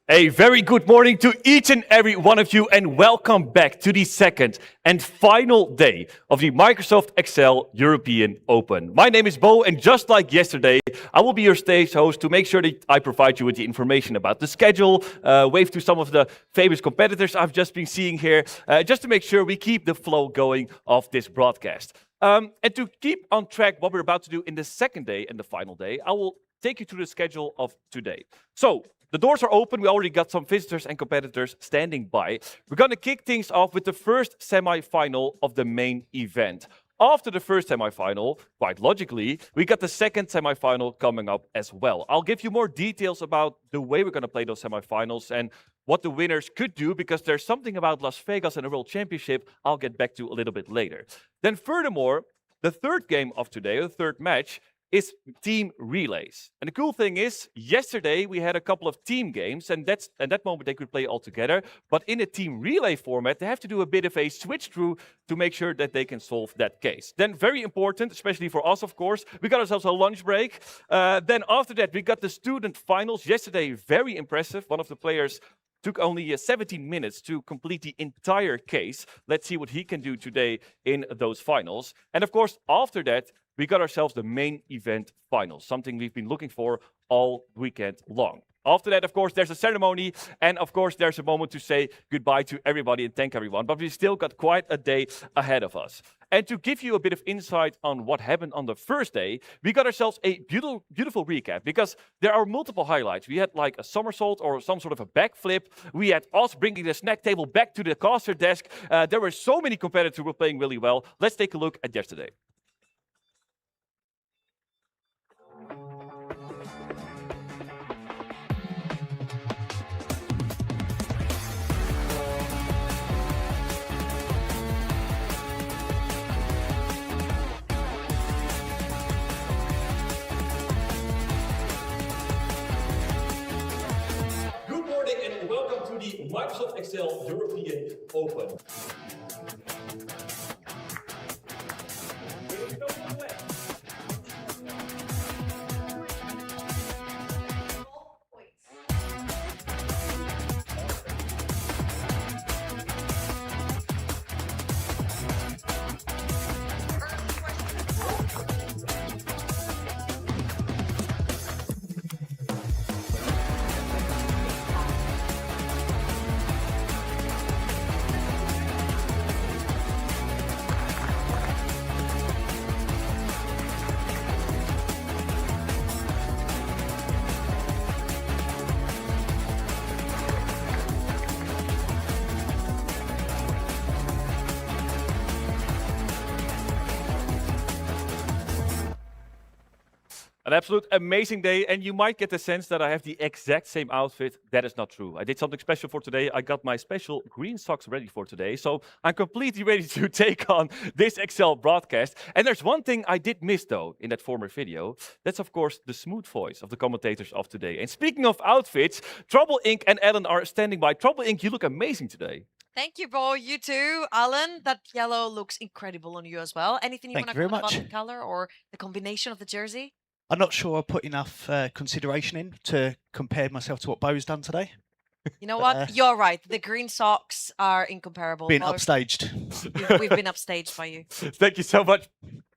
A very good morning to each and every one of you, and welcome back to the second and final day of the Microsoft Excel European Open. My name is Bo, and just like yesterday, I will be your stage host to make sure that I provide you with the information about the schedule, wave to some of the famous competitors I've just been seeing here, just to make sure we keep the flow going of this broadcast. And to keep on track what we're about to do in the second day and the final day, I will take you through the schedule of today. So, the doors are open. We already got some visitors and competitors standing by. We're going to kick things off with the first semi-final of the main event. After the first semi-final, quite logically, we got the second semi-final coming up as well. I'll give you more details about the way we're going to play those semi-finals and what the winners could do, because there's something about Las Vegas and the World Championship I'll get back to a little bit later. Then furthermore, the third game of today, the third match, is team relays. And the cool thing is, yesterday we had a couple of team games, and at that moment they could play all together. But in a team relay format, they have to do a bit of a switch through to make sure that they can solve that case. Then very important, especially for us, of course, we got ourselves a lunch break. Then after that, we got the student finals. Yesterday, very impressive. One of the players took only 17 minutes to complete the entire case. Let's see what he can do today in those finals. And of course, after that, we got ourselves the main event finals, something we've been looking for all weekend long. After that, of course, there's a ceremony, and of course, there's a moment to say goodbye to everybody and thank everyone, but we still got quite a day ahead of us. And to give you a bit of insight on what happened on the first day, we got ourselves a beautiful recap, because there are multiple highlights. We had like a somersault or some sort of a backflip. We had us bringing the snack table back to the caster desk. There were so many competitors who were playing really well. Let's take a look at yesterday. Good morning and welcome to the Microsoft Excel European Open. An absolute amazing day, and you might get the sense that I have the exact same outfit. That is not true. I did something special for today. I got my special green socks ready for today, so I'm completely ready to take on this Excel broadcast. And there's one thing I did miss, though, in that former video. That's, of course, the smooth voice of the commentators of today. And speaking of outfits, Trouble Inc. and Ellen are standing by. Trouble Inc., you look amazing today. Thank you, Bo. You too, Alan. That yellow looks incredible on you as well. Anything you want to comment about the color or the combination of the jersey? I'm not sure I put enough consideration in to compare myself to what Bo's done today. You know what? You're right. The green socks are incomparable. Being upstaged. We've been upstaged by you. Thank you so much.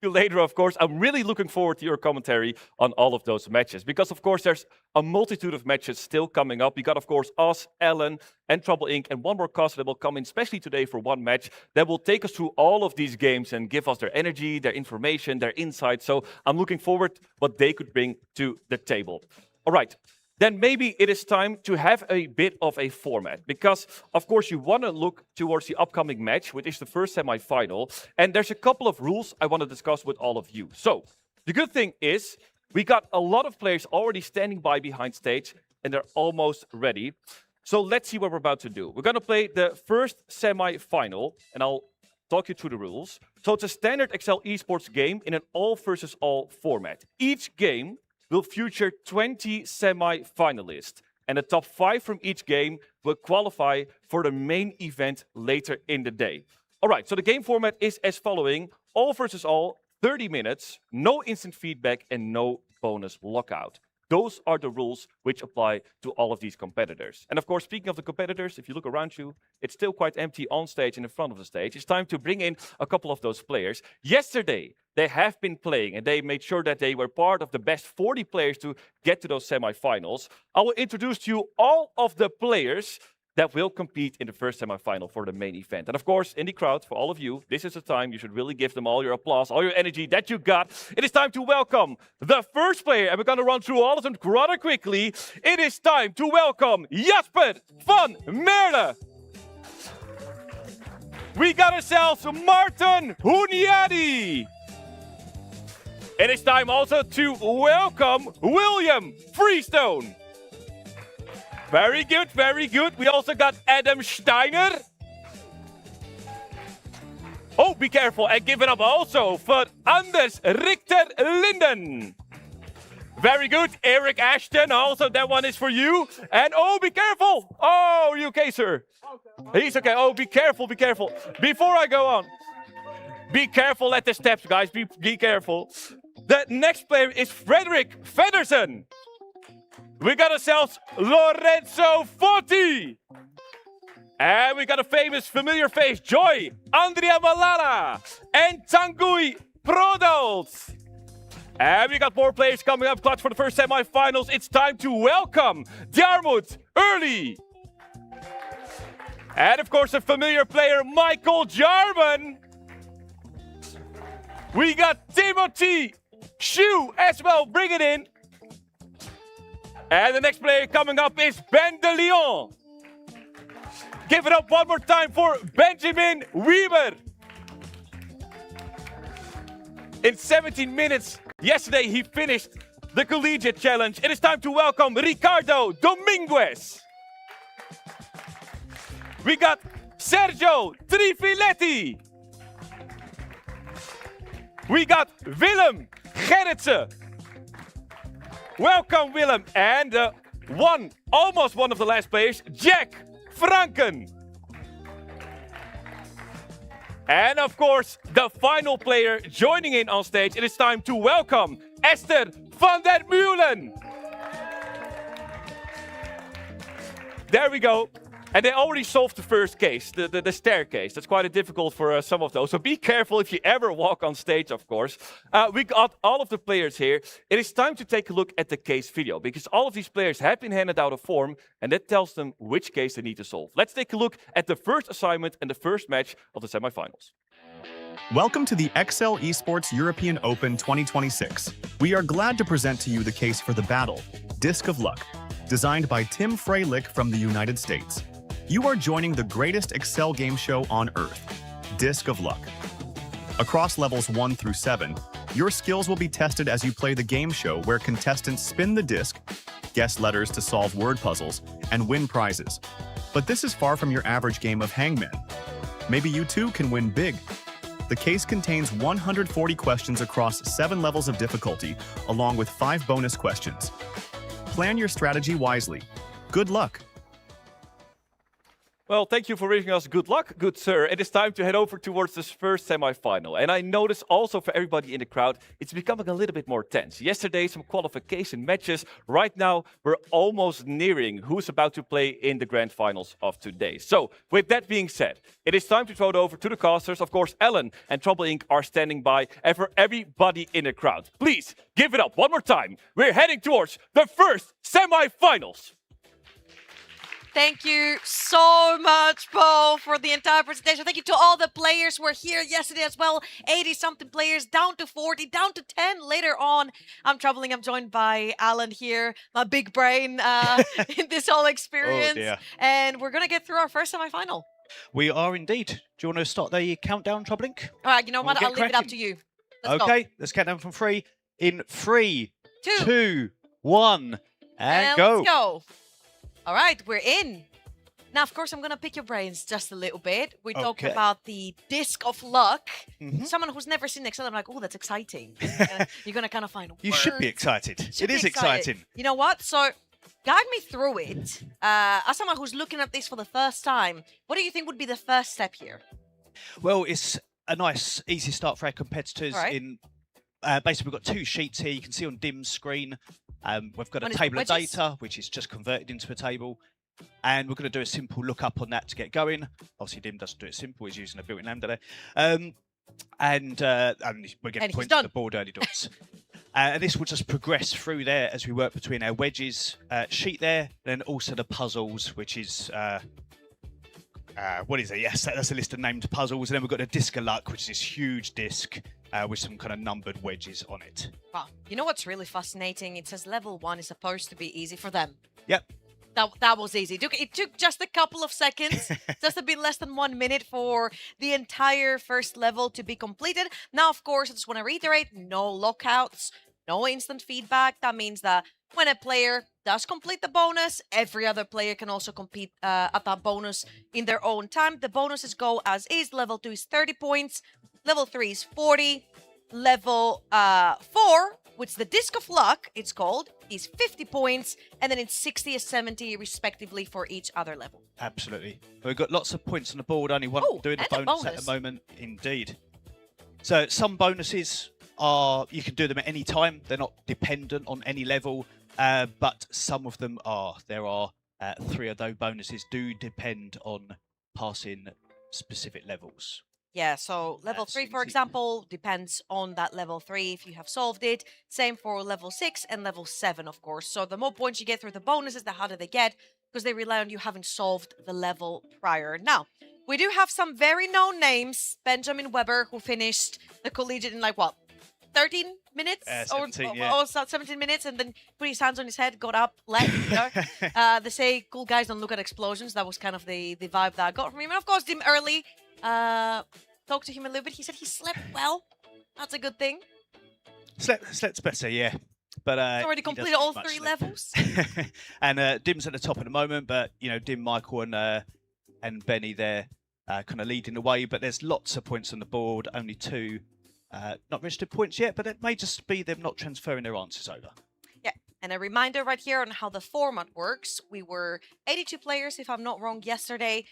Later, of course. I'm really looking forward to your commentary on all of those matches, because, of course, there's a multitude of matches still coming up. We got, of course, us, Ellen, and Trouble Inc., and one more caster that will come in, especially today for one match, that will take us through all of these games and give us their energy, their information, their insights. So I'm looking forward to what they could bring to the table. All right. Then maybe it is time to have a bit of a format, because, of course, you want to look towards the upcoming match, which is the first semi-final, and there's a couple of rules I want to discuss with all of you. So, the good thing is, we got a lot of players already standing by behind stage, and they're almost ready. So let's see what we're about to do. We're going to play the first semi-final, and I'll talk you through the rules. So it's a standard Excel Esports game in an all-versus-all format. Each game will feature 20 semi-finalists, and the top 5 from each game will qualify for the main event later in the day. All right, so the game format is as following: all versus all, 30 minutes, no instant feedback, and no bonus lockout. Those are the rules which apply to all of these competitors. And of course, speaking of the competitors, if you look around you, it's still quite empty on stage and in front of the stage. It's time to bring in a couple of those players. Yesterday, they have been playing and they made sure that they were part of the best 40 players to get to those semifinals. I will introduce to you all of the players that will compete in the first semifinal for the main event. And of course, in the crowd, for all of you, this is the time you should really give them all your applause, all your energy that you got. It is time to welcome the first player, and we're going to run through all of them rather quickly. It is time to welcome Jasper van Merle. We got ourselves Martin Huniadi. It is time also to welcome William Freestone. Very good, very good. We also got Adam Steiner. Oh, be careful and give it up also for Anders Richter Linden. Very good, Eric Ashton. Also, that one is for you. And oh, be careful. Oh, are you okay, sir? Okay. He's okay. Oh, be careful, be careful. Before I go on, be careful at the steps, guys. Be careful. The next player is Frederick Feddersen. We got ourselves Lorenzo Forti. And we got a famous familiar face, Joy, Andrea Malala, and Tanguy Prodals. And we got more players coming up clutch for the first semifinals. It's time to welcome Diarmuid early. And of course, a familiar player, Michael Jarman. We got Timothy Shu as well, bring it in. And the next player coming up is Ben de Leon. Give it up one more time for Benjamin Weber. In 17 minutes, yesterday he finished the Collegiate Challenge. It is time to welcome Ricardo Dominguez. We got Sergio Trifiletti. We got Willem Gerritsen. Welcome, Willem. And almost one of the last players, Jack Franken. And of course, the final player joining in on stage. It is time to welcome Esther van der Meulen. There we go. And they already solved the first case, the staircase. That's quite difficult for some of those. So be careful if you ever walk on stage, of course. We got all of the players here. It is time to take a look at the case video, because all of these players have been handed out a form, and that tells them which case they need to solve. Let's take a look at the first assignment and the first match of the semifinals. Welcome to the Excel Esports European Open 2026. We are glad to present to you the case for the battle, Disc of Luck, designed by Tim Freilich from the United States. You are joining the greatest Excel game show on Earth, Disc of Luck. Across levels 1 through 7, your skills will be tested as you play the game show where contestants spin the disc, guess letters to solve word puzzles, and win prizes. But this is far from your average game of hangman. Maybe you too can win big. The case contains 140 questions across 7 levels of difficulty, along with 5 bonus questions. Plan your strategy wisely. Good luck! Well, thank you for wishing us good luck, good sir. It is time to head over towards this first semifinal. And I notice also for everybody in the crowd, it's becoming a little bit more tense. Yesterday, some qualification matches. Right now, we're almost nearing who's about to play in the grand finals of today. So, with that being said, it is time to throw it over to the casters. Of course, Ellen and Trouble Inc. are standing by. And for everybody in the crowd, please give it up one more time. We're heading towards the first semifinals. Thank you so much, Bo, for the entire presentation. Thank you to all the players who were here yesterday as well. 80-something players, down to 40, down to 10 later on. I'm Troubling. I'm joined by Alan here, my big brain in this whole experience. Oh, dear. And we're going to get through our first semifinal. We are indeed. Do you want to start the countdown, Troubling? All right, you know what? I'll leave it up to you. Let's go. Let's count down from 3. In 3, 2, 2, 1, and go. Let's go. All right, we're in. Now, of course, I'm going to pick your brains just a little bit. We talked about the Disc of Luck. Someone who's never seen Excel, I'm like, oh, that's exciting. You're going to kind of find You words. should be excited. It is exciting. You know what? So, guide me through it. As someone who's looking at this for the first time, what do you think would be the first step here? Well, it's a nice, easy start for our competitors. Right. In basically, we've got 2 sheets here. You can see on Dim's screen. We've got a One is table of wedges. data, which is just converted into a table. And we're going to do a simple lookup on that to get going. Obviously, Dim doesn't do it simple. He's using a built-in lambda there. And we're getting And he's points on done. the board early dots. And this will just progress through there as we work between our wedges sheet there, then also the puzzles, which is what is it? Yes, that's a list of named puzzles. And then we've got the disc of luck, which is this huge disc with some kind of numbered wedges on it. Wow. You know what's really fascinating? It says level 1 is supposed to be easy for them. Yep. That was easy. It took just a couple of seconds, just a bit less than 1 minute for the entire first level to be completed. Now, of course, I just want to reiterate, no lockouts, no instant feedback. That means that when a player does complete the bonus, every other player can also compete at that bonus in their own time. The bonuses go as is. Level 2 is 30 points. Level 3 is 40. Level 4, which is the Disc of Luck, it's called, is 50 points. And then it's 60 and 70, respectively, for each other level. Absolutely. We've got lots of points on the board. Only one Oh, doing the and a bonus at bonus. the moment. Indeed. So some bonuses are, you can do them at any time. They're not dependent on any level, but some of them are. There are 3 of those bonuses do depend on passing specific levels. Yeah, so level 3, for example, depends on that level 3 if you have solved it. Same for level 6 and level 7, of course. So the more points you get through the bonuses, the harder they get, because they rely on you having solved the level prior. Now, we do have some very known names. Benjamin Weber, who finished the collegiate in 13 minutes? 17, or, yeah. or 17 minutes, and then put his hands on his head, got up, left, They say cool guys don't look at explosions. That was kind of the vibe that I got from him. And of course, Dim Early, talked to him a little bit. He said he slept well. That's a good thing. Slept's better, yeah. But He's already he completed doesn't all much 3 sleep. levels. And Dim's at the top at the moment, but Dim, Michael, and Benny there kind of leading the way. But there's lots of points on the board. Only 2 not registered points yet, but it may just be them not transferring their answers over. Yeah, and a reminder right here on how the format works. We were 82 players, if I'm not wrong, yesterday,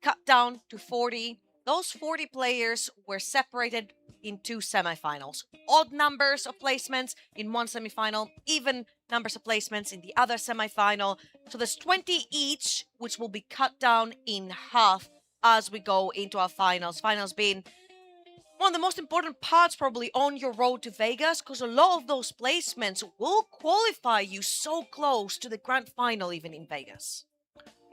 cut down to 40. Those 40 players were separated in 2 semifinals. Odd numbers of placements in one semifinal, even numbers of placements in the other semifinal. So there's 20 each, which will be cut down in half as we go into our finals. Finals being one of the most important parts probably on your road to Vegas, because a lot of those placements will qualify you so close to the grand final even in Vegas.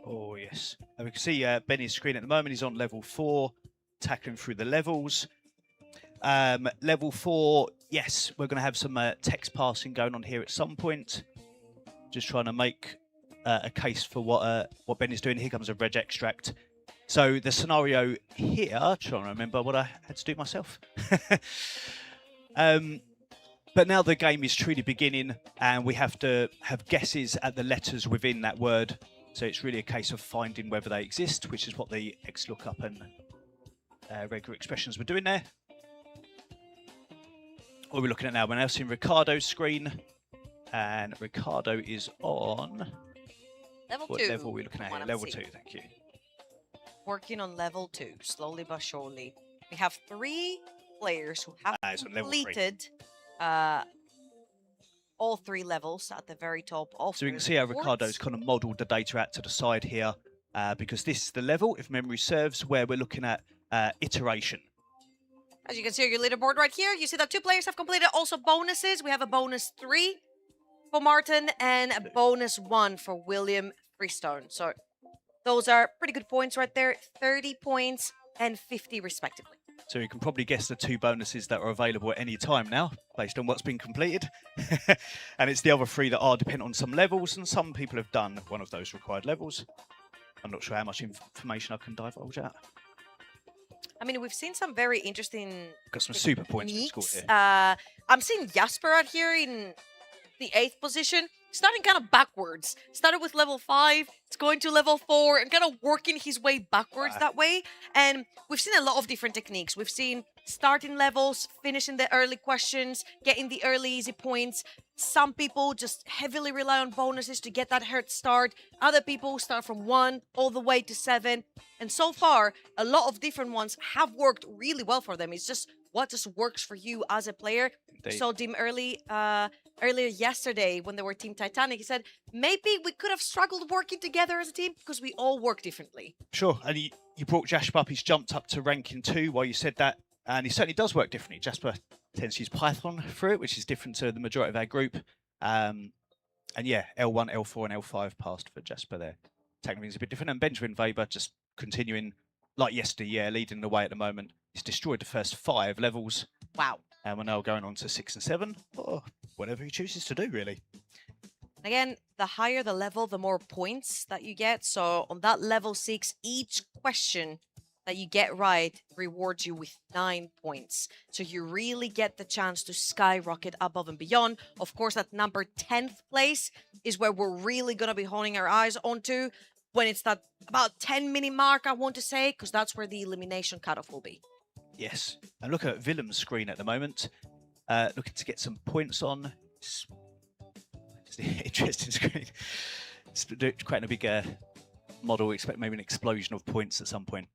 Oh, yes. And we can see Benny's screen at the moment. He's on level 4, tackling through the levels. Level 4, yes, we're going to have some text passing going on here at some point. Just trying to make a case for what Benny's doing. Here comes a reg extract. So the scenario here, trying to remember what I had to do myself. But now the game is truly beginning, and we have to have guesses at the letters within that word. So it's really a case of finding whether they exist, which is what the XLOOKUP and regular expressions were doing there. What we're looking at now, we're now seeing Ricardo's screen, and Ricardo is on Level what 2. level are we looking at here? Level 2, thank you. Working on level 2, slowly but surely. We have 3 players who have it's on level 3. completed all 3 levels at the very top of So we can the see how reports. Ricardo's kind of modelled the data out to the side here, because this is the level, if memory serves, where we're looking at iteration. As you can see on your leaderboard right here, you see that 2 players have completed also bonuses. We have a bonus 3 for Martin and a bonus 1 for William Freestone. So those are pretty good points right there. 30 points and 50 respectively. So you can probably guess the 2 bonuses that are available at any time now, based on what's been completed. And it's the other 3 that are dependent on some levels, and some people have done one of those required levels. I'm not sure how much information I can divulge out. I mean, we've seen some very interesting Got some super points in techniques. score here. I'm seeing Jasper out here in the 8th position, starting kind of backwards. Started with level 5, it's going to level 4, and kind of working his way backwards that way. And we've seen a lot of different techniques. We've seen starting levels, finishing the early questions, getting the early easy points. Some people just heavily rely on bonuses to get that head start. Other people start from 1 all the way to 7. And so far, a lot of different ones have worked really well for them. It's just what just works for you as a player. Indeed. So Dim Early earlier yesterday when they were Team Titanic. He said, maybe we could have struggled working together as a team because we all work differently. Sure, and you brought Jasper up. He's jumped up to ranking 2 while you said that, and he certainly does work differently. Jasper tends to use Python for it, which is different to the majority of our group. And yeah, L1, L4, and L5 passed for Jasper there. Technically, it's a bit different. And Benjamin Weber just continuing like yesterday, yeah, leading the way at the moment. He's destroyed the first 5 levels. Wow. And we're now going on to 6 and 7. Or whatever he chooses to do, really. Again, the higher the level, the more points that you get. So on that level 6, each question that you get right rewards you with 9 points. So you really get the chance to skyrocket above and beyond. Of course, that number 10th place is where we're really going to be honing our eyes onto when it's that about 10-minute mark, I want to say, because that's where the elimination cutoff will be. Yes. And look at Willem's screen at the moment. Looking to get some points on. It's an interesting screen. It's quite a big model. Expect maybe an explosion of points at some point.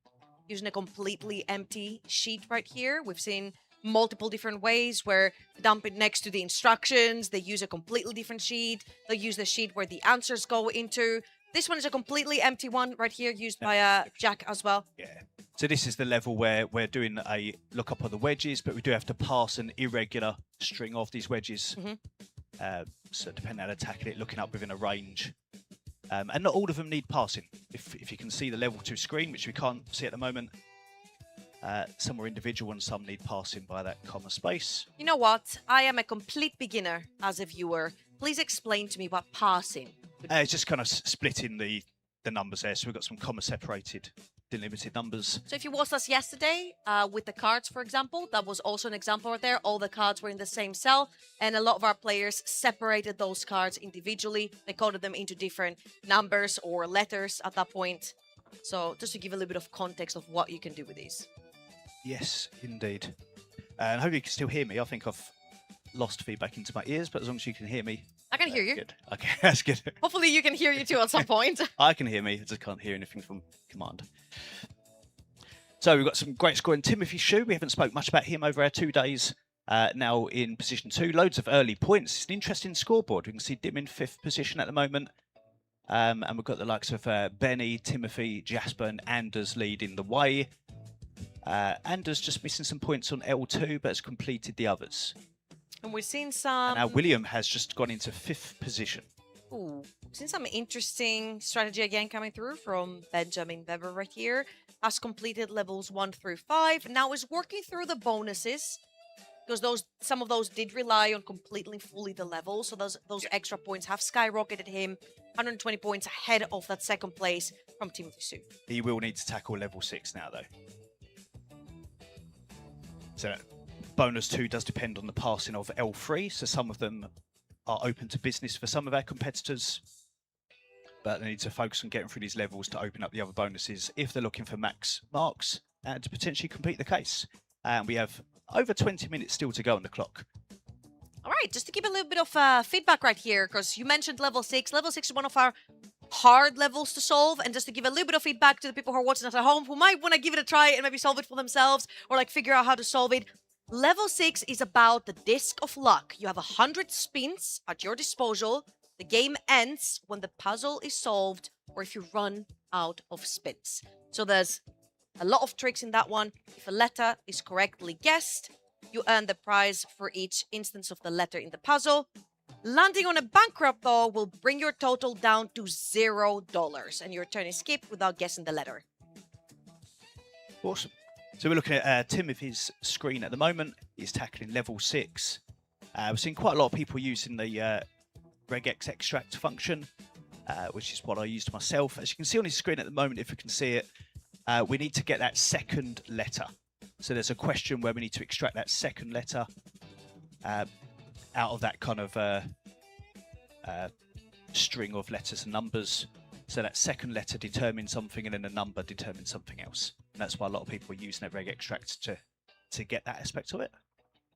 Using a completely empty sheet right here. We've seen multiple different ways where they dump it next to the instructions. They use a completely different sheet. They'll use the sheet where the answers go into. This one is a completely empty one right here used by Jack as well. Yeah. So this is the level where we're doing a lookup of the wedges, but we do have to pass an irregular string of these wedges. So depending on how to tackle it, looking up within a range. And not all of them need passing. If you can see the level 2 screen, which we can't see at the moment, some are individual and some need passing by that comma space. You know what? I am a complete beginner as a viewer. Please explain to me what passing. It's just kind of splitting the numbers there. So we've got some comma separated delimited numbers. So if you watched us yesterday with the cards, for example, that was also an example right there. All the cards were in the same cell, and a lot of our players separated those cards individually. They coded them into different numbers or letters at that point. So just to give a little bit of context of what you can do with these. Yes, indeed. And I hope you can still hear me. I think I've lost feedback into my ears, but as long as you can hear me. I can hear you. Good. Okay, that's good. Hopefully you can hear you too at some point. I can hear me. I just can't hear anything from command. So we've got some great scoring. Timothy Shu, we haven't spoke much about him over our 2 days. Now in position 2, loads of early points. It's an interesting scoreboard. We can see Dim in 5th position at the moment. And we've got the likes of Benny, Timothy, Jasper and Anders leading the way. Anders just missing some points on L2, but has completed the others. And we've seen some... And now William has just gone into 5th position. Ooh, we've seen some interesting strategy again coming through from Benjamin Weber right here. Has completed levels 1 through 5. Now is working through the bonuses. Because some of those did rely on completely fully the levels. So those extra points have skyrocketed him. 120 points ahead of that 2nd place from Timothy Sue. He will need to tackle level 6 now though. So bonus 2 does depend on the passing of L3, so some of them are open to business for some of our competitors, but they need to focus on getting through these levels to open up the other bonuses if they're looking for max marks and to potentially complete the case. And we have over 20 minutes still to go on the clock. All right, just to give a little bit of feedback right here, because you mentioned level 6. Level 6 is one of our hard levels to solve, and just to give a little bit of feedback to the people who are watching us at home who might want to give it a try and maybe solve it for themselves or like figure out how to solve it. Level 6 is about the disc of luck. You have 100 spins at your disposal. The game ends when the puzzle is solved or if you run out of spins. So there's a lot of tricks in that one. If a letter is correctly guessed, you earn the prize for each instance of the letter in the puzzle. Landing on a bankrupt, though, will bring your total down to $0, and your turn is skipped without guessing the letter. Awesome. So we're looking at Timothy's screen at the moment. He's tackling level 6. We've seen quite a lot of people using the regex extract function, which is what I used myself. As you can see on his screen at the moment, if you can see it, we need to get that 2nd letter. So there's a question where we need to extract that 2nd letter out of that kind of string of letters and numbers. So that 2nd letter determines something and then the number determines something else. And that's why a lot of people are using that reg extract to get that aspect of it.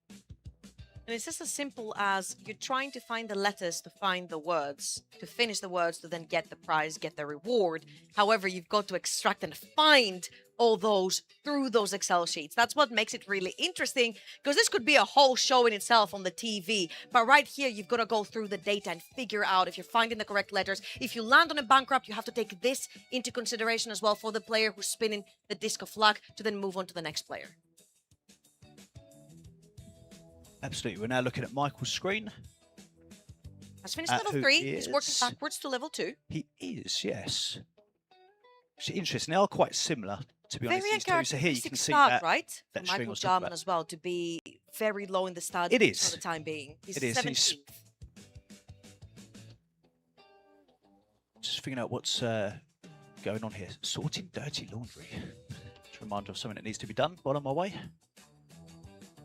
And it's just as simple as you're trying to find the letters to find the words, to finish the words, to then get the prize, get the reward. However, you've got to extract and find all those through those Excel sheets. That's what makes it really interesting, because this could be a whole show in itself on the TV. But right here, you've got to go through the data and figure out if you're finding the correct letters. If you land on a bankrupt, you have to take this into consideration as well for the player who's spinning the disc of luck to then move on to the next player. Absolutely. We're now looking at Michael's screen. Has finished level 3. He's working backwards to level 2. He is, yes. It's interesting. They are quite similar, to be honest. Very These two. So here you can see start, that, right? that For Michael Jarman as well, to be very low in the stats It is. for the time being. He's It is. 17th. Just figuring out what's going on here. Sorting dirty laundry. It's a reminder of something that needs to be done while on my way.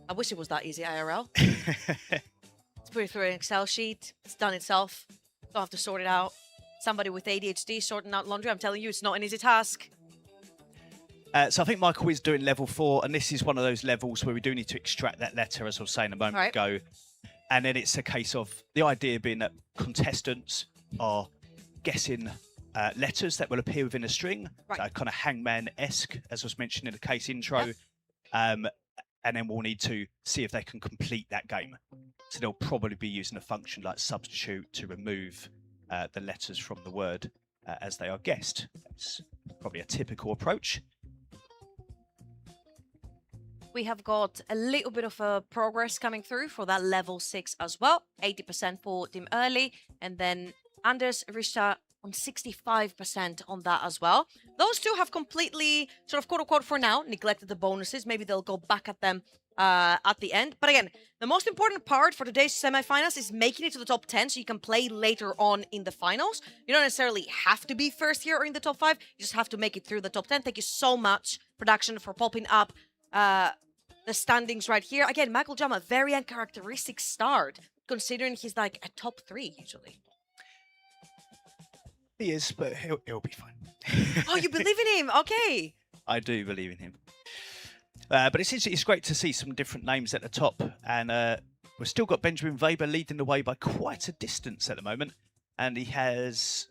I wish it was that easy, IRL. Let's put it through an Excel sheet. It's done itself. Don't have to sort it out. Somebody with ADHD sorting out laundry. I'm telling you, it's not an easy task. So I think Michael is doing level 4, and this is one of those levels where we do need to extract that letter, as I was saying a moment ago. And then it's a case of the idea being that contestants are guessing letters that will appear within a string, so kind of hangman-esque, as was mentioned in the case intro. And then we'll need to see if they can complete that game. So they'll probably be using a function like substitute to remove the letters from the word as they are guessed. That's probably a typical approach. We have got a little bit of progress coming through for that level 6 as well. 80% for Dim Early, and then Anders Risha on 65% on that as well. Those two have completely, sort of quote-unquote for now, neglected the bonuses. Maybe they'll go back at them at the end. But again, the most important part for today's semifinals is making it to the top 10 so you can play later on in the finals. You don't necessarily have to be first here or in the top 5. You just have to make it through the top 10. Thank you so much, production, for popping up the standings right here. Again, Michael Jarman, very uncharacteristic start, considering he's like a top 3 usually. He is, but he'll be fine. Oh, you believe in him? Okay. I do believe in him. But it's great to see some different names at the top. And we've still got Benjamin Weber leading the way by quite a distance at the moment. And he has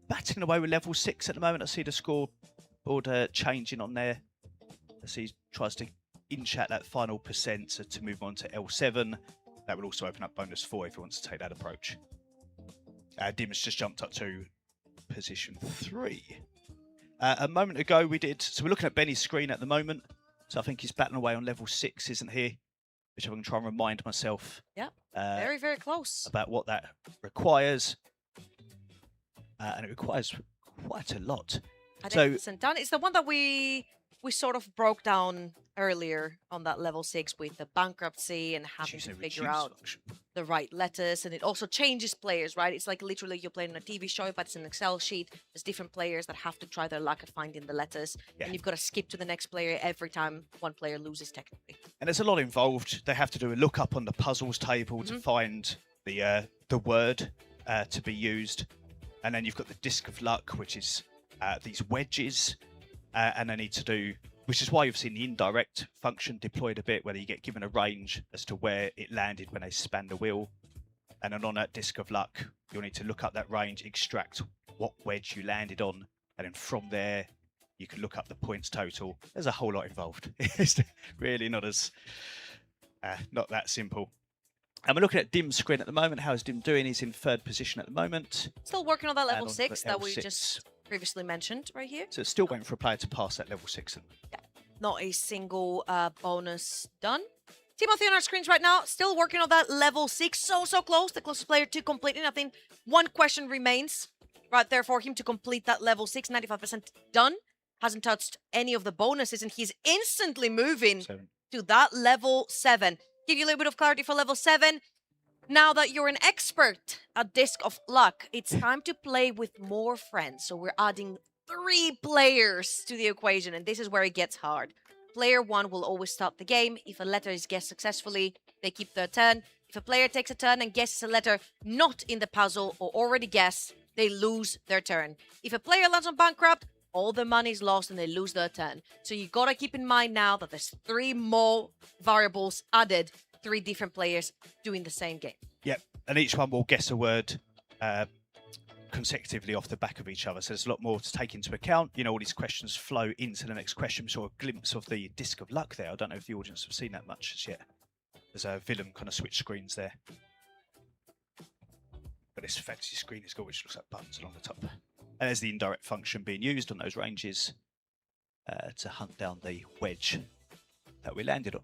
batting away with level 6 at the moment. I see the scoreboard changing on there. As he tries to inch at that final percent to move on to L7. That will also open up bonus 4 if he wants to take that approach. Dim's just jumped up to position 3. A moment ago so we're looking at Benny's screen at the moment. So I think he's battling away on level 6, isn't he? Which I'm going to try and remind myself. Yeah, very, very close. About what that requires. And it requires quite a lot. So done. It's the one that we sort of broke down earlier on that level 6 with the bankruptcy and having to figure out the right letters. And it also changes players, right? It's like literally you're playing on a TV show, but it's an Excel sheet. There's different players that have to try their luck at finding the letters. And you've got to skip to the next player every time one player loses technically. And there's a lot involved. They have to do a lookup on the puzzles table to find the word to be used. And then you've got the disc of luck, which is these wedges. And they need to do, which is why you've seen the indirect function deployed a bit, where you get given a range as to where it landed when they span the wheel. And then on that disc of luck, you'll need to look up that range, extract what wedge you landed on, and then from there, you can look up the points total. There's a whole lot involved. It's really not that simple. And we're looking at Dim's screen at the moment. How's Dim doing? He's in 3rd position at the moment. Still working on that level 6 that we just previously mentioned right here. So it's still waiting for a player to pass that level 6. Yeah, not a single bonus done. Timothy on our screens right now, still working on that level 6. So close. The closest player to completing. I think one question remains right there for him to complete that level 6. 95% done. Hasn't touched any of the bonuses, and he's instantly moving to that level 7. Give you a little bit of clarity for level 7. Now that you're an expert at Disc of Luck, it's time to play with more friends. So we're adding 3 players to the equation, and this is where it gets hard. Player 1 will always start the game. If a letter is guessed successfully, they keep their turn. If a player takes a turn and guesses a letter not in the puzzle or already guessed, they lose their turn. If a player lands on bankrupt, all the money is lost and they lose their turn. So you gotta keep in mind now that there's 3 more variables added, 3 different players doing the same game. Yep, and each one will guess a word consecutively off the back of each other. So there's a lot more to take into account. You know, all these questions flow into the next question. We saw a glimpse of the disc of luck there. I don't know if the audience have seen that much as yet. There's a Willem kind of switch screens there. But this fancy screen has got which looks like buttons along the top. And there's the indirect function being used on those ranges to hunt down the wedge that we landed on.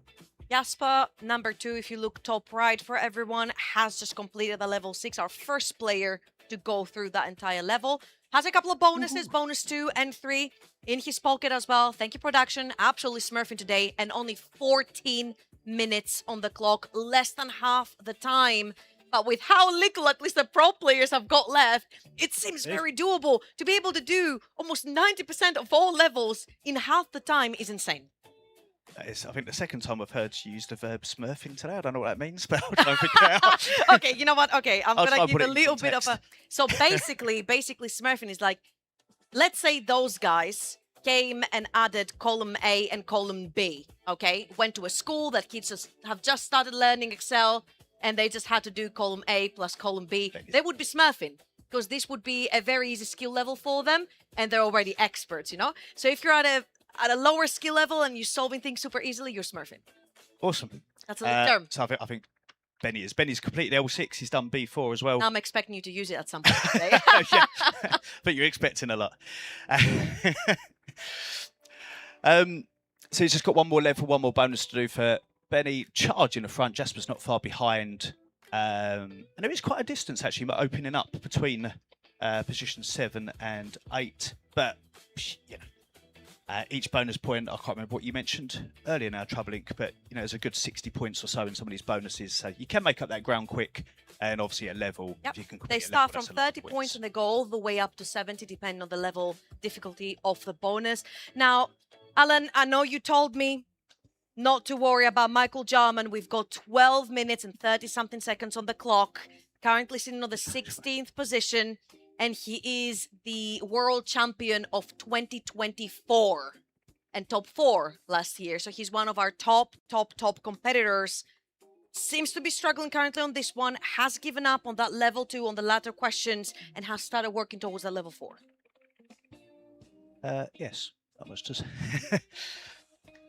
Jasper, number 2, if you look top right for everyone, has just completed the level 6, our first player to go through that entire level. Has a couple of bonuses, bonus 2 and 3 in his pocket as well. Thank you, production. Absolutely smurfing today, and only 14 minutes on the clock, less than half the time. But with how little at least the pro players have got left, it seems very doable. To be able to do almost 90% of all levels in half the time is insane. That is, I think, the second time I've heard you use the verb smurfing today. I don't know what that means, but I'll try and figure it out. Okay, you know what? Okay, I'm I'll going try to and give put a it in little bit of a... So basically smurfing is like, let's say those guys came and added column A and column B, okay? Went to a school that kids have just started learning Excel, and they just had to do column A plus column B. They would be smurfing, because this would be a very easy skill level for them, and they're already experts, you know? So if you're at a lower skill level and you're solving things super easily, you're smurfing. Awesome. That's a little term. So I think Benny's completed L6. He's done B4 as well. I'm expecting you to use it at some point today. Yeah, but you're expecting a lot. So he's just got one more level, one more bonus to do for Benny. Charge in the front. Jasper's not far behind. And there is quite a distance actually opening up between position 7 and 8. But you know, each bonus point, I can't remember what you mentioned earlier now, Troublelink, but you know, there's a good 60 points or so in some of these bonuses. So you can make up that ground quick, and obviously a level. Yep. If you can They complete a level, start from that's a lot 30 of points and they go all the way up to 70, depending on the level difficulty of the bonus. Now, Alan, I know you told me not to worry about Michael Jarman. We've got 12 minutes and 30-something seconds on the clock. Currently sitting on the 16th position, and he is the world champion of 2024 and top 4 last year. So he's one of our top competitors. Seems to be struggling currently on this one, has given up on that level 2 on the latter questions, and has started working towards that level 4. Yes, that was just.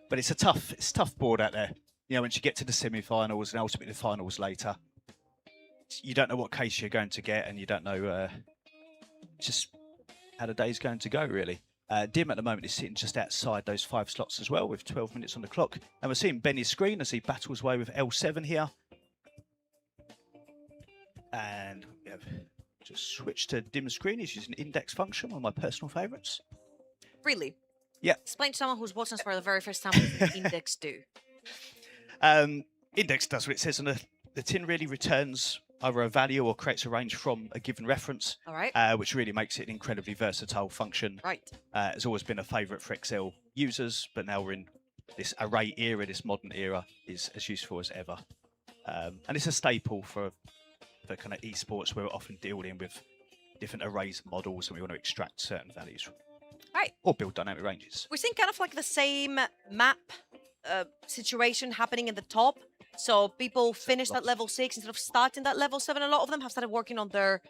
But it's a tough board out there. You know, once you get to the semi-finals and ultimately the finals later, you don't know what case you're going to get, and you don't know just how the day's going to go, really. Dim at the moment is sitting just outside those 5 slots as well, with 12 minutes on the clock. And we're seeing Benny's screen as he battles away with L7 here. And we have just switched to Dim's screen. He's using index function, one of my personal favourites. Really? Yeah. Explain to someone who's watching us for the very first time what does index do. Index does what it says on the tin, really returns either a value or creates a range from a given reference. All right. Which really makes it an incredibly versatile function. Right. It's always been a favourite for Excel users, but now we're in this array era, this modern era, is as useful as ever. And it's a staple for kind of esports, where we're often dealing with different arrays models and we want to extract certain values. Right. Or build dynamic ranges. We're seeing kind of like the same map situation happening in the top. So people finish that level 6 instead of starting that level 7. A lot of them have started working on their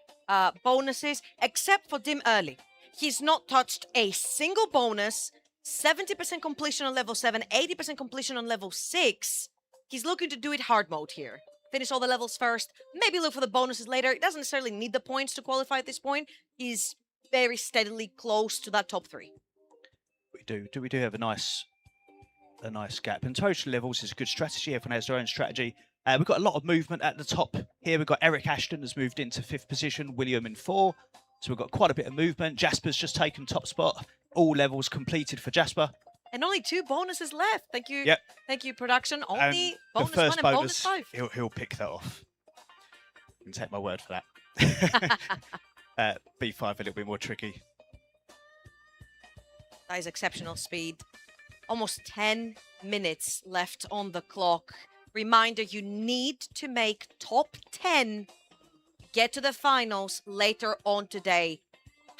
bonuses, except for Dim early. He's not touched a single bonus. 70% completion on level 7, 80% completion on level 6. He's looking to do it hard mode here. Finish all the levels first, maybe look for the bonuses later. He doesn't necessarily need the points to qualify at this point. He's very steadily close to that top 3. We do have a nice gap. And total levels is a good strategy. Everyone has their own strategy. We've got a lot of movement at the top here. We've got Eric Ashton has moved into 5th position, William in 4. So we've got quite a bit of movement. Jasper's just taken top spot. All levels completed for Jasper. And only 2 bonuses left. Thank you. Yep. Thank you, production. Only and bonus the first 1 and bonus, bonus 5. He'll pick that off. You can take my word for that. B5 a little bit more tricky. That is exceptional speed. Almost 10 minutes left on the clock. Reminder, you need to make top 10, get to the finals later on today.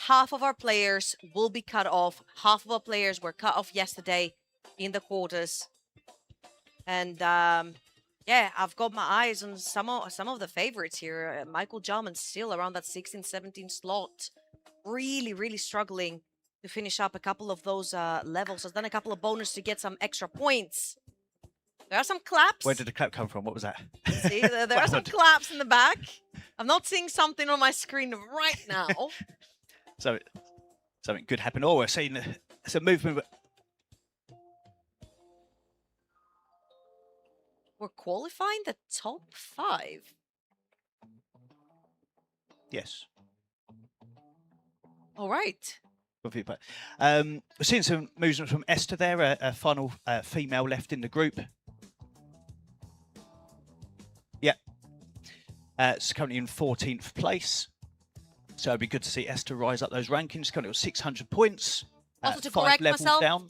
Half of our players will be cut off. Half of our players were cut off yesterday in the quarters. And Yeah, I've got my eyes on some of the favorites here. Michael Jarman still around that 16, 17 slot. Really, really struggling to finish up a couple of those levels. Has done a couple of bonus to get some extra points. There are some claps. Where did the clap come from? What was that? See, there are some claps in the back. I'm not seeing something on my screen right now. So something good happened. Oh, we're seeing it's a movement. We're qualifying the top 5. Yes. All right. We're seeing some movements from Esther there, a final female left in the group. Yeah. It's currently in 14th place. So it'd be good to see Esther rise up those rankings. Currently got 600 points. Also to 5 correct levels myself, down.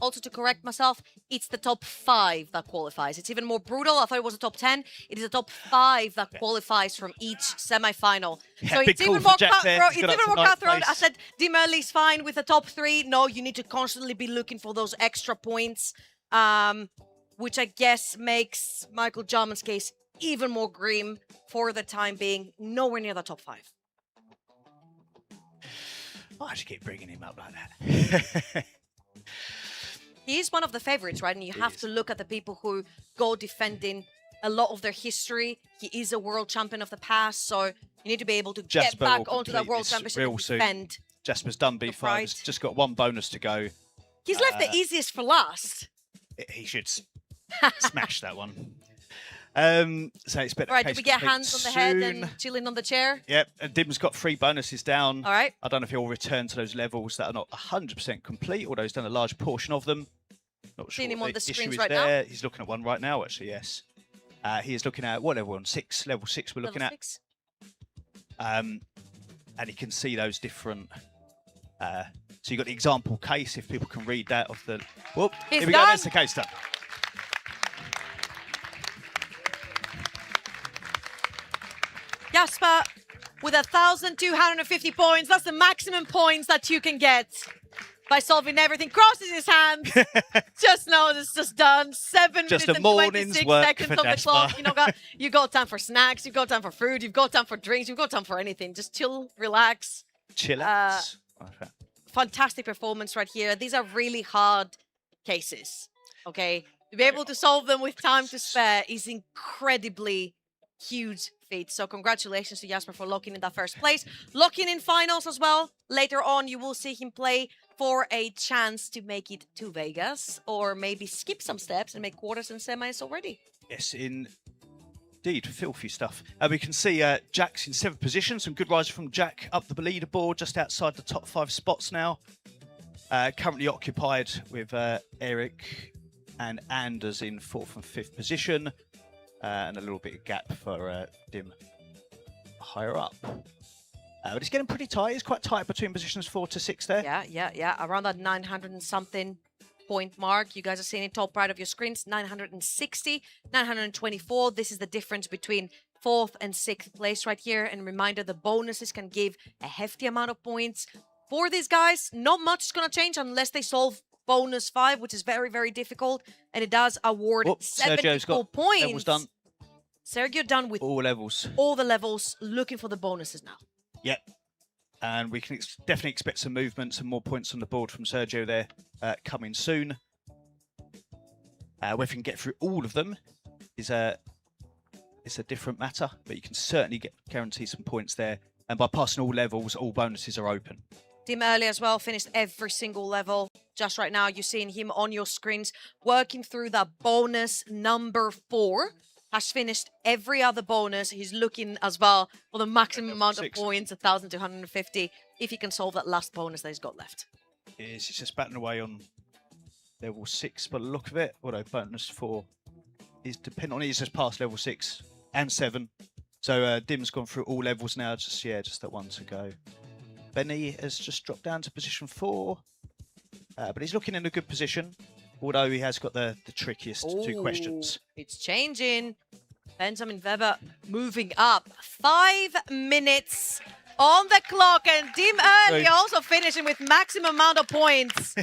it's the top 5 that qualifies. It's even more brutal. I thought it was a top 10. It is the top 5 that qualifies from each semi-final. Yeah, So big it's call even for more Jack there. cutthroat. He's It's got up even to more ninth cutthroat. I place. said Dim Early's fine with the top 3. No, you need to constantly be looking for those extra points, which I guess makes Michael Jarman's case even more grim for the time being. Nowhere near the top 5. Why do you keep bringing him up like that? He is one of the favorites, right? And you have to look at the people who go defending a lot of their history. He is a world champion of the past, so you need to be able to Jasper get back will onto that complete world this championship real and soon. defend. Jasper's done B5. pride. He's just got 1 bonus to go. He's left the easiest for last. He should smash that one. So expect All right, case did we get complete hands on the head soon. and chilling on the chair? Yep, and Dim's got 3 bonuses down. All right. I don't know if he'll return to those levels that are not 100% complete, although he's done a large portion of them. Not sure Seeing him what on the issue screens is right now? there. He's looking at one right now, actually, yes. He is looking at, what level on? 6, level 6 we're looking Level at. 6. And he can see those different... so you've got the example case, if people can read that off the... Whoop, He's here we go, done. that's the case done. Jasper with 1,250 points. That's the maximum points that you can get by solving everything. Crosses his hands. Just knows it's just done. 7 Just minutes a and morning's 26 work seconds for on the Jasper. clock. You got time for snacks. You've got time for food. You've got time for drinks. You've got time for anything. Just chill, relax. Chillax. Fantastic performance right here. These are really hard cases. Okay, to be able to solve them with time to spare is incredibly huge feat. So congratulations to Jasper for locking in that first place, locking in finals as well. Later on, you will see him play for a chance to make it to Vegas, or maybe skip some steps and make quarters and semis already. Yes, indeed, filthy stuff. We can see Jack's in 7th position. Some good rise from Jack up the leaderboard, just outside the top 5 spots now. Currently occupied with Eric and Anders in 4th and 5th position. And a little bit of gap for Dim higher up. But it's getting pretty tight. It's quite tight between positions 4 to 6 there. Yeah. Around that 900 and something point mark. You guys are seeing it top right of your screens. 960, 924. This is the difference between 4th and 6th place right here. And reminder, the bonuses can give a hefty amount of points. For these guys, not much is going to change unless they solve bonus 5, which is very, very difficult. And it does award 74 points. Levels done. Sergio done with all levels. All the levels, looking for the bonuses now. Yep. And we can definitely expect some movement, some more points on the board from Sergio there coming soon. Whether we can get through all of them is a different matter, but you can certainly guarantee some points there. And by passing all levels, all bonuses are open. Dim Early as well finished every single level. Just right now, you're seeing him on your screens working through that bonus number 4. Has finished every other bonus. He's looking as well for the maximum amount of points, 1,250, if he can solve that last bonus that he's got left. He's just batting away on level 6 by the look of it. Although bonus 4 is dependent on it. He's just past level 6 and 7. So Dim's gone through all levels now. Just that one to go. Benny has just dropped down to position 4. But he's looking in a good position. Although he has got the trickiest 2 questions. It's changing. Benjamin Weber moving up. 5 minutes on the clock. And Dim Early also finishing with maximum amount of points.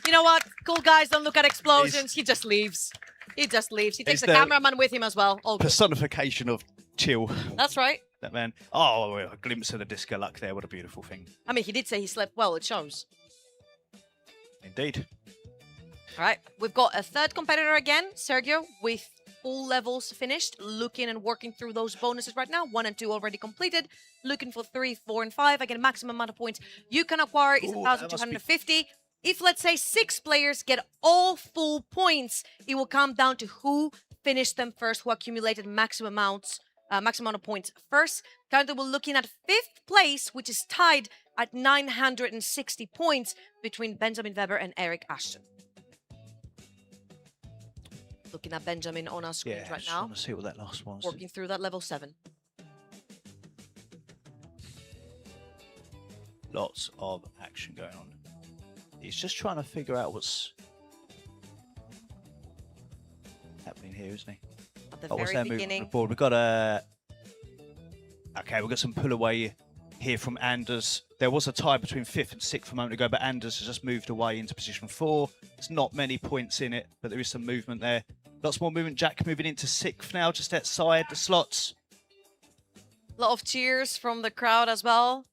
You know what? Cool guys don't look at explosions. He just leaves. He just leaves. He takes It's the the cameraman with him as well. All good. Personification of chill. That's right. That man. Oh, a glimpse of the disc of luck there. What a beautiful thing. I mean, he did say he slept well. It shows. Indeed. All right. We've got a third competitor again, Sergio, with full levels finished, looking and working through those bonuses right now. 1 and 2 already completed. Looking for 3, 4, and 5. Again, maximum amount of points you can acquire is Ooh, 1,250. If, let's say, 6 players get all full points, it will come down to who finished them first, who accumulated maximum amount of points first. Currently, we're looking at 5th place, which is tied at 960 points between Benjamin Weber and Eric Ashton. Looking at Benjamin on our screen right just now, want to see what that last one was. working through that level 7. Lots of action going on. He's just trying to figure out what's happening here, isn't he? At the What's very their movement on the beginning. board? We've got a... Okay, we've got some pull away here from Anders. There was a tie between 5th and 6th a moment ago, but Anders has just moved away into position 4. There's not many points in it, but there is some movement there. Lots more movement. Jack moving into 6th now, just outside the slots. A lot of cheers from the crowd as well.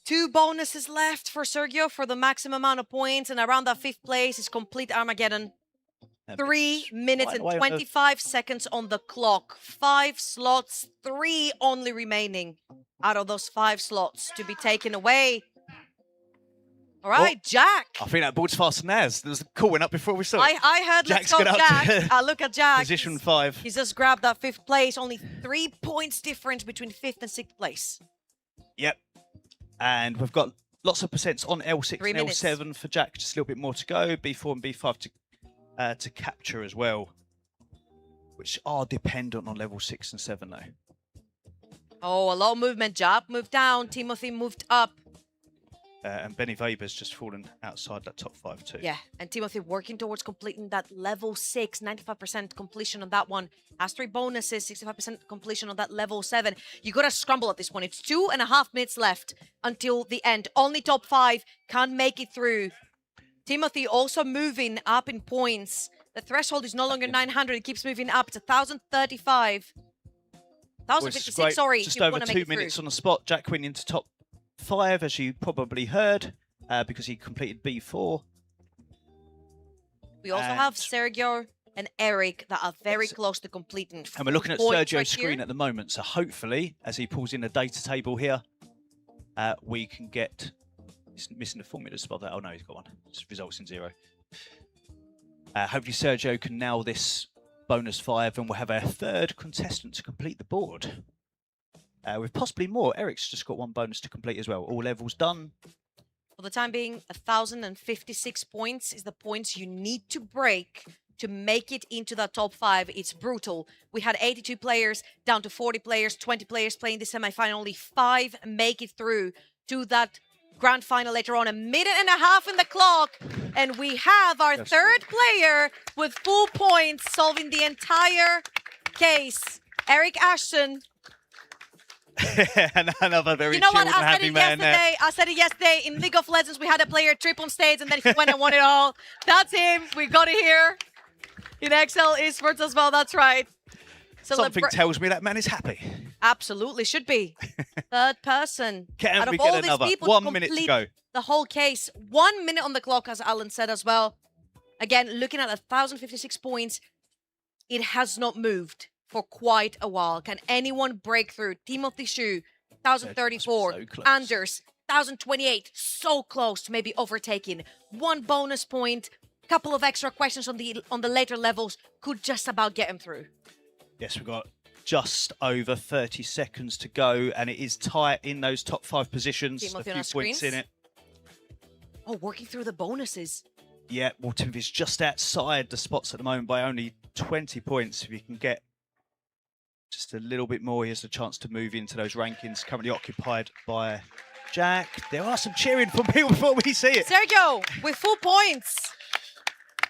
2 bonuses left for Sergio for the maximum amount of points, and around that 5th place is complete Armageddon. 3 minutes and 25 seconds on the clock. 5 slots, 3 only remaining out of those 5 slots to be taken away. All right, Jack. I think that board's faster than ours. There was a call went up before we saw it. I heard Jack's let's go, got up Jack. to Look at Jack. Position 5. He's just grabbed that 5th place. Only 3 points difference between 5th and 6th place. Yep. And we've got lots of percents on L6 3 and minutes. L7 for Jack. Just a little bit more to go. B4 and B5 to capture as well, which are dependent on level 6 and 7 though. Oh, a lot of movement. Jab moved down. Timothy moved up. And Benny Weber's just fallen outside that top 5 too. Yeah, and Timothy working towards completing that level 6, 95% completion on that one. Has 3 bonuses, 65% completion on that level 7. You gotta scramble at this point. It's 2.5 minutes left until the end. Only top 5 can make it through. Timothy also moving up in points. The threshold is no longer 900. It keeps moving up. It's 1,035. 1,056, sorry. Just if you over wanna 2 make it minutes through. on the spot. Jack winning into top 5, as you probably heard, because he completed B4. We also have Sergio and Eric that are very close to completing. And we're looking at points Sergio's right screen here. at the moment. So hopefully, as he pulls in the data table here, we can get... He's missing the formula spot there. Oh no, he's got one. It results in 0. Hopefully Sergio can nail this bonus 5 and we'll have a 3rd contestant to complete the board. With possibly more. Eric's just got 1 bonus to complete as well. All levels done. For the time being, 1,056 points is the points you need to break to make it into the top 5. It's brutal. We had 82 players down to 40 players, 20 players playing the semi-final. Only 5 make it through to that grand final later on. 1.5 minutes in the clock. And we have our 3rd player with full points solving the entire case. Eric Ashton. Another very You know chilled what? and happy man there. I said it yesterday. In League of Legends, we had a player trip on stage and then he went and won it all. That's him. We got it here. In Excel Esports as well. That's right. Something tells me that man is happy. Absolutely should be. 3rd person. Can Out of we all get these another? people 1 to minute to complete go. the whole case. 1 minute on the clock, as Alan said as well. Again, looking at 1,056 points, it has not moved for quite a while. Can anyone break through? Timothy Shu, 1,034. So close. Anders, 1,028. So close to maybe overtaking. 1 bonus point. Couple of extra questions on the later levels could just about get him through. Yes, we've got just over 30 seconds to go, and it is tight in those top 5 positions. Timothy a on few our points screens. in it. Oh, working through the bonuses. Yeah, well, Timothy's just outside the spots at the moment by only 20 points. If you can get just a little bit more, he has a chance to move into those rankings. Currently occupied by Jack. There are some cheering from people before we see it. Sergio with full points.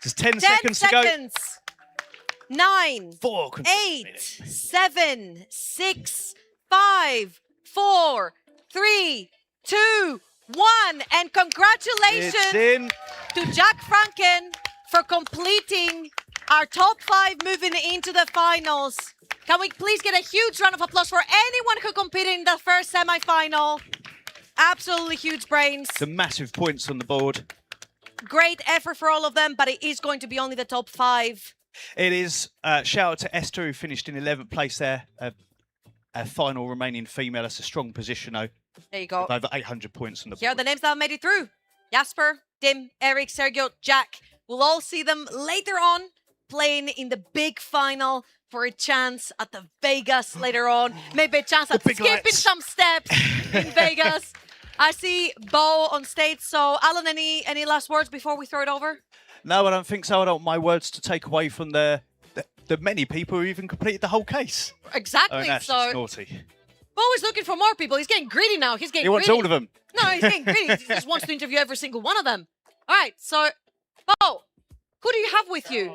Just 10 10 seconds to go. 9, 4. 8, 7, 6, 5, 4, 3, 2, 1. And congratulations It's in. to Jack Franken for completing Our top 5 moving into the finals. Can we please get a huge round of applause for anyone who competed in the first semi-final? Absolutely huge brains. Some massive points on the board. Great effort for all of them, but it is going to be only the top 5. It is. Shout out to Esther, who finished in 11th place there. A final remaining female. That's a strong position, though. There you go. With over 800 points on the Here are board. the names that have made it through. Jasper, Dim, Eric, Sergio, Jack. We'll all see them later on playing in the big final for a chance at the Vegas later on. Maybe a chance at big skipping lights. some steps in Vegas. I see Bo on stage. So, Alan, any last words before we throw it over? No, I don't think so. I don't want my words to take away from the many people who even completed the whole case. Exactly. Oh, that's so, just naughty. Bo is looking for more people. He's getting greedy now. He's getting He wants greedy. all of them. No, he's getting greedy. He just wants to interview every single one of them. All right, so, Bo, who do you have with you?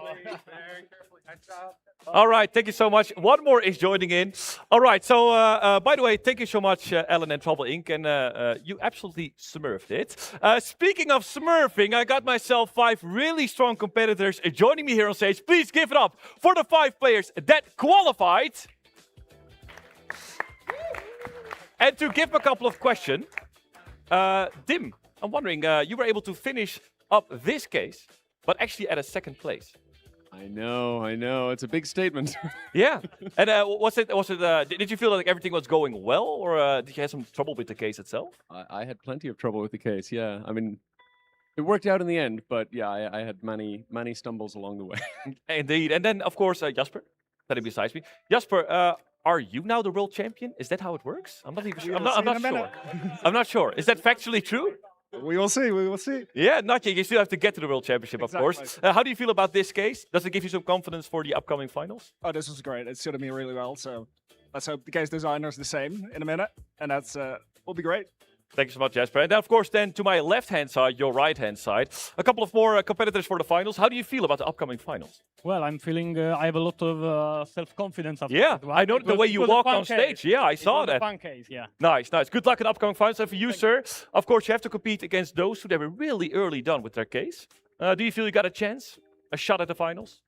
All right, thank you so much. One more is joining in. All right, so by the way, thank you so much, Ellen and Trouble Inc. And you absolutely smurfed it. Speaking of smurfing, I got myself 5 really strong competitors joining me here on stage. Please give it up for the 5 players that qualified. And to give a couple of questions, Dim, I'm wondering, you were able to finish up this case, but actually at a 2nd place. I know. It's a big statement. Yeah. And did you feel like everything was going well, or did you have some trouble with the case itself? I had plenty of trouble with the case, yeah. I mean, it worked out in the end, but yeah, I had many stumbles along the way. Indeed. And then, of course, Jasper, standing beside me. Jasper, are you now the world champion? Is that how it works? I'm not even sure. I'm not sure. I'm not sure. Is that factually true? We will see. Yeah, not yet. You still have to get to the world championship, of course. Exactly. How do you feel about this case? Does it give you some confidence for the upcoming finals? Oh, this was great. It suited me really well. So let's hope the case designer is the same in a minute, and that's will be great. Thank you so much, Jasper. And then, of course, then to my left-hand side, your right-hand side, a couple of more competitors for the finals. How do you feel about the upcoming finals? Well, I'm feeling I have a lot of self-confidence. After Yeah, that one. I know the way you walked on case. stage. Yeah, I It saw was a that. fun case, yeah. Nice, nice. Good luck in the upcoming finals. And for you, sir, of course, you have to compete against those who they were really early done with their case. Do you feel you got a chance? A shot at the finals?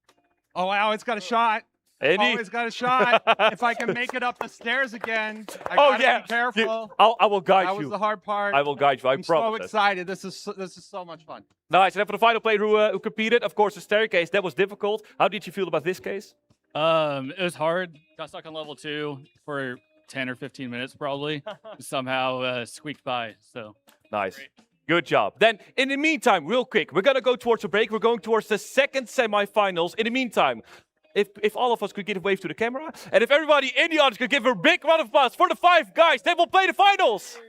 Oh, I always got a shot. Any? Always got a shot. If I can make it up the stairs again, I Oh, gotta yeah. be careful. I will guide That you. was the hard part. I will guide you. I I'm so promise. excited. This is so much fun. Nice. And then for the final player who competed, of course, the staircase. That was difficult. How did you feel about this case? It was hard. Got stuck on level 2 for 10 or 15 minutes probably. Somehow squeaked by, so. Nice. Good job. Then, in the meantime, real quick, we're going to go towards a break. We're going towards the 2nd semi-finals. In the meantime, if all of us could give a wave to the camera, and if everybody in the audience could give a big round of applause for the 5 guys that will play the finals.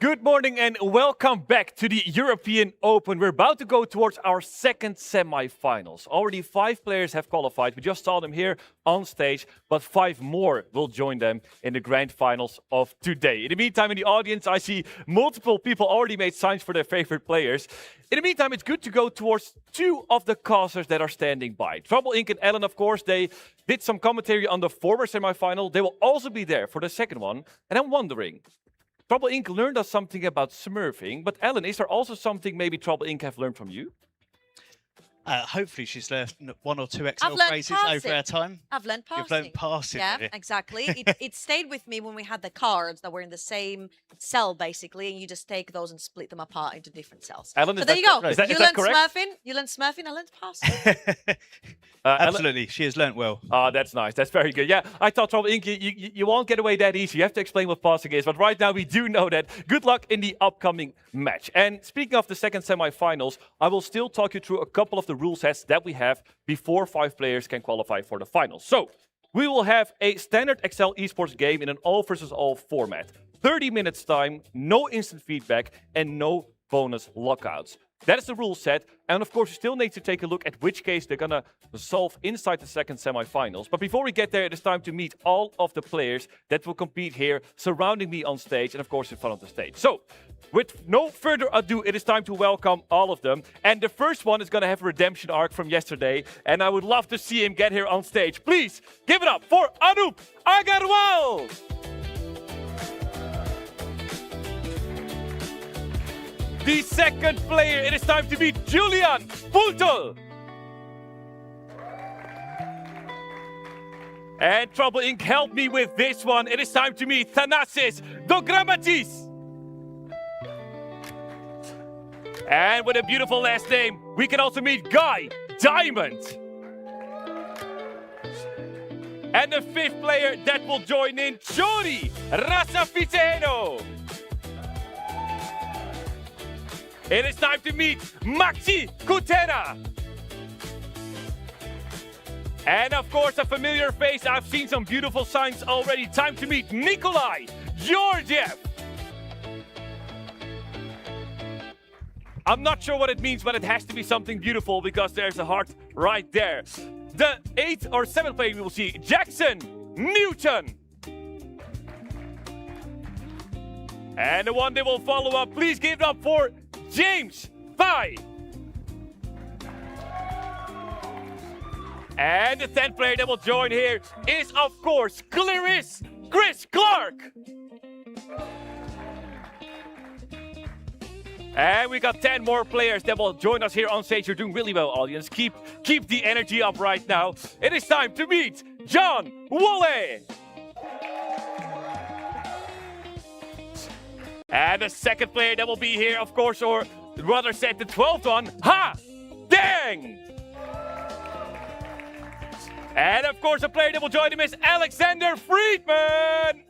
Good morning and welcome back to the European Open. We're about to go towards our second semi-finals. Already 5 players have qualified. We just saw them here on stage, but 5 more will join them in the grand finals of today. In the meantime, in the audience, I see multiple people already made signs for their favorite players. In the meantime, it's good to go towards 2 of the casters that are standing by. Trouble Inc. and Ellen, of course, they did some commentary on the former semi-final. They will also be there for the second one. And I'm wondering, Trouble Inc. learned us something about smurfing, but Ellen, is there also something maybe Trouble Inc. have learned from you? Hopefully she's learned 1 or 2 Excel learned phrases over passing. our time. I've learned passing. You've learned passing. Yeah, have you? exactly. It stayed with me when we had the cards that were in the same cell, basically, and you just take those and split them apart into different cells. Ellen, So is there that you go. correct? Is You that learned correct? smurfing. You learned smurfing. I learned passing. Ellen? Absolutely, she has learnt well. Oh, that's nice. That's very good. Yeah, I thought Trouble Inc. You won't get away that easy. You have to explain what passing is. But right now, we do know that. Good luck in the upcoming match. And speaking of the second semi-finals, I will still talk you through a couple of the rule sets that we have before 5 players can qualify for the finals. So, we will have a standard Excel Esports game in an all versus all format. 30 minutes time, no instant feedback, and no bonus lockouts. That is the rule set, and of course you still need to take a look at which case they're gonna solve inside the second semi-finals. But before we get there, it is time to meet all of the players that will compete here, surrounding me on stage, and of course in front of the stage. So, with no further ado, it is time to welcome all of them. And the first one is gonna have a redemption arc from yesterday, and I would love to see him get here on stage. Please, give it up for Anoop Agarwal! The second player, it is time to meet Julian Pultel. And Trouble Inc. helped me with this one. It is time to meet Thanasis Dogramatis. And with a beautiful last name, we can also meet Guy Diamond. And the fifth player that will join in, Chori Rasafiteno. It is time to meet Maxi Kutena. And of course, a familiar face. I've seen some beautiful signs already. Time to meet Nikolai Georgiev. I'm not sure what it means, but it has to be something beautiful because there's a heart right there. The 8th or 7th player we will see, Jackson Newton. And the one that will follow up, please give it up for James Pai. And the 10th player that will join here is, of course, Chris Clark. And we got 10 more players that will join us here on stage. You're doing really well, audience. Keep the energy up right now. It is time to meet John Wolleh. And the second player that will be here, of course, or rather said the 12th one, Ha Dang. And of course, the player that will join him is Alexander Friedman.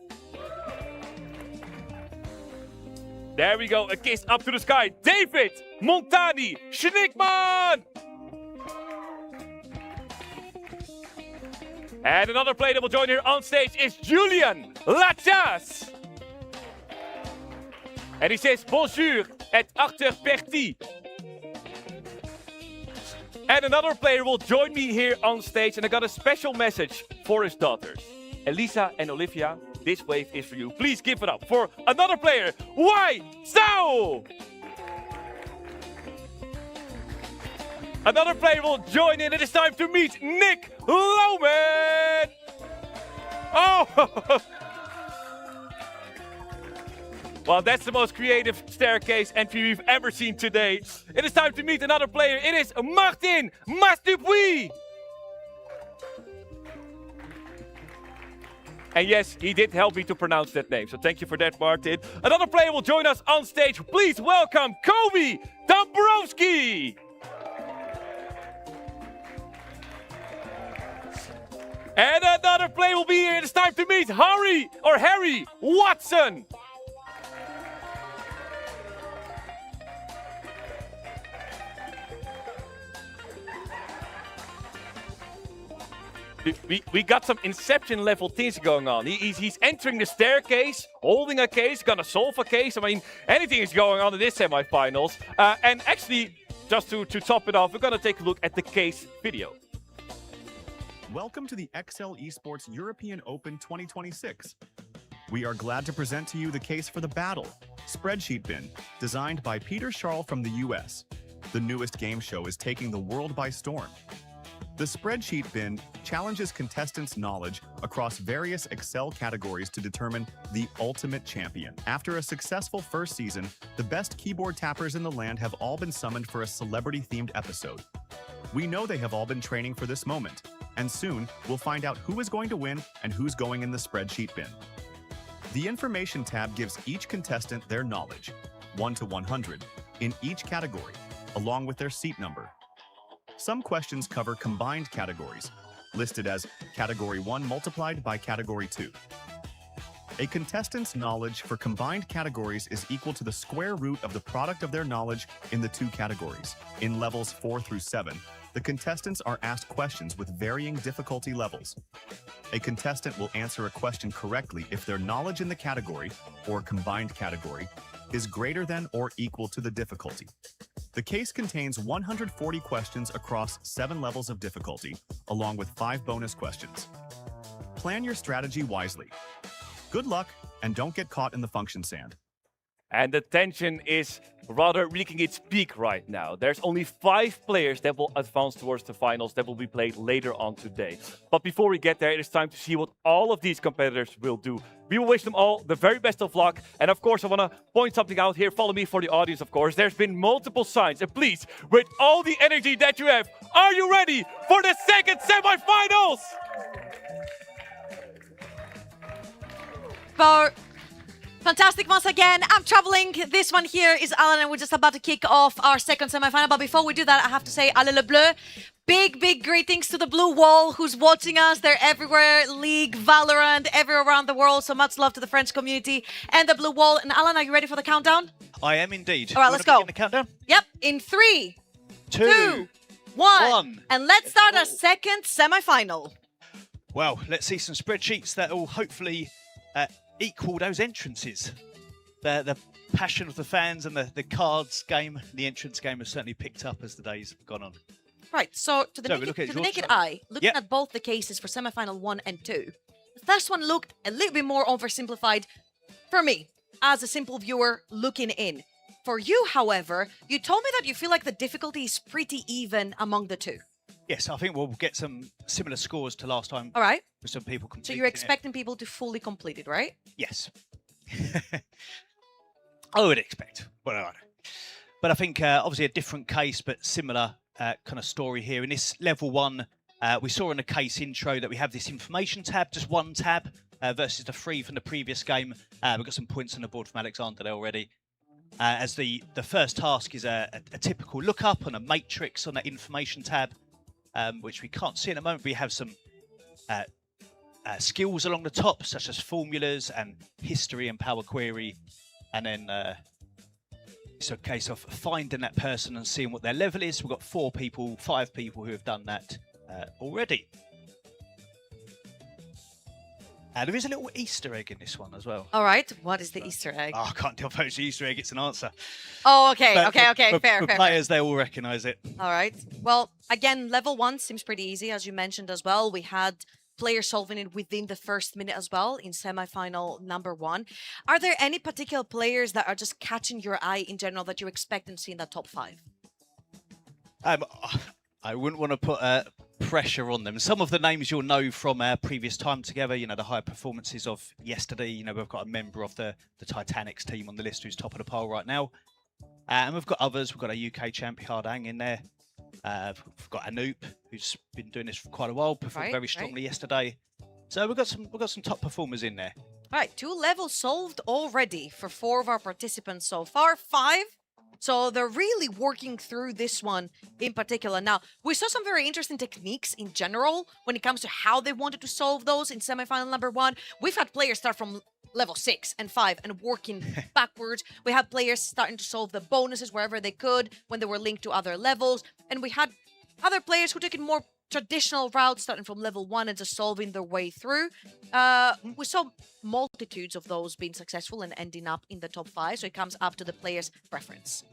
There we go, a kiss up to the sky. David Montani Schnickman. And another player that will join here on stage is Julian Lachas. And he says, bonjour at achter Perti. And another player will join me here on stage. And I got a special message for his daughters. Elisa and Olivia, this wave is for you. Please give it up for another player, Wai Sao. Another player will join in. It is time to meet Nick Lohman. Oh! Well, that's the most creative staircase entry we've ever seen today. It is time to meet another player. It is Martin Mastupuy. And yes, he did help me to pronounce that name. So thank you for that, Martin. Another player will join us on stage. Please welcome Kobe Dombrowski. And another player will be here. It is time to meet Harry Watson. We got some Inception level things going on. He's entering the staircase, holding a case, gonna solve a case. I mean, anything is going on in this semifinals. And actually, just to top it off, we're gonna take a look at the case video. Welcome to the Excel Esports European Open 2026. We are glad to present to you the case for the battle, Spreadsheet Bin, designed by Peter Scharl from the US. The newest game show is taking the world by storm. The Spreadsheet Bin challenges contestants' knowledge across various Excel categories to determine the ultimate champion. After a successful first season, the best keyboard tappers in the land have all been summoned for a celebrity-themed episode. We know they have all been training for this moment, and soon we'll find out who is going to win and who's going in the Spreadsheet Bin. The Information tab gives each contestant their knowledge, 1 to 100, in each category, along with their seat number. Some questions cover combined categories, listed as Category 1 multiplied by Category 2. A contestant's knowledge for combined categories is equal to the square root of the product of their knowledge in the two categories. In levels 4 through 7, the contestants are asked questions with varying difficulty levels. A contestant will answer a question correctly if their knowledge in the category, or combined category, is greater than or equal to the difficulty. The case contains 140 questions across 7 levels of difficulty, along with 5 bonus questions. Plan your strategy wisely. Good luck, and don't get caught in the function sand. And the tension is rather reaching its peak right now. There's only 5 players that will advance towards the finals that will be played later on today. But before we get there, it is time to see what all of these competitors will do. We will wish them all the very best of luck. And of course, I want to point something out here. Follow me for the audience, of course. There's been multiple signs. And please, with all the energy that you have, are you ready for the second semifinals? Bo. Fantastic once again. I'm traveling. This one here is Alan, and we're just about to kick off our second semi-final. But before we do that, I have to say, Allez le bleu. Big greetings to the Blue Wall who's watching us. They're everywhere. League, Valorant, everywhere around the world. So much love to the French community and the Blue Wall. And Alan, are you ready for the countdown? I am indeed. All right, let's go. The countdown? Yep. In 3, 2, 1. one. And let's start our second semi-final. Well, let's see some spreadsheets that will hopefully equal those entrances. The passion of the fans and the cards game, the entrance game has certainly picked up as the days have gone on. Right, so to the naked eye, looking at both the cases for semi-final 1 and 2, the first one looked a little bit more oversimplified for me, as a simple viewer looking in. For you, however, you told me that you feel like the difficulty is pretty even among the two. Yes, I think we'll get some similar scores to last time. All right. With some people So completing you're expecting people to fully complete it, right? Yes. I would expect. But I think obviously a different case, but similar kind of story here. In this level 1, we saw in the case intro that we have this information tab, just one tab, versus the 3 from the previous game. We've got some points on the board from Alexander there already. As the first task is a typical lookup on a matrix on that information tab, which we can't see at the moment. We have some skills along the top, such as formulas and history and power query. And then it's a case of finding that person and seeing what their level is. We've got 5 people who have done that already. There is a little Easter egg in this one as well. All right. What is the Easter egg? Oh, I can't tell if it's the Easter egg. It's an answer. Oh, okay. But Okay. Fair. For players, they all recognise it. All right. Well, again, level 1 seems pretty easy, as you mentioned as well. We had players solving it within the first minute as well in semi-final number 1. Are there any particular players that are just catching your eye in general that you expect to see in that top 5? I wouldn't want to put pressure on them. Some of the names you'll know from our previous time together, you know, the high performances of yesterday. You know, we've got a member of the TITANIC's team on the list who's top of the pile right now. And we've got others. We've got a UK champ, Hardang, in there. We've got Anoop, who's been doing this for quite a while, performed very strongly yesterday. So we've got some top performers in there. All right, 2 levels solved already for 4 of our participants so far. 5. So they're really working through this one in particular. Now, we saw some very interesting techniques in general when it comes to how they wanted to solve those in semi-final number 1. We've had players start from level 6 and 5 and working backwards. We had players starting to solve the bonuses wherever they could when they were linked to other levels. And we had other players who took it more traditional route, starting from level 1 and just solving their way through. We saw multitudes of those being successful and ending up in the top 5, so it comes up to the player's preference.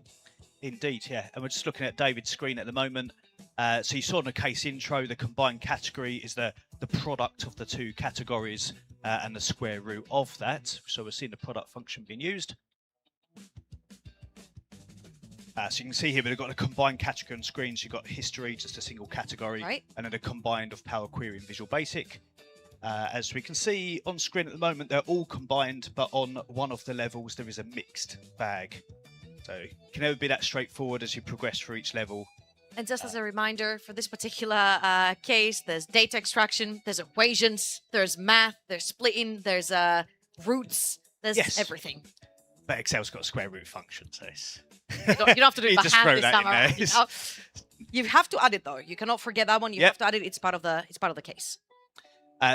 Indeed, yeah. And we're just looking at David's screen at the moment. So you saw in the case intro, the combined category is the product of the 2 categories and the square root of that. So we're seeing the product function being used. So you can see here we've got a combined category on screen. So you've got history, just a single category, and then a combined of Power Query and Visual Basic. As we can see on screen at the moment, they're all combined, but on one of the levels there is a mixed bag. So it can never be that straightforward as you progress through each level. And just as a reminder, for this particular case, there's data extraction, there's equations, there's math, there's splitting, there's roots, there's everything. But Excel's got a square root function, so it's... You don't have to do it by just hand throw this that time in around. there. You have to add it though. You cannot forget that one. You have to add it. It's part of the case.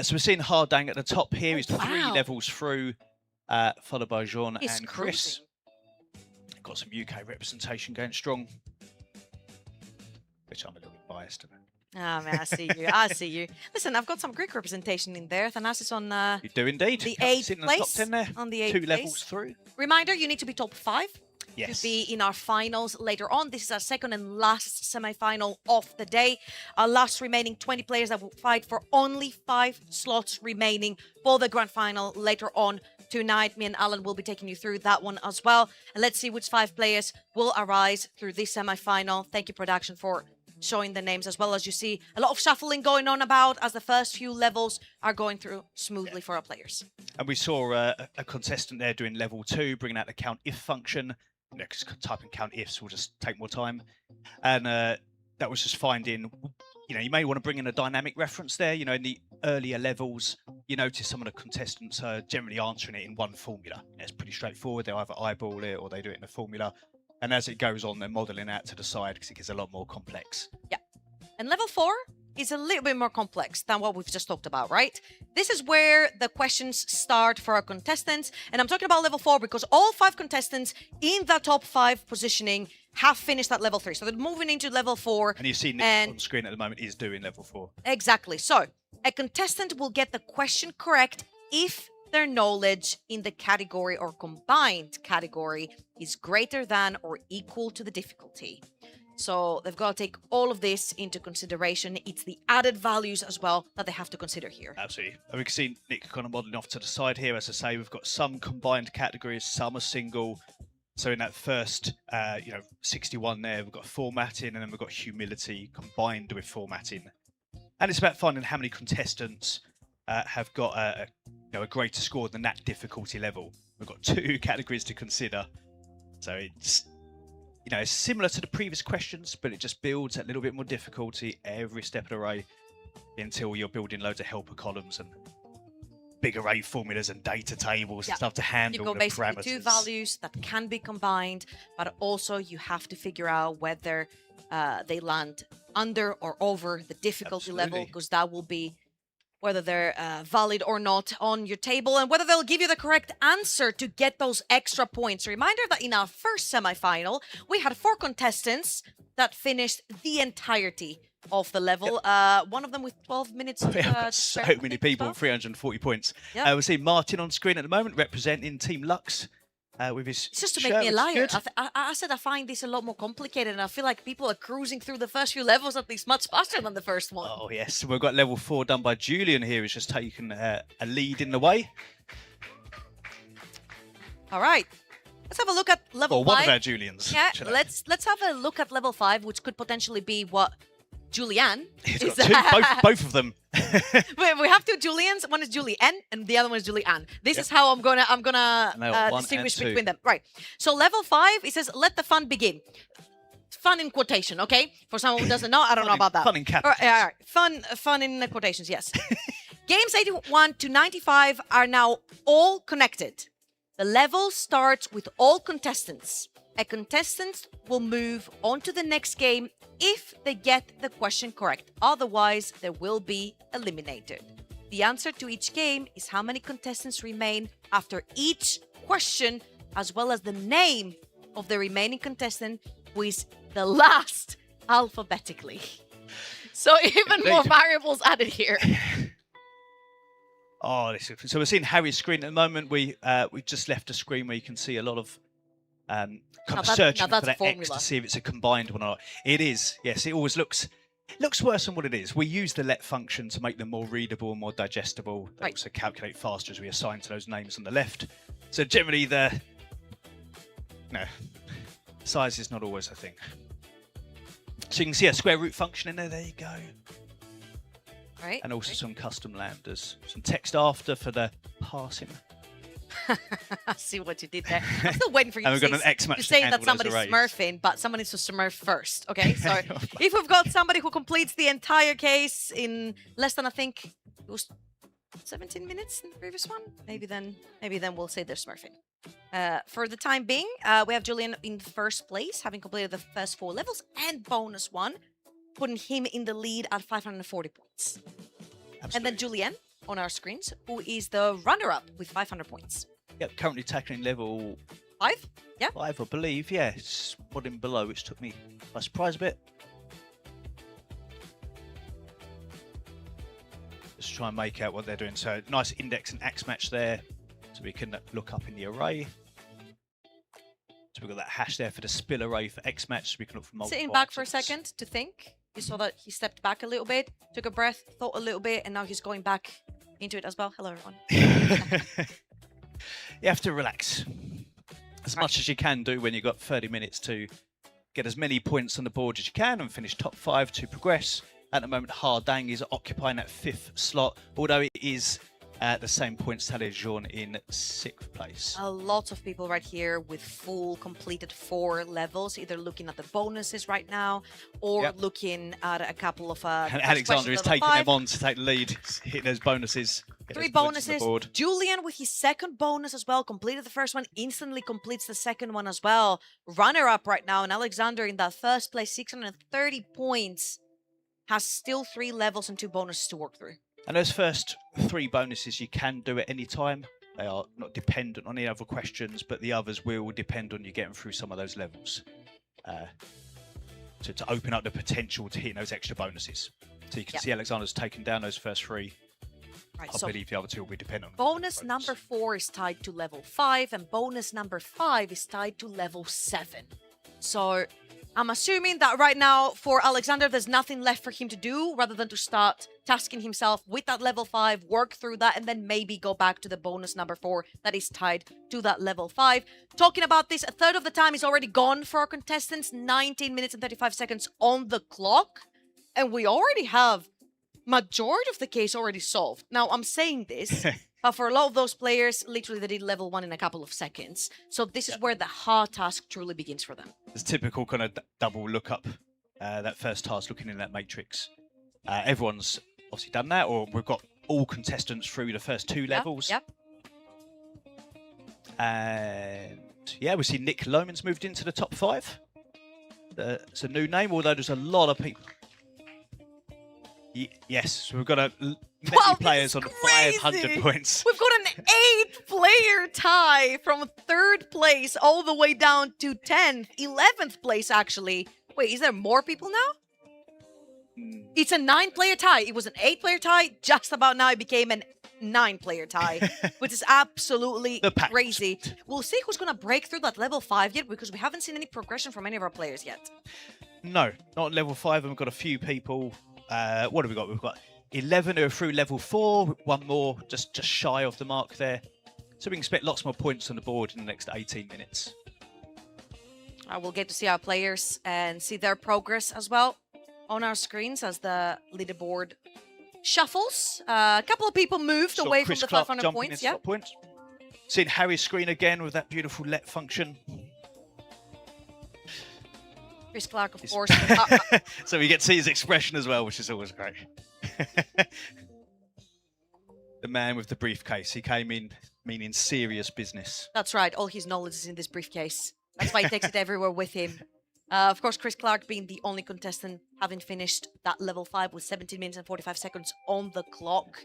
So we're seeing Hardang at the top here. He's 3 levels through, followed by Jean and Chris. Got some UK representation going strong, which I'm a little bit biased about. Ah, man, I see you. I see you. Listen, I've got some Greek representation in there. Thanasis on you do indeed. The 8th place. Top 10 there. On the 8th 2 place. levels through. Reminder, you need to be top 5 to be in our finals later on. This is our second and last semi-final of the day. Our last remaining 20 players that will fight for only 5 slots remaining for the grand final later on tonight. Me and Alan will be taking you through that one as well. And let's see which 5 players will arise through this semi-final. Thank you, production, for showing the names, as well as you see a lot of shuffling going on about as the first few levels are going through smoothly for our players. And we saw a contestant there doing level 2, bringing out the count if function. Because typing count ifs will just take more time. And that was just finding, you may want to bring in a dynamic reference there. In the earlier levels, you notice some of the contestants are generally answering it in one formula. It's pretty straightforward. They'll either eyeball it or they do it in a formula. And as it goes on, they're modeling out to the side because it gets a lot more complex. Yeah. And level 4 is a little bit more complex than what we've just talked about, right? This is where the questions start for our contestants. And I'm talking about level 4 because all 5 contestants in the top 5 positioning have finished at level 3. So they're moving into level 4. And you see Nick on screen at the moment is doing level 4. Exactly. So a contestant will get the question correct if their knowledge in the category or combined category is greater than or equal to the difficulty. So they've got to take all of this into consideration. It's the added values as well that they have to consider here. Absolutely. And we can see Nick kind of modelling off to the side here. As I say, we've got some combined categories, some are single. So in that first, 61 there, we've got formatting, and then we've got humility combined with formatting. And it's about finding how many contestants have got a greater score than that difficulty level. We've got 2 categories to consider. So it's, it's similar to the previous questions, but it just builds a little bit more difficulty every step of the way until you're building loads of helper columns and big array formulas and data tables and stuff to handle You've got the basically parameters. 2 values that can be combined, but also you have to figure out whether they land under or over the difficulty level, because that will be whether they're valid or not on your table, and whether they'll give you the correct answer to get those extra points. Reminder that in our first semi-final, we had 4 contestants that finished the entirety of the level. One of them with 12 minutes. So many people, 340 points. Yep. We see Martin on screen at the moment, representing Team Lux. With his It's just to make me a liar. I said I find this a lot more complicated, and I feel like people are cruising through the first few levels at least much faster than the first one. Oh, yes. We've got level 4 done by Julian here, who's just taken a lead in the way. All right. Let's have a look at level 5. One of our Julians. Yeah, let's have a look at level 5, which could potentially be what Julianne He's is. got 2, both of them. We have 2 Julians. One is Julianne, and the other one is Julianne. This is how I'm gonna distinguish between them. Right. So level 5, it says, "Let the fun begin." Fun in quotation, okay? For someone who doesn't know, I don't know about that. Fun in capitals. All right. Fun in quotations. Yes. Games 81 to 95 are now all connected. The level starts with all contestants. A contestant will move on to the next game if they get the question correct. Otherwise, they will be eliminated. The answer to each game is how many contestants remain after each question, as well as the name of the remaining contestant, who is the last alphabetically. So even more variables added here. Oh, so we're seeing Harry's screen at the moment. We just left a screen where you can see a lot of searching for that X to see if it's a combined one or not. It is, yes. It always looks worse than what it is. We use the let function to make them more readable and more digestible. They also calculate faster as we assign to those names on the left. So generally, size is not always a thing. So you can see a square root function in there. There you go. Right. And also some custom lambdas, some text after for the passing. I see what you did there. I'm still waiting for you and to we've got an X match to say that handle somebody's those arrays. smurfing, but someone needs to smurf first. Okay, so if we've got somebody who completes the entire case in less than, I think it was 17 minutes in the previous one, maybe then we'll say they're smurfing. For the time being, we have Julian in first place, having completed the first 4 levels and bonus 1, putting him in the lead at 540 points. Absolutely. And then Julianne on our screens, who is the runner-up with 500 points. Yep, currently tackling level 5? Yeah. 5, I believe. Yeah, it's one in below, which took me by surprise a bit. Just try and make out what they're doing. So nice index and axe match there, so we can look up in the array. So we've got that hash there for the spill array for X match, so we can look for multiple. Sitting back for a items. second to think. You saw that he stepped back a little bit, took a breath, thought a little bit, and now he's going back into it as well. Hello, everyone. You have to relax as much as you can do when you've got 30 minutes to get as many points on the board as you can and finish top 5 to progress. At the moment, Hardang is occupying that 5th slot, although it is The same points tally as Jean in 6th place. A lot of people right here with full completed 4 levels, either looking at the bonuses right now or Yep. looking at a couple of And first Alexander question is level taking 5. them on to take the lead, hitting those bonuses. get 3 those points on the bonuses. board. Julian with his second bonus as well, completed the first one, instantly completes the second one as well. Runner up right now, and Alexander in that first place, 630 points, has still 3 levels and 2 bonuses to work through. And those first 3 bonuses you can do at any time. They are not dependent on any other questions, but the others will depend on you getting through some of those levels. To open up the potential to hit those extra bonuses. So you can Yep. see Alexander's taken down those first 3. Right, I so believe the other 2 will be dependent on bonus number 4 is tied to level 5, and bonus number 5 is tied to level 7. So I'm assuming that right now for Alexander, there's nothing left for him to do rather than to start tasking himself with that level 5, work through that, and then maybe go back to the bonus number 4 that is tied to that level 5. Talking about this, a third of the time is already gone for our contestants, 19 minutes and 35 seconds on the clock. And we already have majority of the case already solved. Now, I'm saying this, but for a lot of those players, literally they did level 1 in a couple of seconds. So this is where the hard task truly begins for them. It's typical kind of double lookup, that first task looking in that matrix. Everyone's obviously done that, or we've got all contestants through the first 2 levels. Yep. And yeah, we see Nick Loman's moved into the top 5. It's a new name, although there's a lot of people. Yes, so we've got many Wow, players this on is crazy. 500 points. We've got an 8-player tie from 3rd place all the way down to 10th, 11th place actually. Wait, is there more people now? It's a 9-player tie. It was an 8-player tie. Just about now it became an 9-player tie, which is absolutely The pack. crazy. We'll see who's going to break through that level 5 yet, because we haven't seen any progression from any of our players yet. No, not on level 5, and we've got a few people. What have we got? We've got 11 who are through level 4, 1 more just shy of the mark there. So we can expect lots more points on the board in the next 18 minutes. We'll get to see our players and see their progress as well on our screens as the leaderboard shuffles. A couple of people moved Saw away Chris from the Clark 500 jumping points. into Yeah. top points. Seen Harry's screen again with that beautiful let function. Chris Clark, of He's- course. So we get to see his expression as well, which is always great. The man with the briefcase. He came in meaning serious business. That's right. All his knowledge is in this briefcase. That's why he takes it everywhere with him. Of course, Chris Clark being the only contestant having finished that level 5 with 17 minutes and 45 seconds on the clock.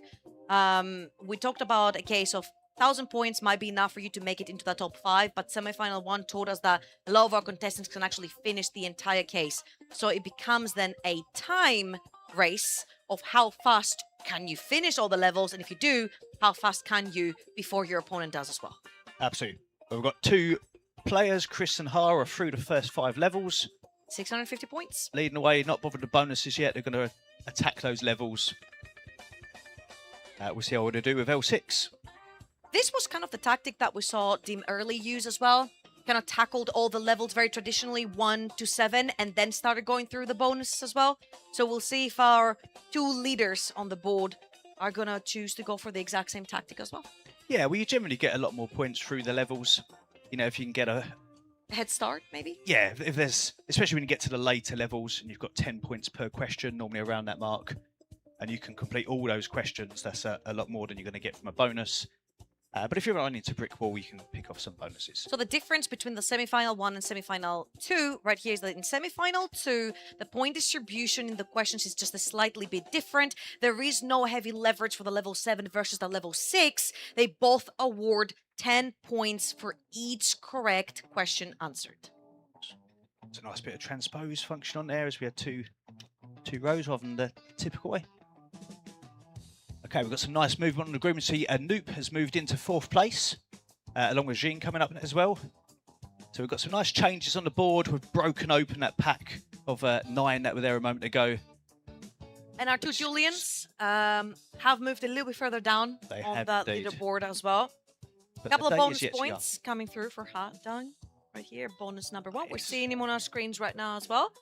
We talked about a case of 1,000 points might be enough for you to make it into the top 5, but semi-final 1 told us that a lot of our contestants can actually finish the entire case. So it becomes then a time race of how fast can you finish all the levels, and if you do, how fast can you before your opponent does as well. Absolutely. We've got 2 players, Chris and Har, are through the first 5 levels. 650 points. Leading away, not bothered with the bonuses yet. They're going to attack those levels. We'll see how they do with L6. This was kind of the tactic that we saw Dim Early use as well. Kind of tackled all the levels very traditionally, 1 to 7, and then started going through the bonuses as well. So we'll see if our 2 leaders on the board are going to choose to go for the exact same tactic as well. Yeah, well, you generally get a lot more points through the levels. You know, if you can get a... Head start, maybe? Yeah, if there's... Especially when you get to the later levels and you've got 10 points per question, normally around that mark, and you can complete all those questions, that's a lot more than you're going to get from a bonus. But if you're running into brick wall, you can pick off some bonuses. So the difference between the semi-final 1 and semi-final 2 right here is that in semi-final 2, the point distribution in the questions is just a slightly bit different. There is no heavy leverage for the level 7 versus the level 6. They both award 10 points for each correct question answered. It's a nice bit of transpose function on there as we had two rows rather than the typical way. Okay, we've got some nice movement on the group. You see Noop has moved into 4th place, along with Jean coming up as well. So we've got some nice changes on the board. We've broken open that pack of 9 that were there a moment ago. And our 2 Julians have moved a little bit further down They on have that indeed. leaderboard as well. But Couple the of day is bonus yet to points coming through for Hot Done. Right here, bonus number 1. We're Nice. seeing him on our screens right now as well.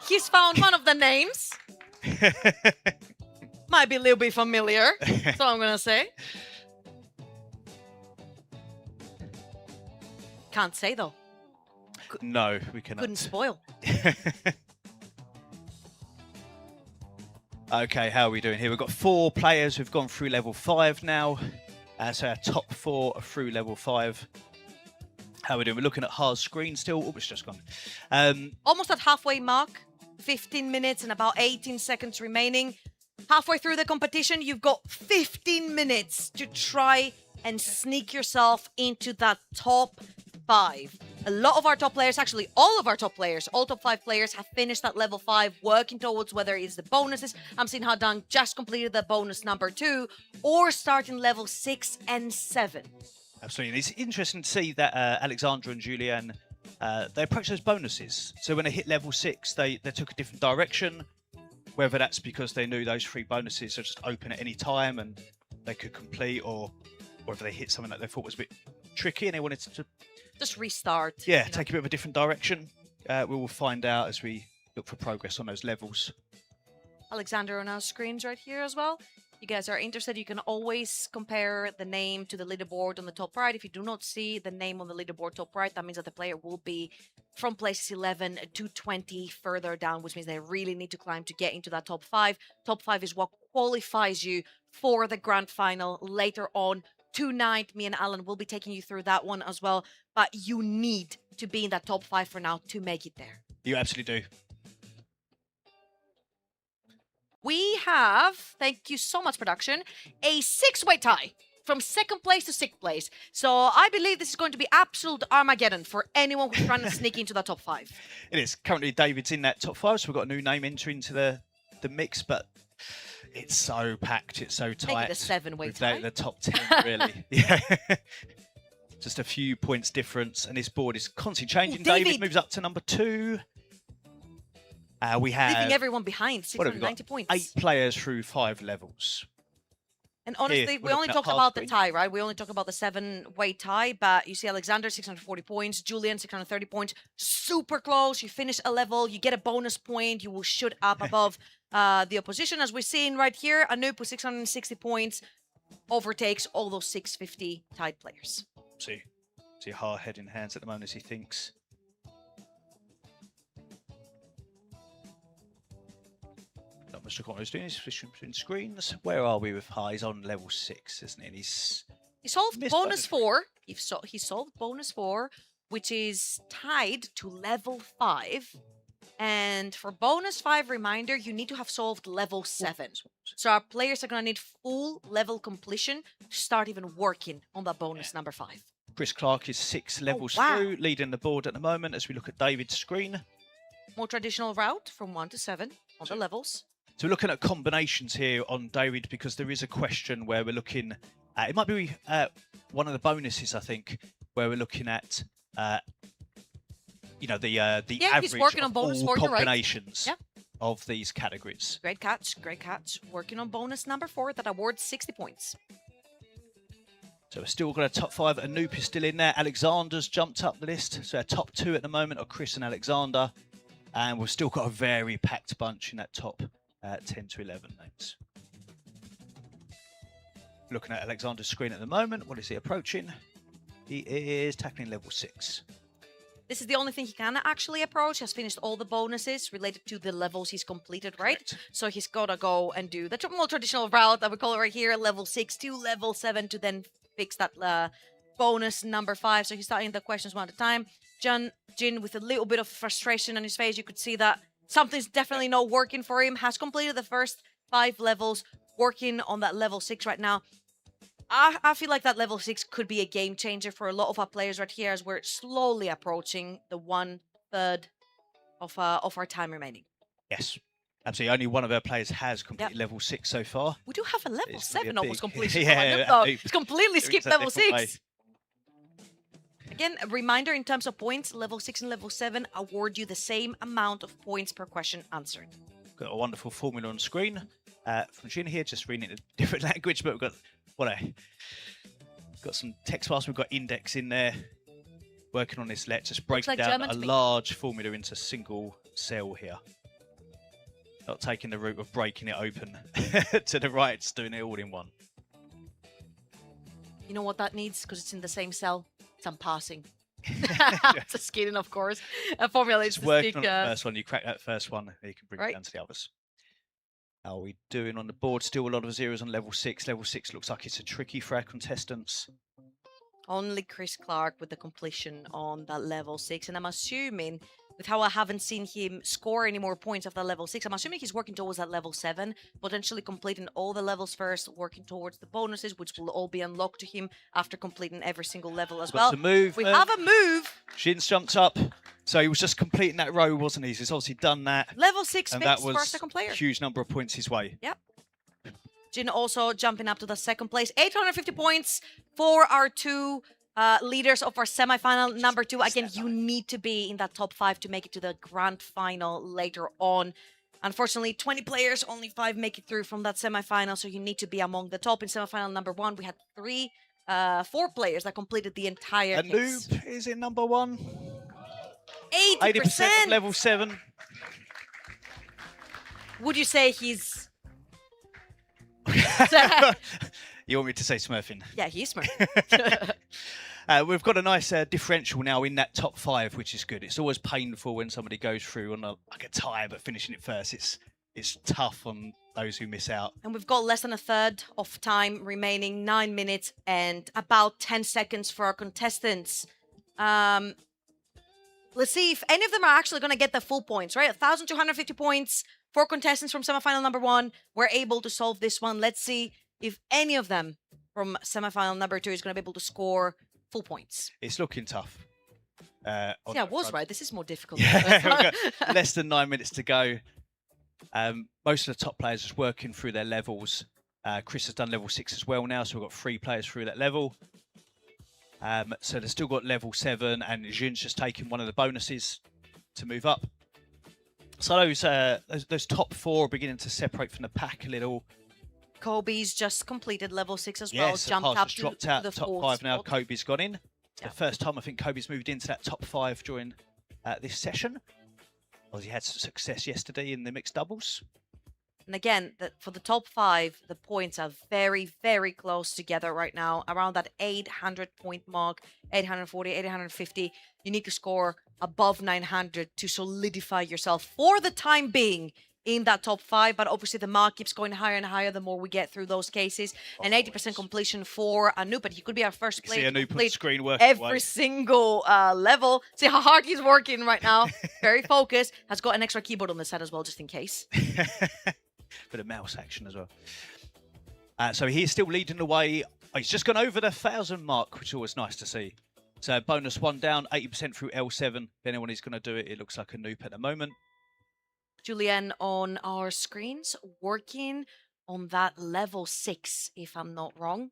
He's found one of the names. come. Might be a little bit familiar, so I'm going to say. can't say though. No, we cannot. Couldn't spoil. Okay, how are we doing here? We've got 4 players who've gone through level 5 now. So our top 4 are through level 5. How are we doing? We're looking at hard screen still. Oh, it's just gone. Almost at halfway mark. 15 minutes and about 18 seconds remaining. Halfway through the competition, you've got 15 minutes to try and sneak yourself into that top 5. A lot of our top players, actually all of our top players, all top 5 players have finished that level 5, working towards whether it's the bonuses. I'm seeing Hadang just completed the bonus number 2, or starting level 6 and 7. Absolutely. And it's interesting to see that Alexandra and Julian, they approach those bonuses. So when they hit level 6, they took a different direction. Whether that's because they knew those 3 bonuses are just open at any time and they could complete, or whether they hit something that they thought was a bit tricky and they wanted to just restart. Yeah, take a bit of a different direction. We will find out as we look for progress on those levels. Alexander on our screens right here as well. You guys are interested, you can always compare the name to the leaderboard on the top right. If you do not see the name on the leaderboard top right, that means that the player will be from places 11 to 20 further down, which means they really need to climb to get into that top 5. Top 5 is what qualifies you for the grand final later on tonight. Me and Alan will be taking you through that one as well, but you need to be in that top 5 for now to make it there. You absolutely do. We have, thank you so much, production, a 6-way tie from 2nd place to 6th place. So I believe this is going to be absolute Armageddon for anyone who's trying to sneak into the top 5. It is. Currently, David's in that top 5, so we've got a new name entering into the mix, but it's so packed, it's so tight. Maybe the 7-way tie. The top 10, really. Yeah. Just a few points difference, and this board is constantly changing. Ooh, David moves up to number 2. We have leaving everyone behind, 690 points. 8 players through 5 levels. And honestly, Here, we only looking at talked hard about the screen. tie, right? We only talked about the 7-way tie, but you see Alexander, 640 points, Julian, 630 points. Super close. You finish a level, you get a bonus point, you will shoot up above the opposition. As we're seeing right here, Anoop with 660 points overtakes all those 650 tied players. See hard head in hands at the moment as he thinks. Not much to what he's doing. He's switching between screens. Where are we with high? He's on level 6, isn't he? And He solved missed bonus bonus 4. He solved bonus 4, which is tied to level 5. And for bonus 5, reminder, you need to have solved level 7. So our players are going to need full level completion to start even working on that bonus number 5. Chris Clark is 6 levels wow. through, leading the board at the moment as we look at David's screen. More traditional route from 1 to 7 on the levels. So we're looking at combinations here on David because there is a question where we're looking at, it might be one of the bonuses, I think, where we're looking at, the average he's working on of bonus all 4, you're right. combinations Yeah. of these categories. Great catch, great catch. Working on bonus number 4 that awards 60 points. So we've still got a top 5. Anoop is still in there. Alexander's jumped up the list. So our top 2 at the moment are Chris and Alexander. And we've still got a very packed bunch in that top 10 to 11 names. Looking at Alexander's screen at the moment. What is he approaching? He is tackling level 6. This is the only thing he can actually approach. He has finished all the bonuses related to the levels he's completed, right? Correct. So he's got to go and do the more traditional route that we call it right here, level 6 to level 7 to then fix that bonus number 5. So he's starting the questions one at a time. Jin, with a little bit of frustration on his face, you could see that something's definitely not working for him. Has completed the first 5 levels, working on that level 6 right now. I feel like that level 6 could be a game changer for a lot of our players right here as we're slowly approaching the 1/3 of our time remaining. Yes, absolutely. Only one of our players has completed level 6 so far. We do have a level It's gonna be 7 a almost big- completion. Yeah, though. Anoop It's completely doing skipped it a level different 6. Again, a reminder in terms of points, level 6 and level 7 award you the same amount of points per question answered. Got a wonderful formula on screen from Jin here, just reading it in a different language, but we've got got some text bars. We've got index in there. Working on this, let's just break like down German a to me. large formula into single cell here. Not taking the route of breaking it open to the right, it's doing it all in one. You know what that needs? Because it's in the same cell. Some passing. Just kidding, of course. Formulates Just the working stick. on the first one. You crack that first one, you can bring it Right. down to the others. How are we doing on the board? Still a lot of zeros on level 6. Level 6 looks like it's a tricky for our contestants. Only Chris Clark with the completion on that level 6. And I'm assuming, with how I haven't seen him score any more points after level 6, I'm assuming he's working towards that level 7, potentially completing all the levels first, working towards the bonuses, which will all be unlocked to him after completing every single level as well. Got to move. We have a move. Shin's jumped up. So he was just completing that row, wasn't he? He's obviously done that. Level 6 And fix that for our was second player. a huge number of points his way. Yep. Jin also jumping up to the second place. 850 points for our two leaders of our semi-final. Number 2, again, you need to be in that top 5 to make it to the grand final later on. Unfortunately, 20 players, only 5 make it through from that semi-final, so you need to be among the top. In semi-final number 1, we had 4 players that completed the entire case. Anoop is in number 1. 80%. of level 7. Would you say he's... You want me to say smurfing? Yeah, he's smart. We've got a nice differential now in that top 5, which is good. It's always painful when somebody goes through on like a tie, but finishing it first, it's tough on those who miss out. And we've got less than a third of time remaining, 9 minutes and about 10 seconds for our contestants. Let's see if any of them are actually going to get the full points, right? 1,250 points for contestants from semifinal number 1. We're able to solve this one. Let's see if any of them from semifinal number 2 is going to be able to score full points. It's looking tough. Yeah, I was right. This is more difficult. Yeah, we've got less than 9 minutes to go. Most of the top players are working through their levels. Chris has done level 6 as well now, so we've got 3 players through that level. So they've still got level 7, and Jin's just taking one of the bonuses to move up. So those top 4 are beginning to separate from the pack a little. Kobe's just completed level 6 as well. Yes, Jumped up to, dropped to out the top 4th 5 now. spot. Kobe's gone in. It's Yeah. the first time I think Kobe's moved into that top 5 during this session. Well, he had success yesterday in the mixed doubles. And again, for the top 5, the points are very, very close together right now. Around that 800 point mark, 840, 850. You need to score above 900 to solidify yourself for the time being in that top 5. But obviously the mark keeps going higher and higher the more we get through those cases. And 80% completion for Anoop, but he could be our first See player a to new complete screen working every away. single level. See how hard he's working right now. Very focused. Has got an extra keyboard on the side as well, just in case. Bit of mouse action as well. So he's still leading the way. Oh, he's just gone over the 1,000 mark, which is always nice to see. So bonus 1 down, 80% through L7. If anyone is going to do it, it looks like a Anoop at the moment. Julian on our screens, working on that level 6, if I'm not wrong.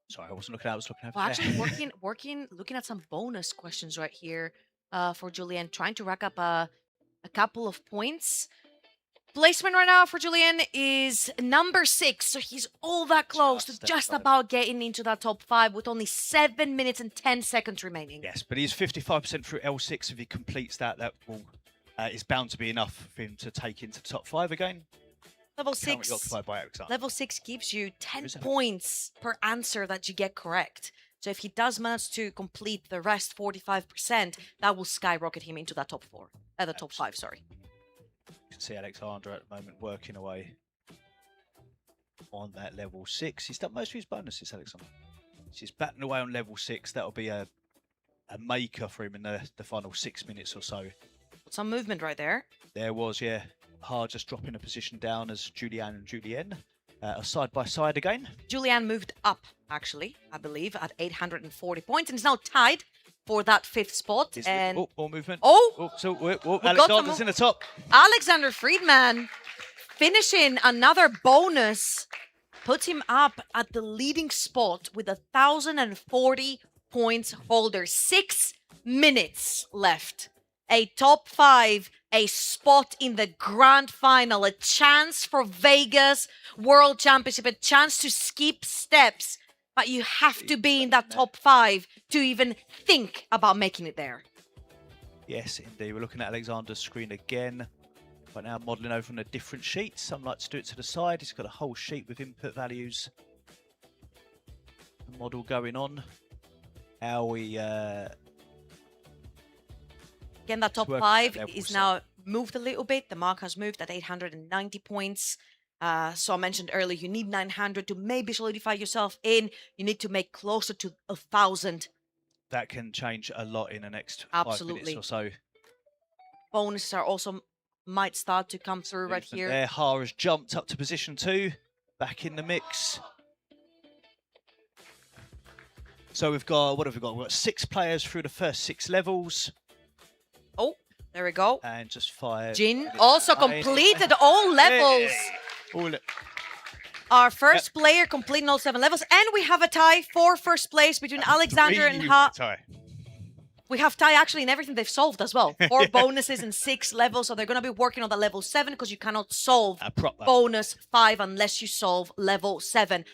Sorry, I wasn't looking. I was looking over Well, there. actually, looking at some bonus questions right here for Julian, trying to rack up a couple of points. Placement right now for Julian is number 6, so he's all that close to just about getting into that top 5 with only 7 minutes and 10 seconds remaining. Yes, but he's 55% through L6. If he completes that, that will is bound to be enough for him to take into the top 5 again. Level Currently 6. occupied by Alexander. Level 6 gives you 10 Is it? points per answer that you get correct. So if he does manage to complete the rest 45%, that will skyrocket him into that top 4. The top 5, sorry. You can see Alexander at the moment working away on that level 6. He's done most of his bonuses, Alexander. He's batting away on level 6. That'll be a maker for him in the final 6 minutes or so. Some movement right there. There was, yeah. Hard just dropping a position down as Julianne and Julienne are side by side again. Julianne moved up, actually, I believe, at 840 points and is now tied for that 5th spot. And more movement. Oh! So got some Alexander's in the top. Alexander Friedman finishing another bonus puts him up at the leading spot with 1,040 points holder. 6 minutes left. A top 5, a spot in the grand final, a chance for Vegas World Championship, a chance to skip steps, but you have to be in that top 5 to even think about making it there. Yes, indeed. We're looking at Alexander's screen again. Right now, modelling over on a different sheet. Some like to do it to the side. He's got a whole sheet with input values. The model going on. how we Again, that top work 5 that level is set. now moved a little bit. The mark has moved at 890 points. So I mentioned earlier, you need 900 to maybe solidify yourself in. You need to make closer to 1,000. that can change a lot in the next 5 minutes Absolutely. or so. Bonuses are also might start to come through right Movement here. There, Hara's jumped up to position 2, back in the mix. So we've got, what have we got? We've got 6 players through the first 6 levels. Oh, there we go. And just 5. Jin minutes also behind. completed all levels. All Our first player completing all 7 levels. And we have a tie for first place between Alexander and Ha. We have tie actually in everything they've solved as well. 4 bonuses and 6 levels. So they're going to be working on the level 7 because you cannot solve bonus 5 unless you solve level 7.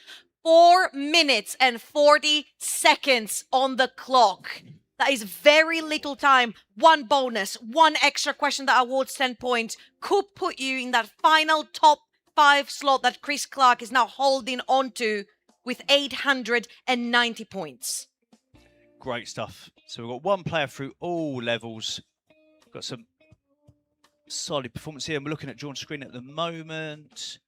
4 minutes and 40 seconds on the clock. That is very little time. 1 bonus, 1 extra question that awards 10 points could put you in that final top 5 slot that Chris Clark is now holding onto with 890 points. Great stuff. So we've got 1 player through all levels. Got some solid performance here. And we're looking at John's screen at the moment.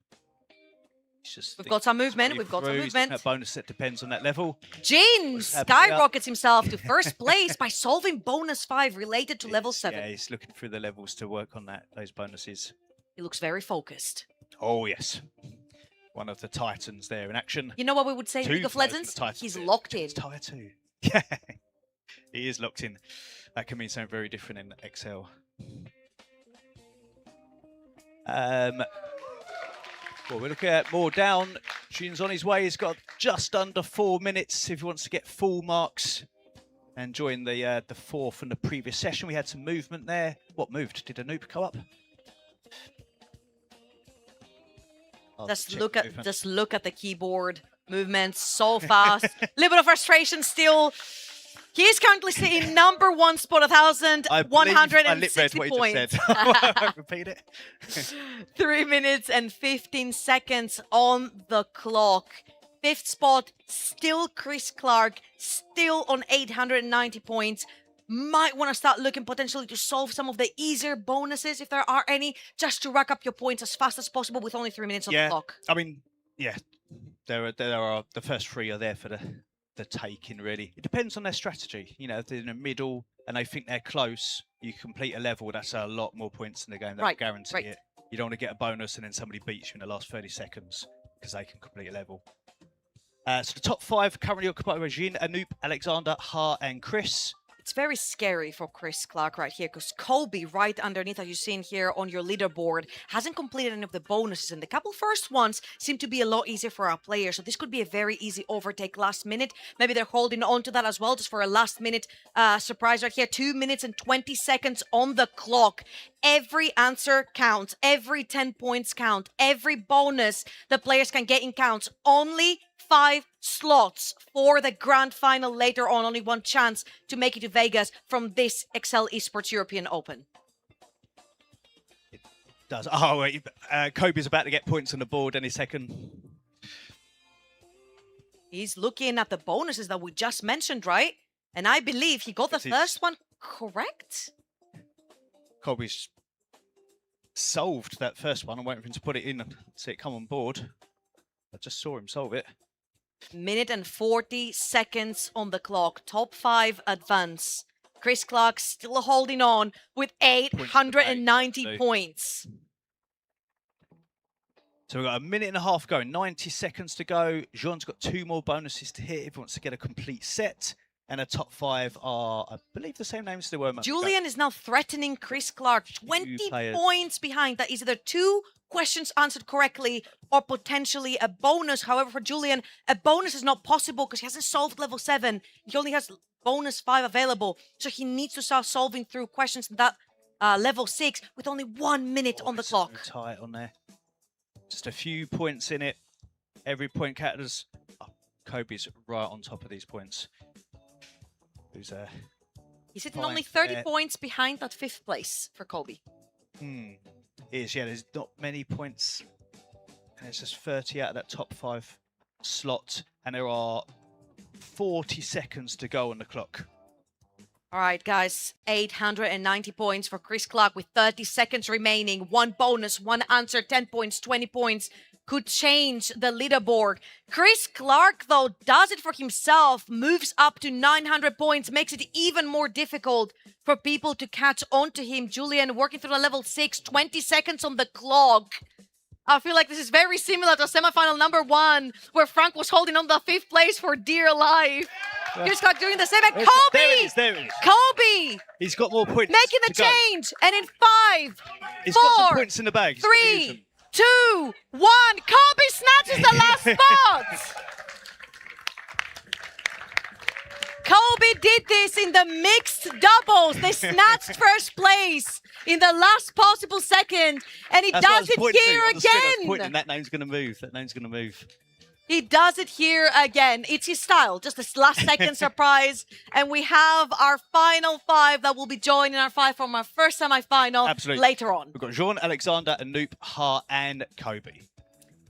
We've got some movement. We've got some movement. That bonus set depends on that level. Jin skyrockets himself to first place by solving bonus 5 related to level 7. Yeah, he's looking through the levels to work on those bonuses. He looks very focused. Oh, yes. One of the titans there in action. You know what we would say in League of Legends? He's locked in. Tier 2. Yeah, he is locked in. That can mean something very different in Excel. Well, we're looking at more down. Jin's on his way. He's got just under 4 minutes if he wants to get full marks and join the 4 from the previous session. We had some movement there. What moved? Did a noob come up? Just look at the keyboard movements so fast. A little bit of frustration still. He's currently sitting number 1 spot, 1,160 points. I repeat it. 3 minutes and 15 seconds on the clock. 5th spot, still Chris Clark, still on 890 points. Might want to start looking potentially to solve some of the easier bonuses, if there are any, just to rack up your points as fast as possible with only 3 minutes on the clock. I mean, yeah, there are the first 3 are there for the taking, really. It depends on their strategy. You know, if they're in the middle and they think they're close, you complete a level, that's a lot more points in the game. That guarantee it. You don't want to get a bonus and then somebody beats you in the last 30 seconds because they can complete a level. So the top 5 currently occupied by Jin, Anoop, Alexander, Ha, and Chris. It's very scary for Chris Clark right here because Kobe right underneath, as you've seen here on your leaderboard, hasn't completed any of the bonuses, and the couple first ones seem to be a lot easier for our players. So this could be a very easy overtake last minute. Maybe they're holding on to that as well just for a last minute surprise right here. 2 minutes and 20 seconds on the clock. Every answer counts. Every 10 points count. Every bonus the players can get in counts. Only 5 slots for the grand final later on. Only 1 chance to make it to Vegas from this Excel Esports European Open. It does. Oh, wait, Kobe's about to get points on the board any second. He's looking at the bonuses that we just mentioned, right? And I believe he got the first one correct. Kobe's solved that first one. I'm waiting for him to put it in and see it come on board. I just saw him solve it. Minute and 40 seconds on the clock. Top 5 advance. Chris Clark still holding on with 890 points. So we've got a minute and a half going, 90 seconds to go. Jean's got 2 more bonuses to hit if he wants to get a complete set. And the top 5 are, I believe, the same names they were. Julian is now threatening Chris Clark. 20 points behind. That is either 2 questions answered correctly or potentially a bonus. However, for Julian, a bonus is not possible because he hasn't solved level 7. He only has bonus 5 available. So he needs to start solving through questions in that level 6 with only 1 minute on the clock. So tight on there. Just a few points in it. Every point counts. Oh, Kobe's right on top of these points. He's sitting only 30 points behind that 5th place for Kobe. There's not many points. And it's just 30 out of that top 5 slot. And there are 40 seconds to go on the clock. All right, guys, 890 points for Chris Clark with 30 seconds remaining. One bonus, one answer, 10 points, 20 points could change the leaderboard. Chris Clark, though, does it for himself, moves up to 900 points, makes it even more difficult for people to catch on to him. Julian working through the level 6, 20 seconds on the clock. I feel like this is very similar to semifinal number 1, where Frank was holding on the 5th place for dear life. Chris Clark doing the same. And Kobe! There it is, there it is. Kobe! He's got more points. Making the to go. change! And in 5, He's got some 4, points in the bag. He's gonna use 3, them. 2, 1. Kobe snatches the last spot! Kobe did this in the mixed doubles. They snatched first place in the last possible second, and he That's what I does was it pointing to. here On the screen, I was again. pointing, that name's going to move. That name's going to move. He does it here again. It's his style, just this last second surprise. And we have our final 5 that will be joining our 5 from our first semi-final Absolutely. later on. We've got Jean, Alexander, Anoop, Hart, and Kobe.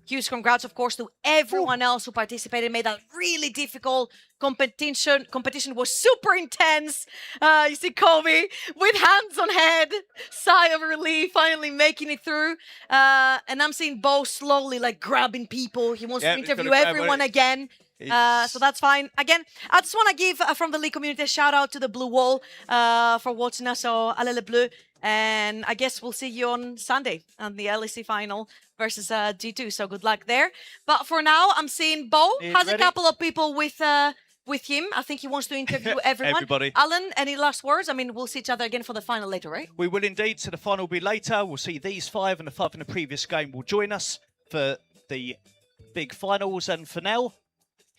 Huge congrats, of course, to everyone else who participated, made that really difficult competition. Competition was super intense. You see Kobe with hands on head, sigh of relief, finally making it through. And I'm seeing Bo slowly like grabbing people. He wants to he's gotta interview grab everyone it. again. So that's fine. Again, I just want to give from the League community a shout out to the Blue Wall for watching us. So, allez le bleu. And I guess we'll see you on Sunday on the LEC final versus G2. So good luck there. But for now, I'm seeing Bo has ready? a couple of people with him. I think he wants to interview everyone. Everybody. Alan, any last words? I mean, we'll see each other again for the final later, right? We will indeed. So the final will be later. We'll see these 5 and the 5 in the previous game will join us for the big finals. And for now,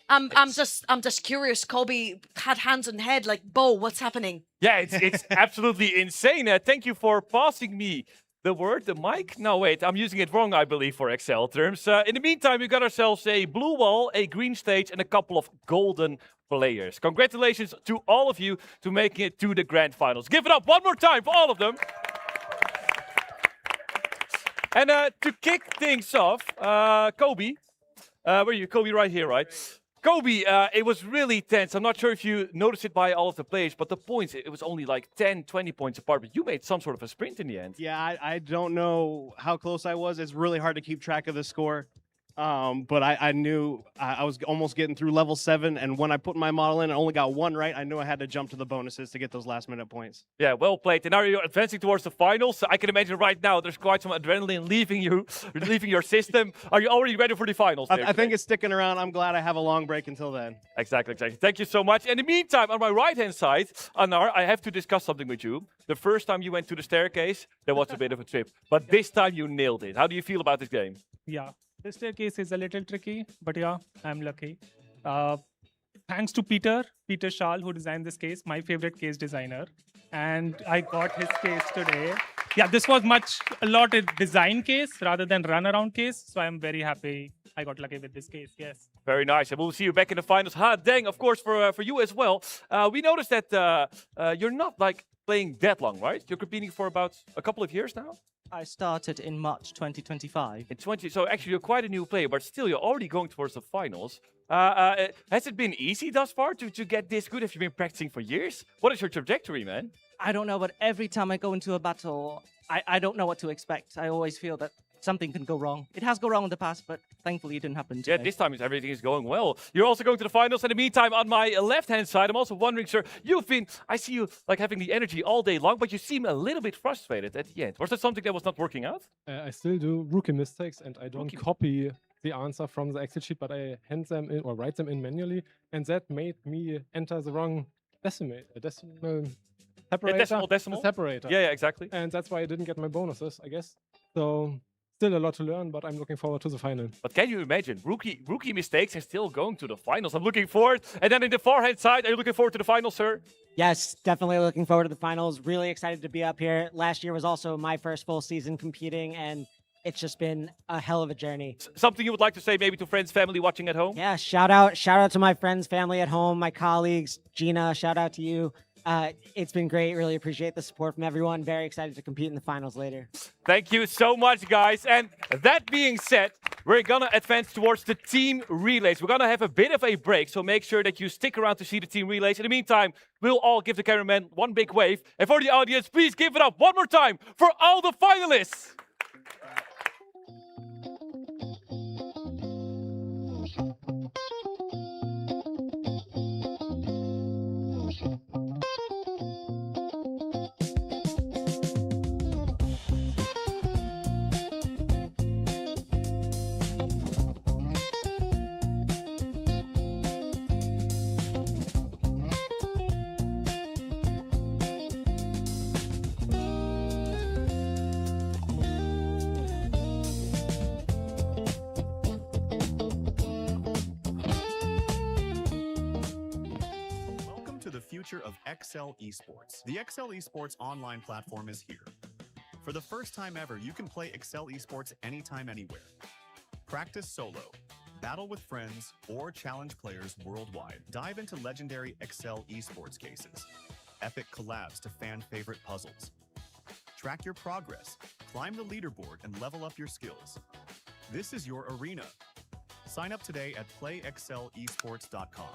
I'm just curious. Kobe had hands on head like, Bo, what's happening? Yeah, it's absolutely insane. Thank you for passing me the mic. No, wait, I'm using it wrong, I believe, for Excel terms. In the meantime, we got ourselves a blue wall, a green stage, and a couple of golden players. Congratulations to all of you to making it to the grand finals. Give it up one more time for all of them. And to kick things off, Kobe, where are you? Kobe right here, right? Kobe, it was really tense. I'm not sure if you noticed it by all of the players, but the points, it was only like 10, 20 points apart, but you made some sort of a sprint in the end. Yeah, I don't know how close I was. It's really hard to keep track of the score. But I knew I was almost getting through level 7, and when I put my model in and only got 1 right, I knew I had to jump to the bonuses to get those last-minute points. Yeah, well played. And now you're advancing towards the finals. I can imagine right now there's quite some adrenaline leaving your system. Are you already ready for the finals? I think it's sticking around. I'm glad I have a long break until then. Exactly. Thank you so much. In the meantime, on my right-hand side, Anar, I have to discuss something with you. The first time you went to the staircase, there was a bit of a trip. But this time you nailed it. How do you feel about this game? Yeah, the staircase is a little tricky, but yeah, I'm lucky. Thanks to Peter Schall, who designed this case, my favorite case designer. And I got his case today. Yeah, this was a lot a design case rather than runaround case. So I'm very happy I got lucky with this case, yes. Very nice. And we'll see you back in the finals. Dang, of course, for you as well. We noticed that you're not like playing that long, right? You're competing for about a couple of years now? I started in March 2025. So actually you're quite a new player, but still you're already going towards the finals. Has it been easy thus far to get this good? Have you been practicing for years? What is your trajectory, man? I don't know, but every time I go into a battle, I don't know what to expect. I always feel that something can go wrong. It has gone wrong in the past, but thankfully it didn't happen today. Yeah, this time everything is going well. You're also going to the finals. In the meantime, on my left-hand side, I'm also wondering, sir, I see you like having the energy all day long, but you seem a little bit frustrated at the end. Was that something that was not working out? I still do rookie mistakes, and I don't copy the answer from the Excel sheet, but I hand them in or write them in manually, and that made me enter the wrong decimal separator. Yeah, exactly. And that's why I didn't get my bonuses, I guess. So still a lot to learn, but I'm looking forward to the final. But can you imagine, rookie mistakes and still going to the finals? I'm looking forward. And then in the far-hand side, are you looking forward to the finals, sir? Yes, definitely looking forward to the finals. Really excited to be up here. Last year was also my first full season competing, and it's just been a hell of a journey. Something you would like to say maybe to friends, family watching at home? Yeah, shout out to my friends, family at home, my colleagues. Gina, shout out to you. It's been great. Really appreciate the support from everyone. Very excited to compete in the finals later. Thank you so much, guys. And that being said, we're gonna advance towards the team relays. We're gonna have a bit of a break, so make sure that you stick around to see the team relays. In the meantime, we'll all give the cameraman one big wave. And for the audience, please give it up one more time for all the finalists. Welcome to the future of Excel Esports. The Excel Esports online platform is here. For the first time ever, you can play Excel Esports anytime, anywhere. Practice solo, battle with friends, or challenge players worldwide. Dive into legendary Excel Esports cases, epic collabs to fan-favorite puzzles. Track your progress, climb the leaderboard, and level up your skills. This is your arena. Sign up today at playexcelesports.com.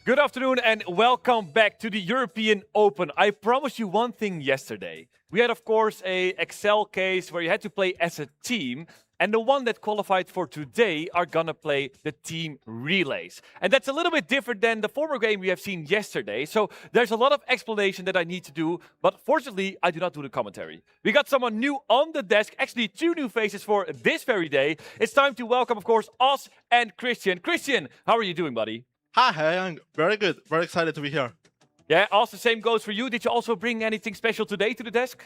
Good afternoon and welcome back to the European Open. I promised you one thing yesterday. We had, of course, a Excel case where you had to play as a team. And the one that qualified for today are gonna play the team relays. And that's a little bit different than the former game we have seen yesterday. So there's a lot of explanation that I need to do, but fortunately, I do not do the commentary. We got someone new on the desk, actually 2 new faces for this very day. It's time to welcome, of course, Os and Christian. Christian, how are you doing, buddy? Hi, I'm very good. Very excited to be here. Yeah, Os, the same goes for you. Did you also bring anything special today to the desk?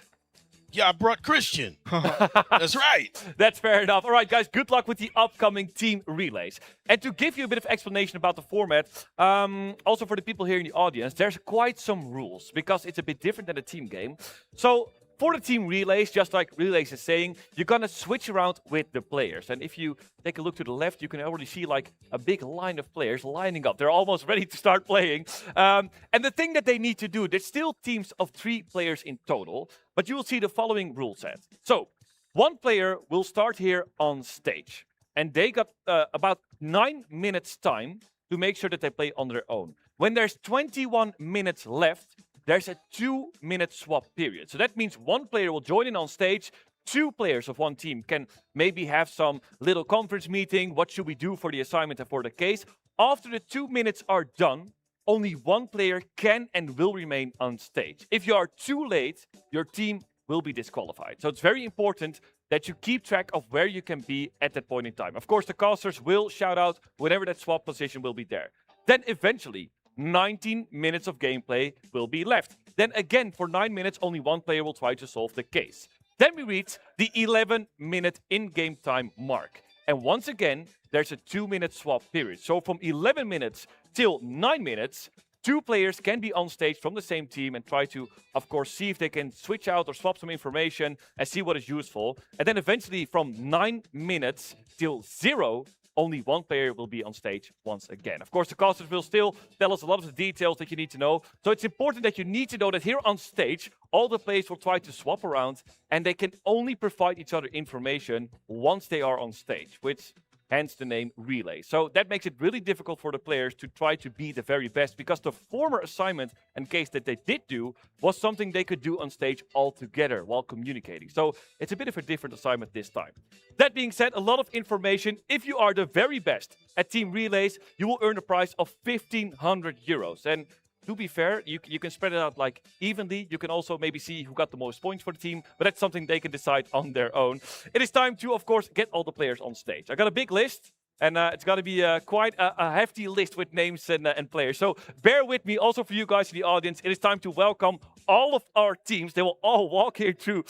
Yeah, I brought Christian. That's right. That's fair enough. All right, guys, good luck with the upcoming team relays. And to give you a bit of explanation about the format, also for the people here in the audience, there's quite some rules because it's a bit different than a team game. So for the team relays, just like Relays is saying, you're going to switch around with the players. And if you take a look to the left, you can already see like a big line of players lining up. They're almost ready to start playing. And the thing that they need to do, there's still teams of 3 players in total, but you will see the following rule set. So 1 player will start here on stage. And they got about 9 minutes time to make sure that they play on their own. When there's 21 minutes left, there's a 2-minute swap period. So that means 1 player will join in on stage. 2 players of 1 team can maybe have some little conference meeting. What should we do for the assignment and for the case? After the 2 minutes are done, only 1 player can and will remain on stage. If you are too late, your team will be disqualified. So it's very important that you keep track of where you can be at that point in time. Of course, the casters will shout out whenever that swap position will be there. Then eventually, 19 minutes of gameplay will be left. Then again, for 9 minutes, only 1 player will try to solve the case. Then we reach the 11-minute in-game time mark. And once again, there's a 2-minute swap period. So from 11 minutes till 9 minutes, 2 players can be on stage from the same team and try to, of course, see if they can switch out or swap some information and see what is useful. And then eventually from 9 minutes till 0, only 1 player will be on stage once again. Of course, the casters will still tell us a lot of the details that you need to know. So it's important that you need to know that here on stage, all the players will try to swap around and they can only provide each other information once they are on stage, which hence the name relay. So that makes it really difficult for the players to try to be the very best because the former assignment and case that they did do was something they could do on stage all together while communicating. So it's a bit of a different assignment this time. That being said, a lot of information. If you are the very best at team relays, you will earn a prize of 1,500 euros. And to be fair, you can spread it out like evenly. You can also maybe see who got the most points for the team, but that's something they can decide on their own. It is time to, of course, get all the players on stage. I got a big list, and it's got to be quite a hefty list with names and players. So bear with me, also for you guys in the audience. It is time to welcome all of our teams. They will all walk here through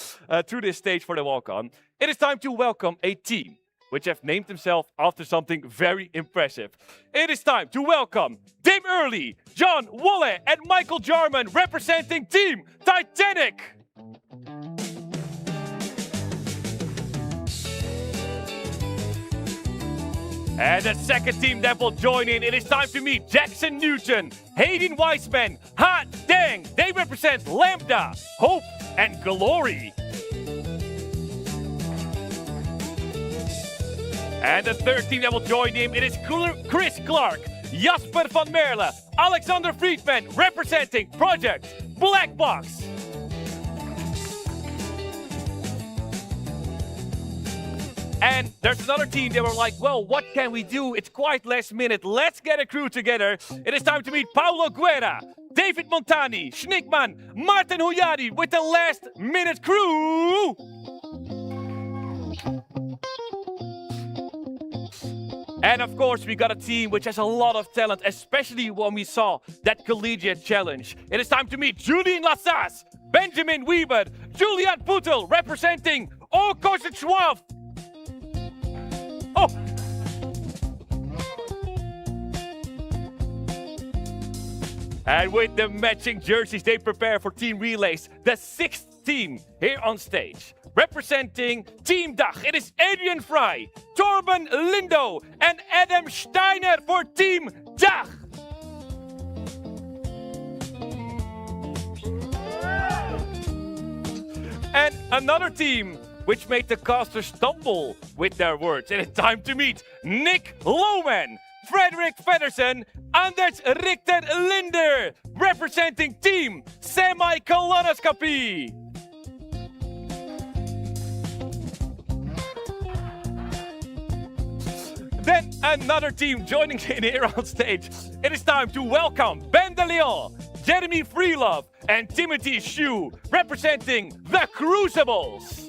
this stage for the walk-on. It is time to welcome a team which have named themselves after something very impressive. It is time to welcome Dim Early, John Wolleh, and Michael Jarman representing Team TITANIC. And the second team that will join in, it is time to meet Jackson Newton, Hayden Weisman, Hot Dang. They represent Lambda, Hope, and Glory. And the third team that will join him, it is Chris Clark, Jasper van Merle, Alexander Friedman, representing Project Black Box. And there's another team, they were like, well, what can we do? It's quite last minute. Let's get a crew together. It is time to meet Paulo Guerra, David Montani, Schnickman, Martin Huyadi with the last minute crew. And of course, we got a team which has a lot of talent, especially when we saw that collegiate challenge. It is time to meet Julian Lassas, Benjamin Weber, Julian Putel, representing Okoshchwaf. Oh! And with the matching jerseys, they prepare for team relays. The 6th team here on stage. Representing Team Dach, it is Adrian Fry, Torben Lindo, and Adam Steiner for Team Dach. And another team which made the casters stumble with their words. It is time to meet Nick Lohman, Frederik Feddersen, Anders Richter Linder, representing team Semi-Colonoscopy. Then another team joining in here on stage. It is time to welcome Ben de Leon, Jeremy Freelove, and Timothy Shu, representing the Crucibles.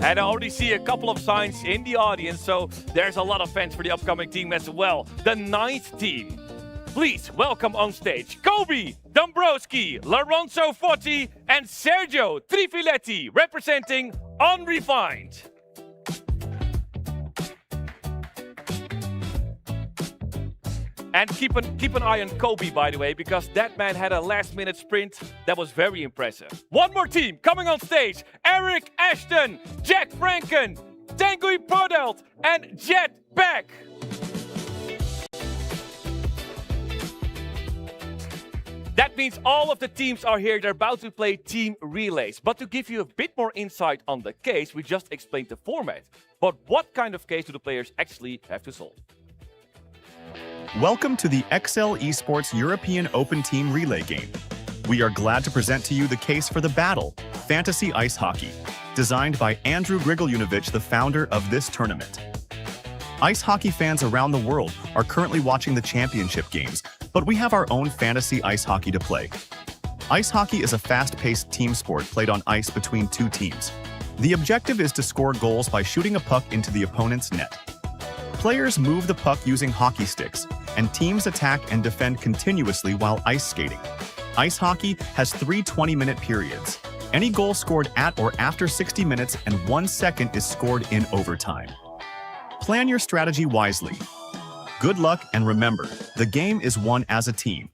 And I already see a couple of signs in the audience, so there's a lot of fans for the upcoming team as well. The 9th team. Please welcome on stage Kobe Dombrowski, Lorenzo Fotti, and Sergio Trifiletti, representing Unrefined. And keep an eye on Kobe, by the way, because that man had a last-minute sprint that was very impressive. One more team coming on stage. Eric Ashton, Jack Franken, Tanguy Podelt, and Jet Beck. That means all of the teams are here. They're about to play team relays. But to give you a bit more insight on the case, we just explained the format. But what kind of case do the players actually have to solve? Welcome to the Excel Esports European Open Team Relay game. We are glad to present to you the case for the battle, Fantasy Ice Hockey, designed by Andrew Grigoljevich, the founder of this tournament. Ice hockey fans around the world are currently watching the championship games, but we have our own fantasy ice hockey to play. Ice hockey is a fast-paced team sport played on ice between two teams. The objective is to score goals by shooting a puck into the opponent's net. Players move the puck using hockey sticks, and teams attack and defend continuously while ice skating. Ice hockey has 3 20-minute periods. Any goal scored at or after 60 minutes and 1 second is scored in overtime. Plan your strategy wisely. Good luck, and remember, the game is won as a team.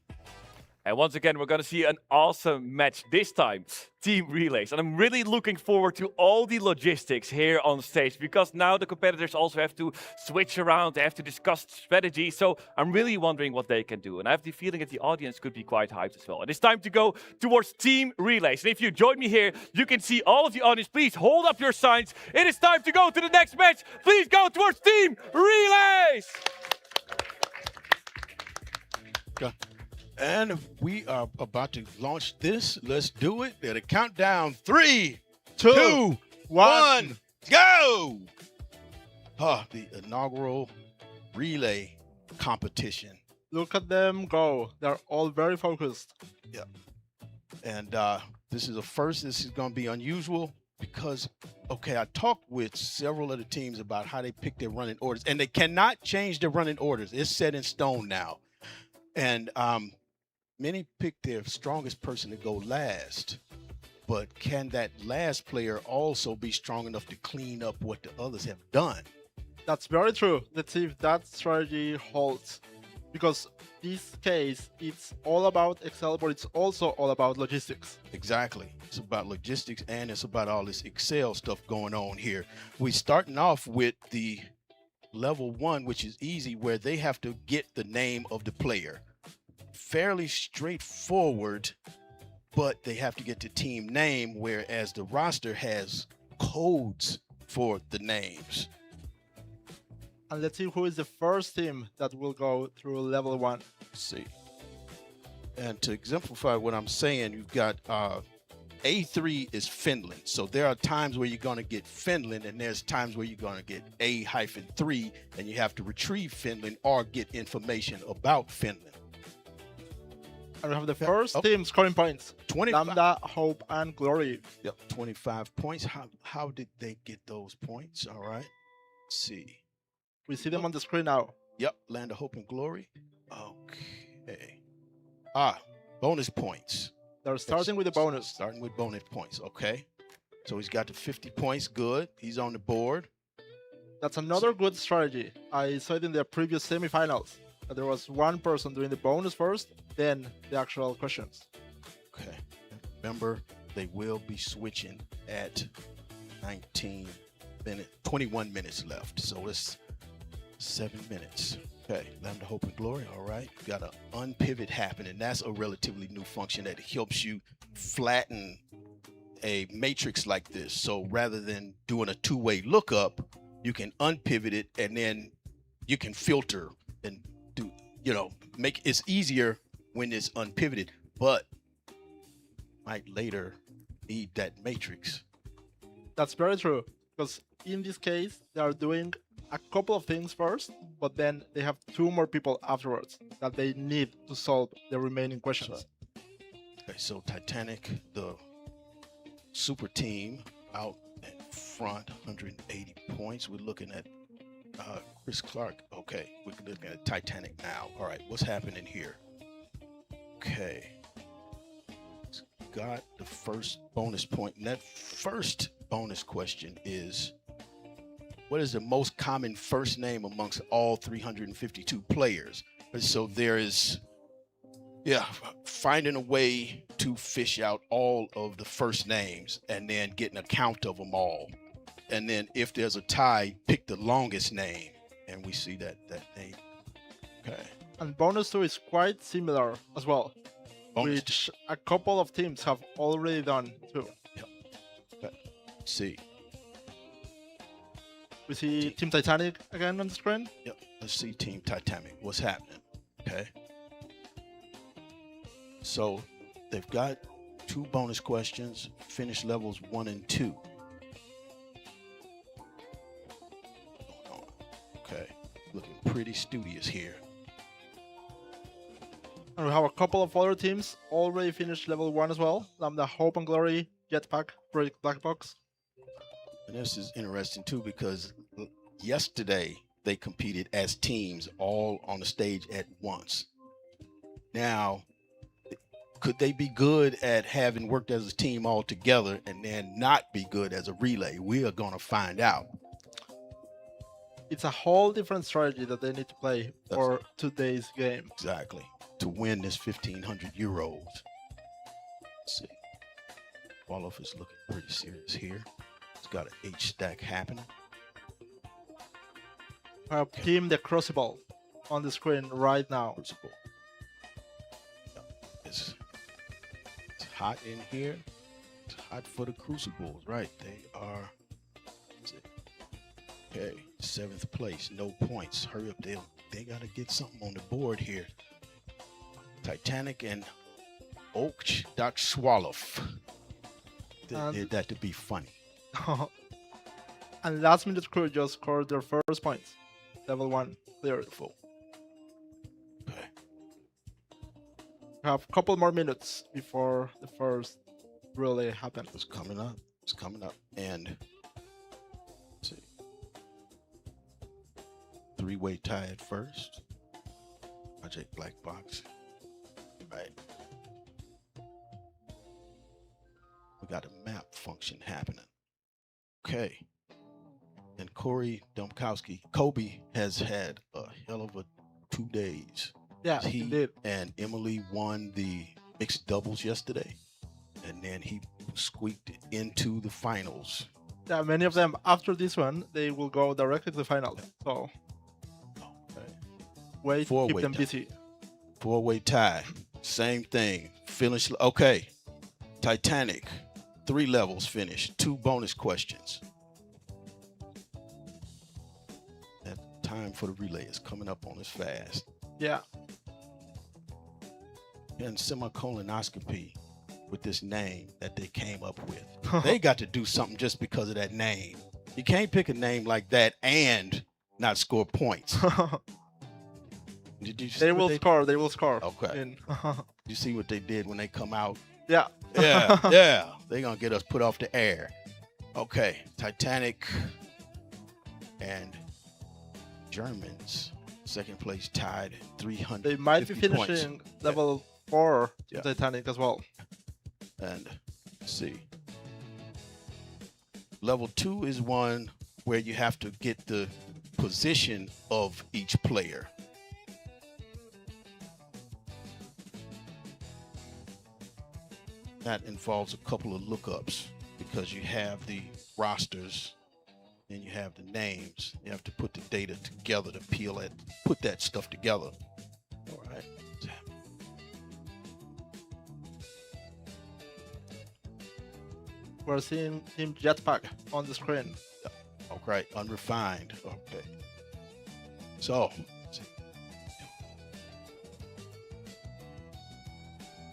And once again, we're going to see an awesome match this time, team relays. And I'm really looking forward to all the logistics here on stage, because now the competitors also have to switch around, they have to discuss strategy. So I'm really wondering what they can do. And I have the feeling that the audience could be quite hyped as well. And it's time to go towards team relays. And if you join me here, you can see all of the audience. Please hold up your signs. It is time to go to the next match. Please go towards team relays. Okay. And we are about to launch this. Let's do it. At a countdown, 3, 2, 1, go! The inaugural relay competition. Look at them go. They're all very focused. Yeah. And this is a first. This is going to be unusual because, okay, I talked with several of the teams about how they pick their running orders, and they cannot change their running orders. It's set in stone now. And many pick their strongest person to go last, but can that last player also be strong enough to clean up what the others have done? That's very true. Let's see if that strategy holds. Because this case, it's all about Excel, but it's also all about logistics. Exactly. It's about logistics, and it's about all this Excel stuff going on here. We're starting off with the level 1, which is easy, where they have to get the name of the player. Fairly straightforward, but they have to get the team name, whereas the roster has codes for the names. And let's see who is the first team that will go through level 1. Let's see. And to exemplify what I'm saying, you've got A3 is Finland. So there are times where you're going to get Finland, and there's times where you're going to get A-3, and you have to retrieve Finland or get information about Finland. And we have the first team scoring points. 25. Lambda, Hope, and Glory. Yep, 25 points. How did they get those points? All right. Let's see. We see them on the screen now. Yep, Land of Hope and Glory. Okay. Bonus points. They're starting with the bonus. Starting with bonus points, okay. So he's got the 50 points, good. He's on the board. That's another good strategy. I saw it in the previous semifinals. There was one person doing the bonus first, then the actual questions. Okay. Remember, they will be switching at 21 minutes left. So it's 7 minutes. Okay, Lambda Hope and Glory, all right. Got an unpivot happening. That's a relatively new function that helps you flatten a matrix like this. So rather than doing a two-way lookup, you can unpivot it and then you can filter and do, make it's easier when it's unpivoted, but might later need that matrix. That's very true, because in this case, they are doing a couple of things first, but then they have 2 more people afterwards that they need to solve the remaining questions. Okay, so Titanic, the super team out in front, 180 points. We're looking at Chris Clark. Okay, we're looking at Titanic now. All right, what's happening here? Okay. Got the first bonus point. And that first bonus question is, what is the most common first name amongst all 352 players? So there is, finding a way to fish out all of the first names and then getting a count of them all. And then if there's a tie, pick the longest name. And we see that name. Okay. And bonus 2 is quite similar as well, which a couple of teams have already done too. Yep. Okay. Let's see. We see Team Titanic again on the screen. Yep. Let's see Team Titanic. What's happening? Okay. So they've got 2 bonus questions, finish levels 1 and 2. Okay. Looking pretty studious here. And we have a couple of other teams already finished level 1 as well. Lambda, Hope and Glory, Jetpack, Project Black Box. And this is interesting too, because yesterday they competed as teams all on the stage at once. Now, could they be good at having worked as a team all together and then not be good as a relay? We are going to find out. It's a whole different strategy that they need to play for today's game. Exactly. To win this 1,500 euros. Let's see. Wolleh is looking pretty serious here. It's got an H stack happening. Team the Crucible on the screen right now. Crucible. It's hot in here. It's hot for the Crucibles, right? They are. Okay, 7th place, no points. Hurry up, they got to get something on the board here. Titanic and Oak.Swallow. They did that to be funny. And last minute crew just scored their first points. Level 1 cleared. Okay. We have a couple more minutes before the first relay happens. It's coming up. It's coming up. And let's see. 3-way tie at first. Project Black Box. Right. We got a map function happening. Okay. And Corey Domkowski, Kobe has had a hell of a 2 days. Yeah, he did. And Emily won the mixed doubles yesterday. And then he squeaked into the finals. Yeah, many of them after this one, they will go directly to the final. So wait, keep them busy. 4-way tie. Same thing. Finish. Okay. Titanic. 3 levels finished. 2 bonus questions. That time for the relay is coming up on us fast. Yeah. And semicolonoscopy with this name that they came up with. They got to do something just because of that name. You can't pick a name like that and not score points. Did you see they will score. They will score. Okay. You see what they did when they come out? Yeah. Yeah. They're going to get us put off the air. Okay. Titanic and Germans. 2nd place tied at 300. They might be finishing level 4 Yeah. Titanic as well. And let's see. Level 2 is one where you have to get the position of each player. That involves a couple of lookups because you have the rosters and you have the names. You have to put the data together to put that stuff together. All right. We're seeing Team Jetpack on the screen. Okay, unrefined. Okay. So, let's see.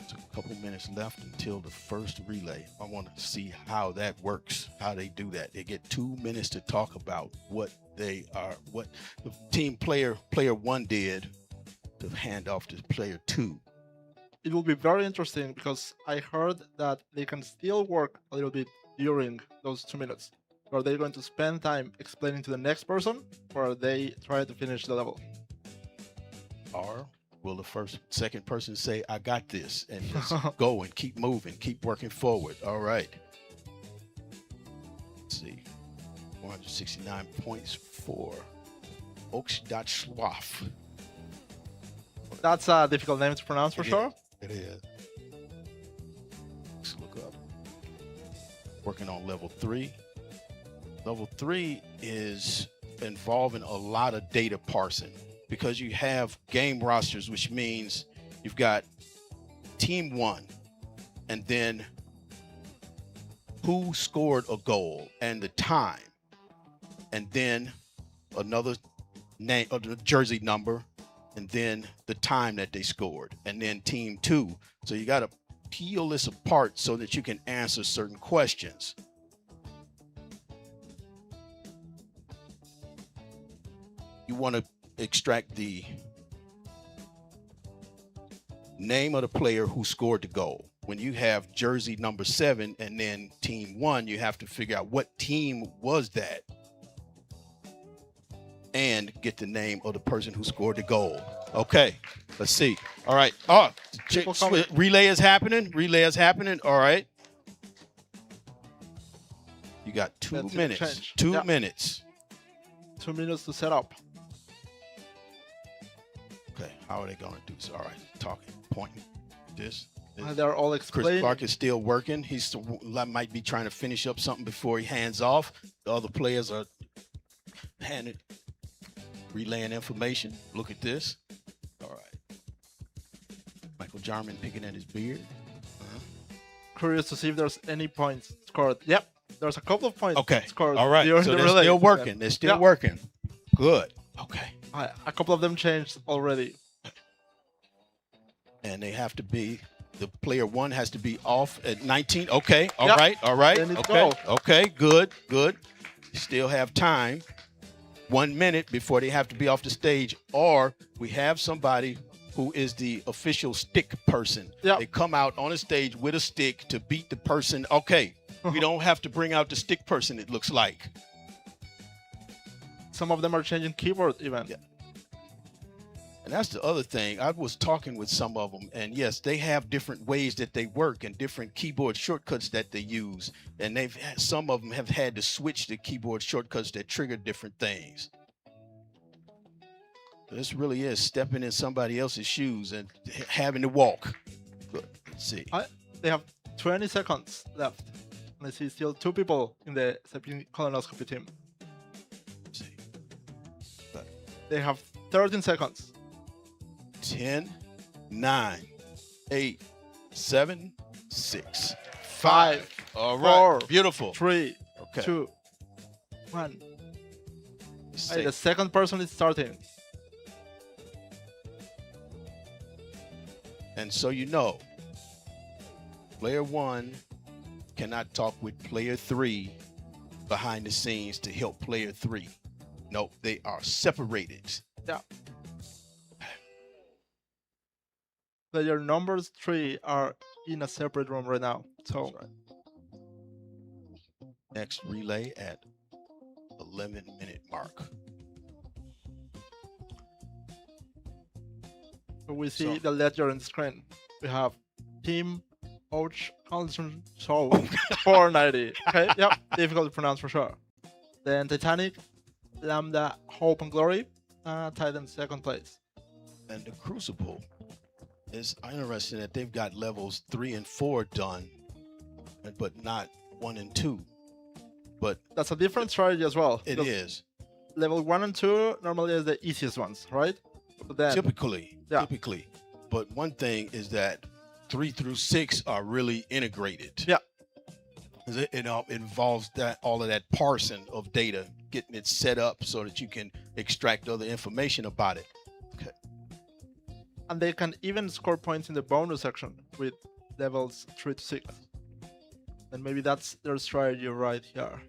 It's a couple minutes left until the first relay. I want to see how that works, how they do that. They get 2 minutes to talk about what the team player one did to hand off to player 2. It will be very interesting because I heard that they can still work a little bit during those 2 minutes. Are they going to spend time explaining to the next person, or are they trying to finish the level? Or will the second person say, I got this, and just go and keep moving, keep working forward? All right. Let's see. 469 points for Oaks.Schwaf. That's a difficult name to pronounce for sure. It is. Let's look up. Working on level 3. Level 3 is involving a lot of data parsing because you have game rosters, which means you've got team 1 and then who scored a goal and the time, and then another name or the jersey number, and then the time that they scored, and then team 2. So you got to peel this apart so that you can answer certain questions. You want to extract the name of the player who scored the goal. When you have jersey number 7 and then team 1, you have to figure out what team was that and get the name of the person who scored the goal. Okay, let's see. All right. Oh, relay is happening. Relay is happening. All right. You got 2 minutes. 2 minutes. 2 minutes to set up. Okay, how are they going to do this? All right, talking, pointing, this. They're all explaining. Chris Clark is still working. He might be trying to finish up something before he hands off. The other players are relaying information. Look at this. All right. Michael Jarman picking at his beard. Curious to see if there's any points scored. Yep, there's a couple of points scored. All right, so they're still working. They're still working. Good. Okay. A couple of them changed already. And they have to be, the player 1 has to be off at 19. Okay, all right. Okay, good. You still have time. 1 minute before they have to be off the stage, or we have somebody who is the official stick person. They come out on a stage with a stick to beat the person. Okay, we don't have to bring out the stick person, it looks like. Some of them are changing keyboard even. Yeah. And that's the other thing. I was talking with some of them, and yes, they have different ways that they work and different keyboard shortcuts that they use. And some of them have had to switch the keyboard shortcuts that trigger different things. This really is stepping in somebody else's shoes and having to walk. Good. Let's see. They have 20 seconds left. And I see still 2 people in the colonoscopy team. Let's see. They have 13 seconds. 10, 9, 8, 7, 6, 5. All right. 4, beautiful. 3, 2, 1. Hey, the second person is starting. And so you know, player 1 cannot talk with player 3 behind the scenes to help player 3. No, they are separated. Yeah. Player numbers 3 are in a separate room right now. So next relay at 11-minute mark. So we see the ledger on the screen. We have Team Ouch Carlson Show 490. Okay, yep, difficult to pronounce for sure. Then TITANIC, Lambda, Hope and Glory, tied in second place. And the Crucible is interesting that they've got levels 3 and 4 done, but not 1 and 2. But that's a different strategy as well. It is. Level 1 and 2 normally are the easiest ones, right? But then, typically. But one thing is that 3 through 6 are really integrated. Yeah. It involves that all of that parsing of data, getting it set up so that you can extract other information about it. Okay. And they can even score points in the bonus section with levels 3 to 6. And maybe that's their strategy right here.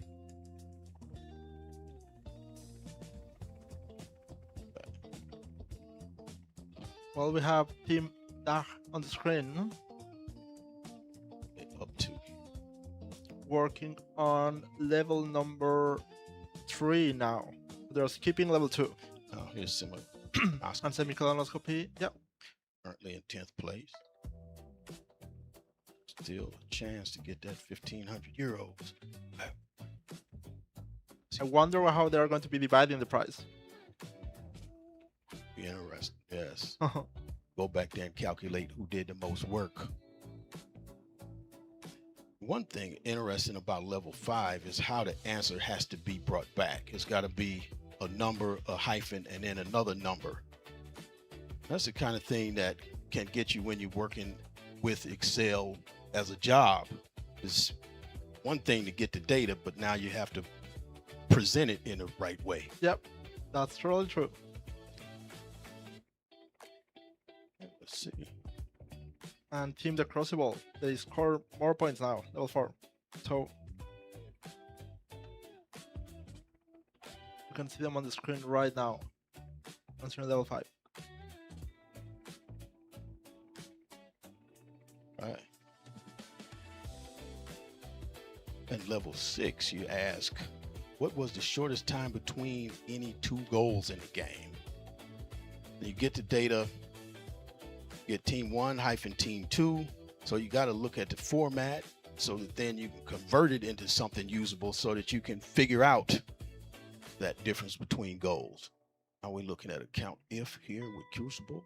Well, we have Team Dach on the screen. Up to working on level number 3 now. They're skipping level 2. Oh, here's some and semi-colonoscopy. Yep. Currently in 10th place. Still a chance to get that 1,500 euros. I wonder how they're going to be dividing the prize. Be interesting. Yes. Go back there and calculate who did the most work. One thing interesting about level 5 is how the answer has to be brought back. It's got to be a number, a hyphen, and then another number. That's the kind of thing that can get you when you're working with Excel as a job. It's one thing to get the data, but now you have to present it in the right way. Yep, that's totally true. Let's see. And Team the Crucible, they score more points now, level 4. So you can see them on the screen right now. Answering level 5. Right. And level 6, you ask, what was the shortest time between any 2 goals in the game? And you get the data. Get team 1 hyphen team 2. So you got to look at the format so that then you can convert it into something usable so that you can figure out that difference between goals. Now we're looking at a count if here with Crucible.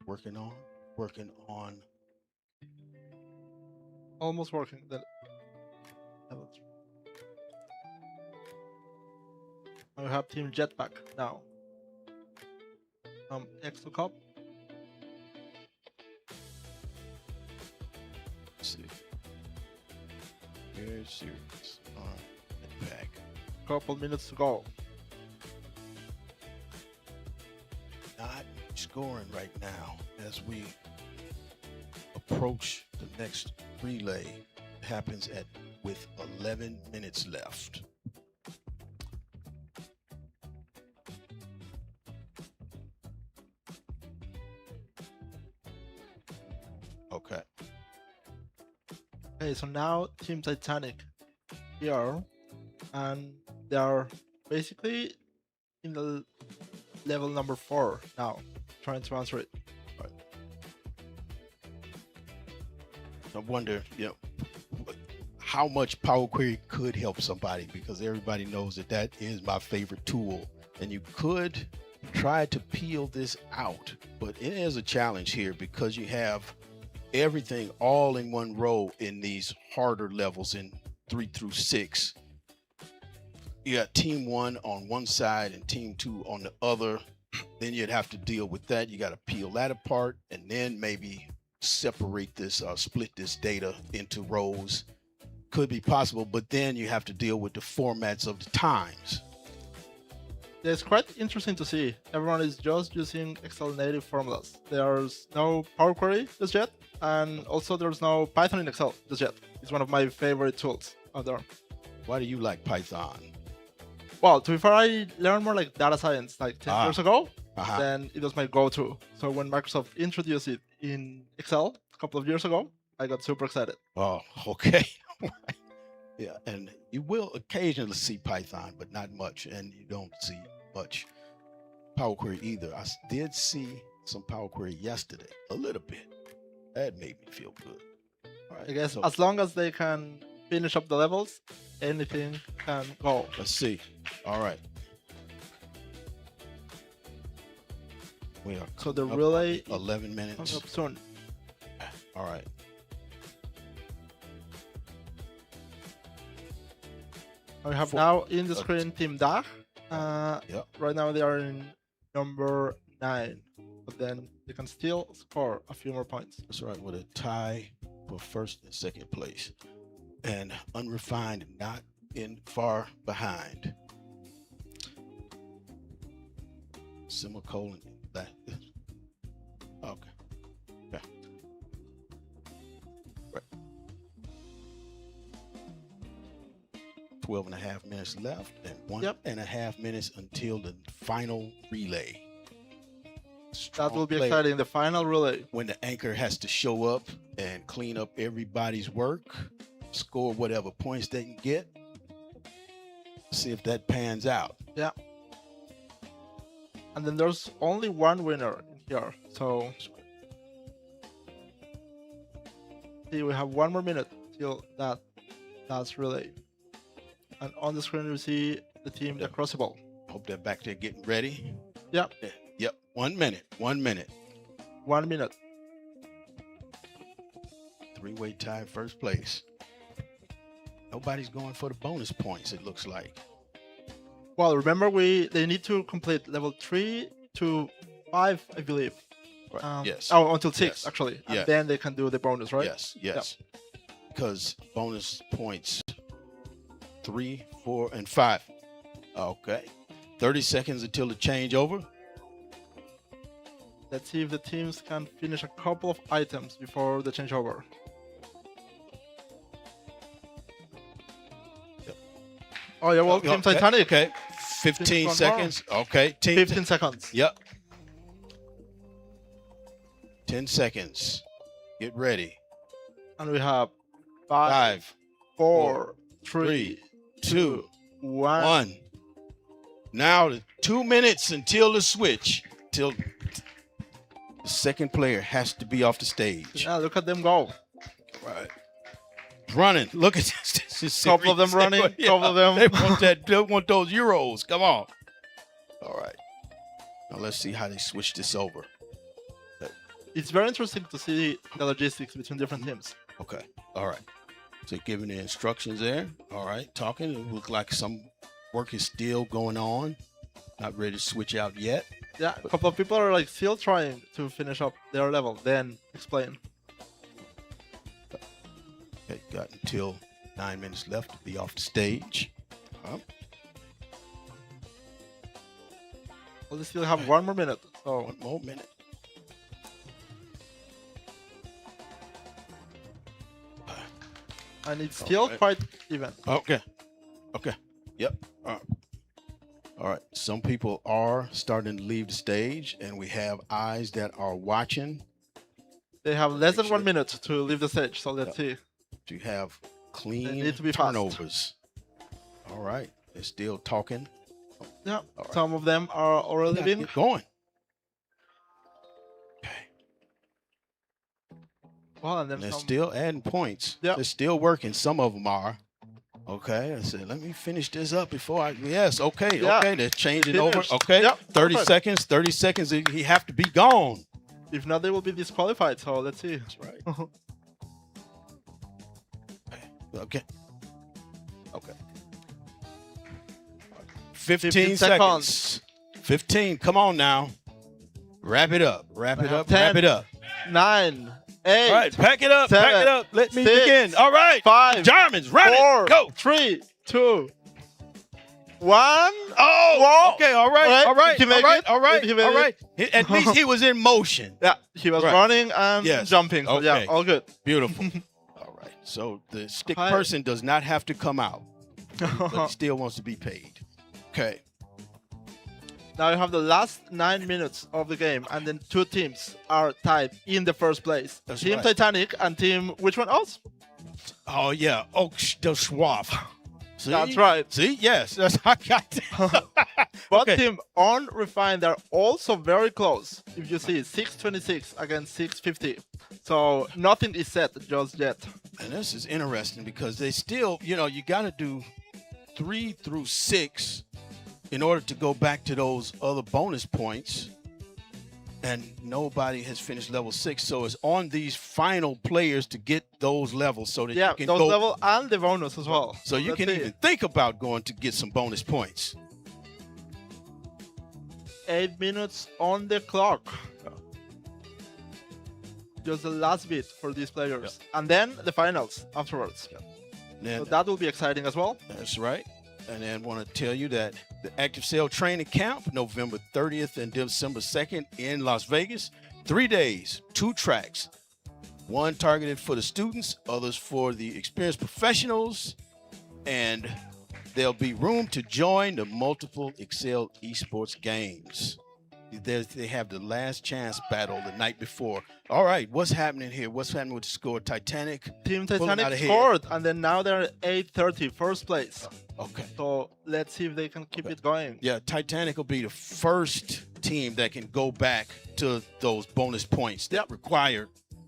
Working on. Almost working. We have Team Jetpack now. Excel Cup. See. Very serious on the back. Couple minutes to go. Not scoring right now as we approach the next relay. Happens with 11 minutes left. Okay. Okay, so now Team Titanic here, and they are basically in the level number 4 now, trying to answer it. Right. I wonder, how much Power Query could help somebody, because everybody knows that is my favorite tool, and you could try to peel this out, but it is a challenge here because you have everything all in one row in these harder levels in 3 through 6. You got team 1 on one side and team 2 on the other. Then you'd have to deal with that. You got to peel that apart and then maybe separate this or split this data into rows. Could be possible, but then you have to deal with the formats of the times. Yeah, it's quite interesting to see. Everyone is just using Excel native formulas. There's no Power Query just yet, and also there's no Python in Excel just yet. It's one of my favorite tools out there. Why do you like Python? Well, to be fair, I learned more like data science like 10 years ago. Then it was my go-to. So when Microsoft introduced it in Excel a couple of years ago, I got super excited. Oh, okay. Yeah, and you will occasionally see Python, but not much, and you don't see much Power Query either. I did see some Power Query yesterday, a little bit. That made me feel good. All right, I guess as long as they can finish up the levels, anything can go. Let's see. All right. We are so the relay 11 minutes. Up soon. All right. We have now in the screen Team Dach. Yep. Right now they are in number 9, but then they can still score a few more points. That's right, with a tie for first and second place. and unrefined not in far behind. Semicolon. That. Okay. Yeah. Right. 12.5 minutes left, and 1.5 minutes until the final relay. That will be exciting, the final relay. When the anchor has to show up and clean up everybody's work, score whatever points they can get. See if that pans out. Yeah. And then there's only one winner in here. So see, we have 1 more minute till that last relay. And on the screen you see the team across the ball. Hope they're back there getting ready. Yep. Yep. 1 minute. 1 minute. 1 minute. Three-way tie, first place. Nobody's going for the bonus points, it looks like. Well, remember they need to complete level 3 to 5, I believe. Right. Yes. Oh, until 6 Yes. actually, and Yeah. then they can do the bonus, right? Yes. Yes. Because bonus points 3, 4, and 5. Okay. 30 seconds until the changeover. Let's see if the teams can finish a couple of items before the changeover. Oh yeah, well, Team Titanic. Okay. 15 seconds. Okay. 15 seconds. Yep. 10 seconds. Get ready. And we have 5, 4, 3, 2, 1. Now the 2 minutes until the switch. Till the second player has to be off the stage. Yeah, look at them go. Right. Running. Look at this. Couple of them running. Couple of them. They want that. They want those euros. Come on. All right. Now let's see how they switch this over. It's very interesting to see the logistics between different teams. Okay. All right. So giving the instructions there. All right. Talking. It looks like some work is still going on. Not ready to switch out yet. Yeah, a couple of people are like still trying to finish up their level. Then explain. Okay, got until 9 minutes left to be off the stage. Well, they still have 1 more minute. So 1 more minute. And it's still quite even. Okay. Okay. Yep. All right. Some people are starting to leave the stage, and we have eyes that are watching. They have less than 1 minute to leave the stage. So let's see. To have clean need to be turnovers. All right. They're still talking. Yeah. Some of them are already leaving. Get going. Well, and then they're some... still adding points. Yep. They're still working. Some of them are. Okay, I said, let me finish this up before I. Yes, okay, Yeah. okay. They're changing over. Finished. Okay, Yep. 30 Perfect. seconds. 30 seconds. He have to be gone. If not, they will be disqualified. So let's see. That's right. Okay. Okay. 15 seconds. 15. Come on now. Wrap it up. Wrap it up. 10, Wrap it up. 9, 8. All right, pack it up. 7, Pack it up. Let me 6, begin. All right. 5. Jarman's running. 4. Go. 3, 2, 1. Oh, okay. All right. All right. Did he make All right. it? All right. Did he make All right. it? At least he was in motion. Yeah, he was Right. running and Yes. jumping. So Okay. yeah, all good. Beautiful. All right. So the stick Hi. person does not have to come out, but he still wants to be paid. Okay. Now you have the last 9 minutes of the game, and then 2 teams are tied in the first place. That's Team right. Titanic and team which one else? Oh yeah. Oh, the Schwab. See? That's right. See? Yes. That's I got it. But Okay. team Unrefined are also very close. If you see 626 against 650. So nothing is set just yet. And this is interesting because they still, you got to do 3 through 6 in order to go back to those other bonus points. And nobody has finished level 6. So it's on these final players to get those levels so that Yeah, you can those go. level and the bonus as well. So you let's can see. even think about going to get some bonus points. 8 minutes on the clock. Just the last bit for these players. And then the finals afterwards. So that will be exciting as well. That's right. And then want to tell you that the Active Cell training camp, November 30th and December 2nd in Las Vegas. 3 days, 2 tracks. One targeted for the students, others for the experienced professionals. And there'll be room to join the multiple Excel Esports games. They have the last chance battle the night before. All right, what's happening here? What's happening with the score? Titanic. Team pulling out Titanic ahead. scored, and then now they're 830, first place. Okay. So let's see if they can keep it going. Yeah, Titanic will be the first team that can go back to those bonus points that require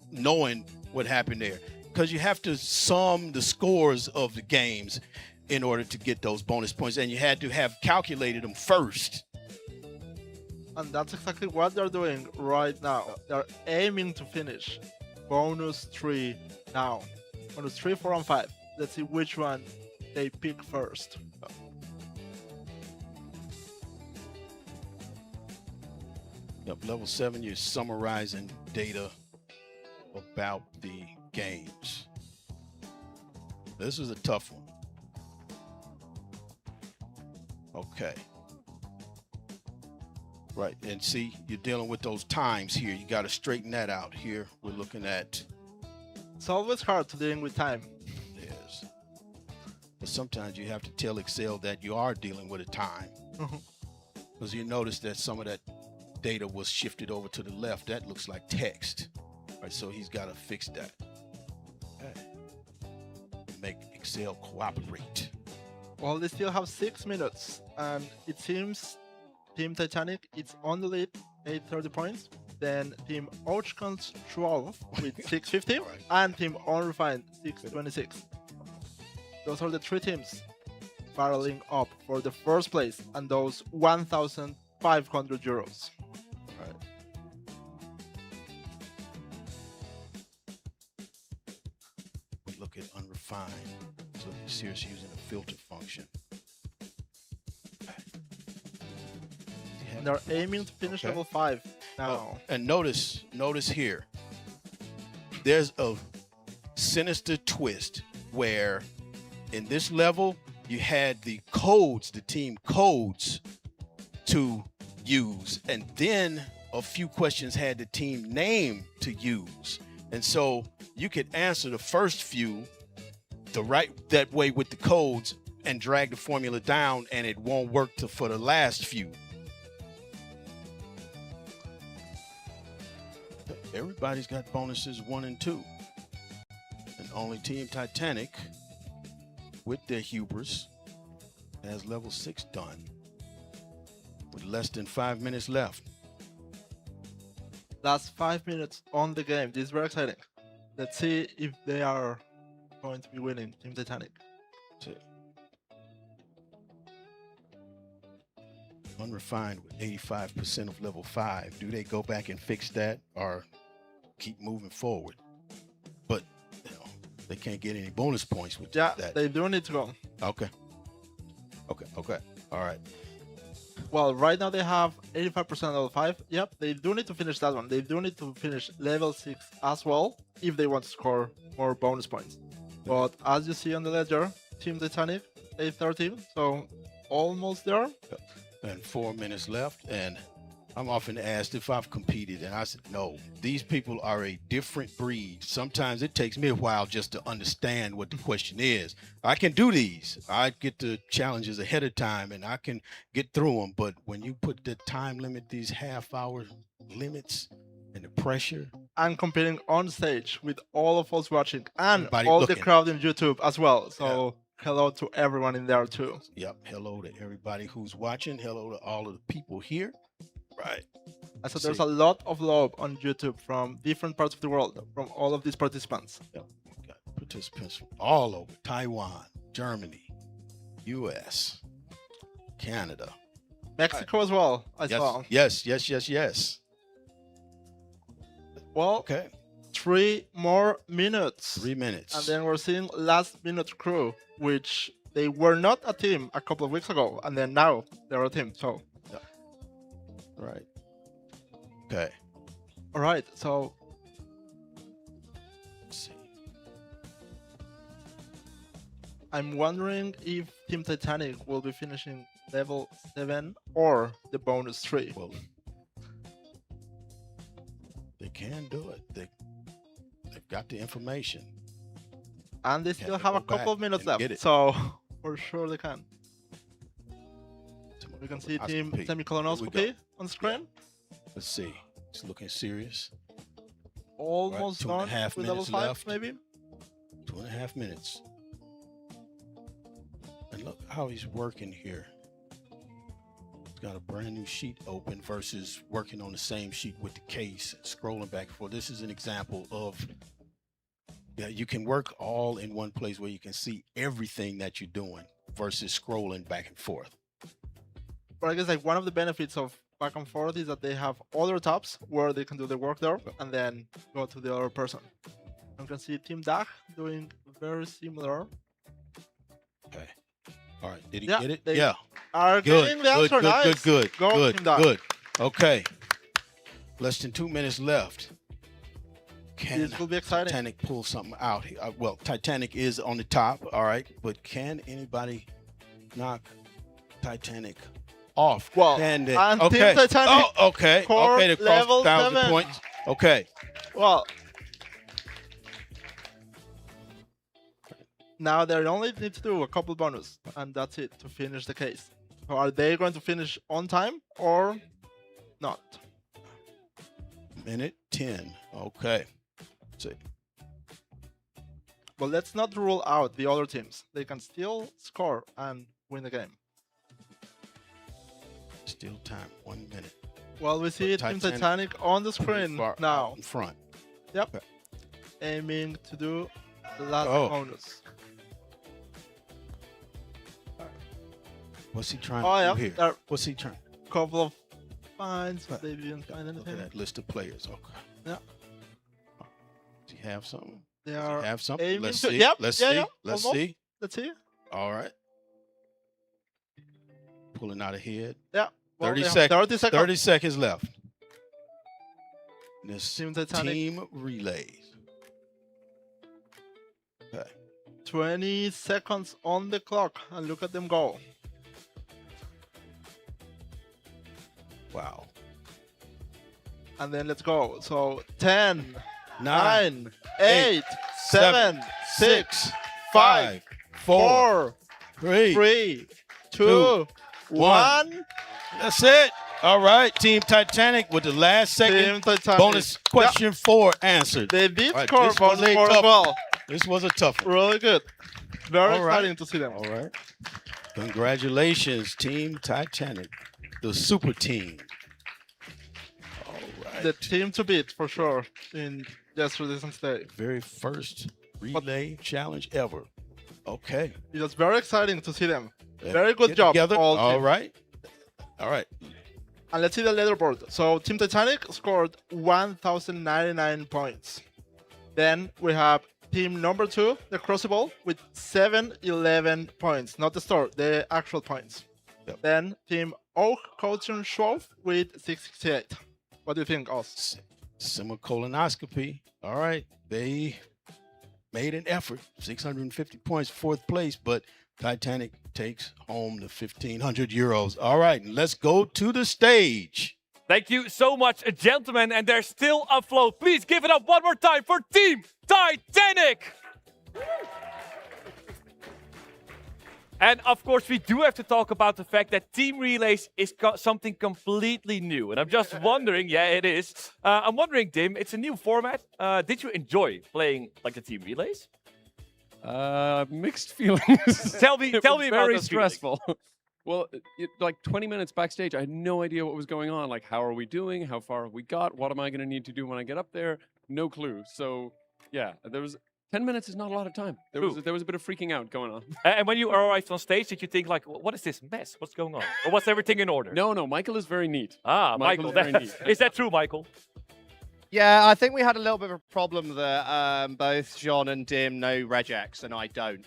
knowing what happened there. Because you have to sum the scores of the games in order to get those bonus points, and you had to have calculated them first. And that's exactly what they're doing right now. They're aiming to finish bonus 3 now. Bonus 3, 4, and 5. Let's see which one they pick first. Yep, level 7, you're summarizing data about the games. This is a tough one. Okay. Right, and see, you're dealing with those times here. You got to straighten that out here. We're looking at... It's always hard to deal with time. Yes. But sometimes you have to tell Excel that you are dealing with a time. Because you notice that some of that data was shifted over to the left. That looks like text. Right, so he's got to fix that. Okay. Make Excel cooperate. Well, they still have 6 minutes, and it seems Team Titanic, it's on the lead, 830 points. Then Team Ochkans 12 with 650, and Team Unrefined 626. Those are the 3 teams barreling up for the first place and those 1,500 euros. Right. We look at unrefined, so he's seriously using a filter function. And they're aiming to finish level 5 now. Oh, and notice here, there's a sinister twist where in this level you had the codes, the team codes to use, and then a few questions had the team name to use. And so you could answer the first few that way with the codes and drag the formula down, and it won't work for the last few. Everybody's got bonuses 1 and 2. And only Team Titanic, with their hubris, has level 6 done. With less than 5 minutes left. Last 5 minutes on the game. This is very exciting. Let's see if they are going to be winning, Team Titanic. Unrefined with 85% of level 5. Do they go back and fix that or keep moving forward? But they can't get any bonus points with that. They do need to go. Okay. All right. Well, right now they have 85% level 5. Yep, they do need to finish that one. They do need to finish level 6 as well if they want to score more bonus points. But as you see on the ledger, Team Titanic, 813, so almost there. And 4 minutes left, and I'm often asked if I've competed, and I said, no, these people are a different breed. Sometimes it takes me a while just to understand what the question is. I can do these. I get the challenges ahead of time, and I can get through them. But when you put the time limit, these half-hour limits, and the pressure. And competing on stage with all of us watching, and Everybody all looking. the crowd in YouTube as well. So hello to everyone in there too. Yep, hello to everybody who's watching. Hello to all of the people here. Right. I said there's a lot of love on YouTube from different parts of the world, from all of these participants. Yep. We got participants from all over. Taiwan, Germany, US, Canada. Mexico as well, I yes, saw. Yes. Well, okay. 3 more minutes. 3 minutes. And then we're seeing last minute crew, which they were not a team a couple of weeks ago, and then now they're a team. So right. Okay. All right. So let's see. I'm wondering if Team Titanic will be finishing level 7 or the bonus 3. Well, they can do it. They've got the information. And they still have a couple of minutes left, get it. so for sure they can. We can see Team Here we Semi-colonoscopy go. on screen. Let's see. It's looking serious. Almost Right, 2.5 done with level minutes 5, left. maybe. 2.5 minutes. And look how he's working here. He's got a brand new sheet open versus working on the same sheet with the case, scrolling back and forth. This is an example of, yeah, you can work all in one place where you can see everything that you're doing versus scrolling back and forth. But I guess like one of the benefits of back and forth is that they have other tabs where they can do the work there and then go to the other person. You can see Team Dach doing very similar. Okay. All right. Did he Yeah, get it? they Yeah. are getting the answer. Nice. Good. Go, Team Dach. Good. Okay. Less than 2 minutes left. Can This will be exciting. Titanic pull something out here? Well, Titanic is on the top, all right, but can anybody knock Titanic off? Well, Can they? and Okay. Team Titanic Oh, okay. scored Okay, they level crossed 1,000 7. points. Okay. Well, now they only need to do a couple bonus, and that's it to finish the case. So are they going to finish on time or not? Minute 10. Okay. See. But let's not rule out the other teams. They can still score and win the game. Still time. 1 minute. Well, we see Team Titanic on the screen now. In front. Yep. Aiming to do the last Oh. bonus. What's he trying Oh, to yeah. do here? There are What's he trying? couple of finds, but they didn't find Look at anything. that list of players. Okay. Yeah. Does he have something? They Does are he have something? aiming Let's to- see. Yep, Let's yeah, see. yeah, Let's almost. see. Let's see. All right. Pulling out ahead. Yeah. Well, 30 they have seconds. 30 seconds. 30 seconds left. This Team Titanic. team relays. Okay. 20 seconds on the clock, and look at them go. Wow. And then let's go. So 10, 9, 9, 8, 7, 6, 5, 4, 3, 2, 1. That's it. All right, Team Titanic with the last Team second Titanic. bonus question 4 answered. They did All right, score this was bonus a 4 as tough well. one. This was a tough one. Really good. Very All right. exciting to see them. All right. Congratulations, Team Titanic, the super team. All right. The team to beat for sure in yesterday's and today. Very first relay challenge ever. Okay. It was very exciting to see them. Let's Very good get job. together. All All teams. right. All right. And let's see the leaderboard. So Team Titanic scored 1,099 points. Then we have team number 2, the Crucible, with 711 points. Not the store, the actual points. Yep. Then team Oak, Coach and Schwolf with 668. What do you think, Oz? Semi-colonoscopy. All right. They made an effort. 650 points, 4th place, but Titanic takes home the 1,500 euros. All right, let's go to the stage. Thank you so much, gentlemen. And they're still afloat. Please give it up one more time for Team Titanic. And of course, we do have to talk about the fact that team relays is something completely new. And I'm just wondering, yeah, it is. I'm wondering, Dim, it's a new format. Did you enjoy playing like the team relays? Mixed feelings. Tell me It about was those very feelings. stressful. Well, like 20 minutes backstage, I had no idea what was going on. Like, how are we doing? How far have we got? What am I going to need to do when I get up there? No clue. So, yeah, there was 10 minutes is not a lot of time. There was a bit of freaking out going on. And when you arrived on stage, did you think like, what is this mess? What's going on? Or was everything in order? No, Michael is very neat. Ah, Michael. is very neat. Is that true, Michael? Yeah, I think we had a little bit of a problem that both Jean and Dim know regex and I don't.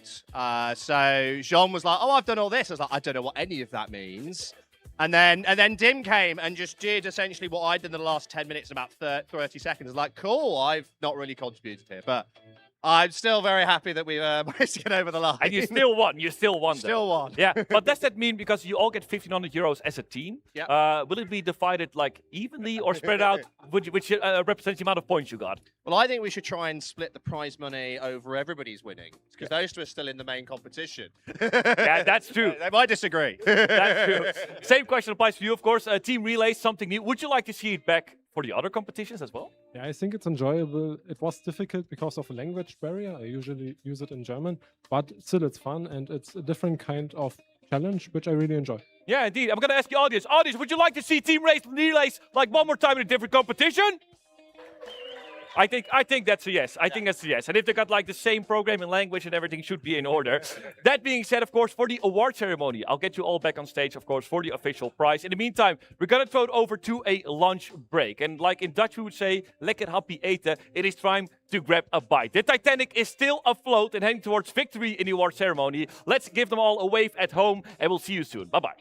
So Jean was like, "Oh, I've done all this." I was like, "I don't know what any of that means." And then Dim came and just did essentially what I did in the last 10 minutes in about 30 seconds. Like, cool, I've not really contributed here, but I'm still very happy that we managed to get over the line. And you still won. You still won. though. Still won. Yeah, but does that mean because you all get 1,500 euros as a team? Yeah. Will it be divided like evenly or spread out, which represents the amount of points you got? Well, I think we should try and split the prize money over everybody's winning because those two are still in the main competition. Yeah, that's true. They might disagree. That's true. Same question applies to you, of course. Team relay, something new. Would you like to see it back for the other competitions as well? Yeah, I think it's enjoyable. It was difficult because of a language barrier. I usually use it in German, but still it's fun and it's a different kind of challenge, which I really enjoy. Yeah, indeed. I'm going to ask the audience. Audience, would you like to see team relays like one more time in a different competition? I think that's a yes. I think that's a yes. And if they got like the same programming language and everything should be in order. That being said, of course, for the award ceremony, I'll get you all back on stage, of course, for the official prize. In the meantime, we're going to throw it over to a lunch break. And like in Dutch, we would say, lekker happy eten. It is time to grab a bite. The Titanic is still afloat and heading towards victory in the award ceremony. Let's give them all a wave at home and we'll see you soon. Bye-bye.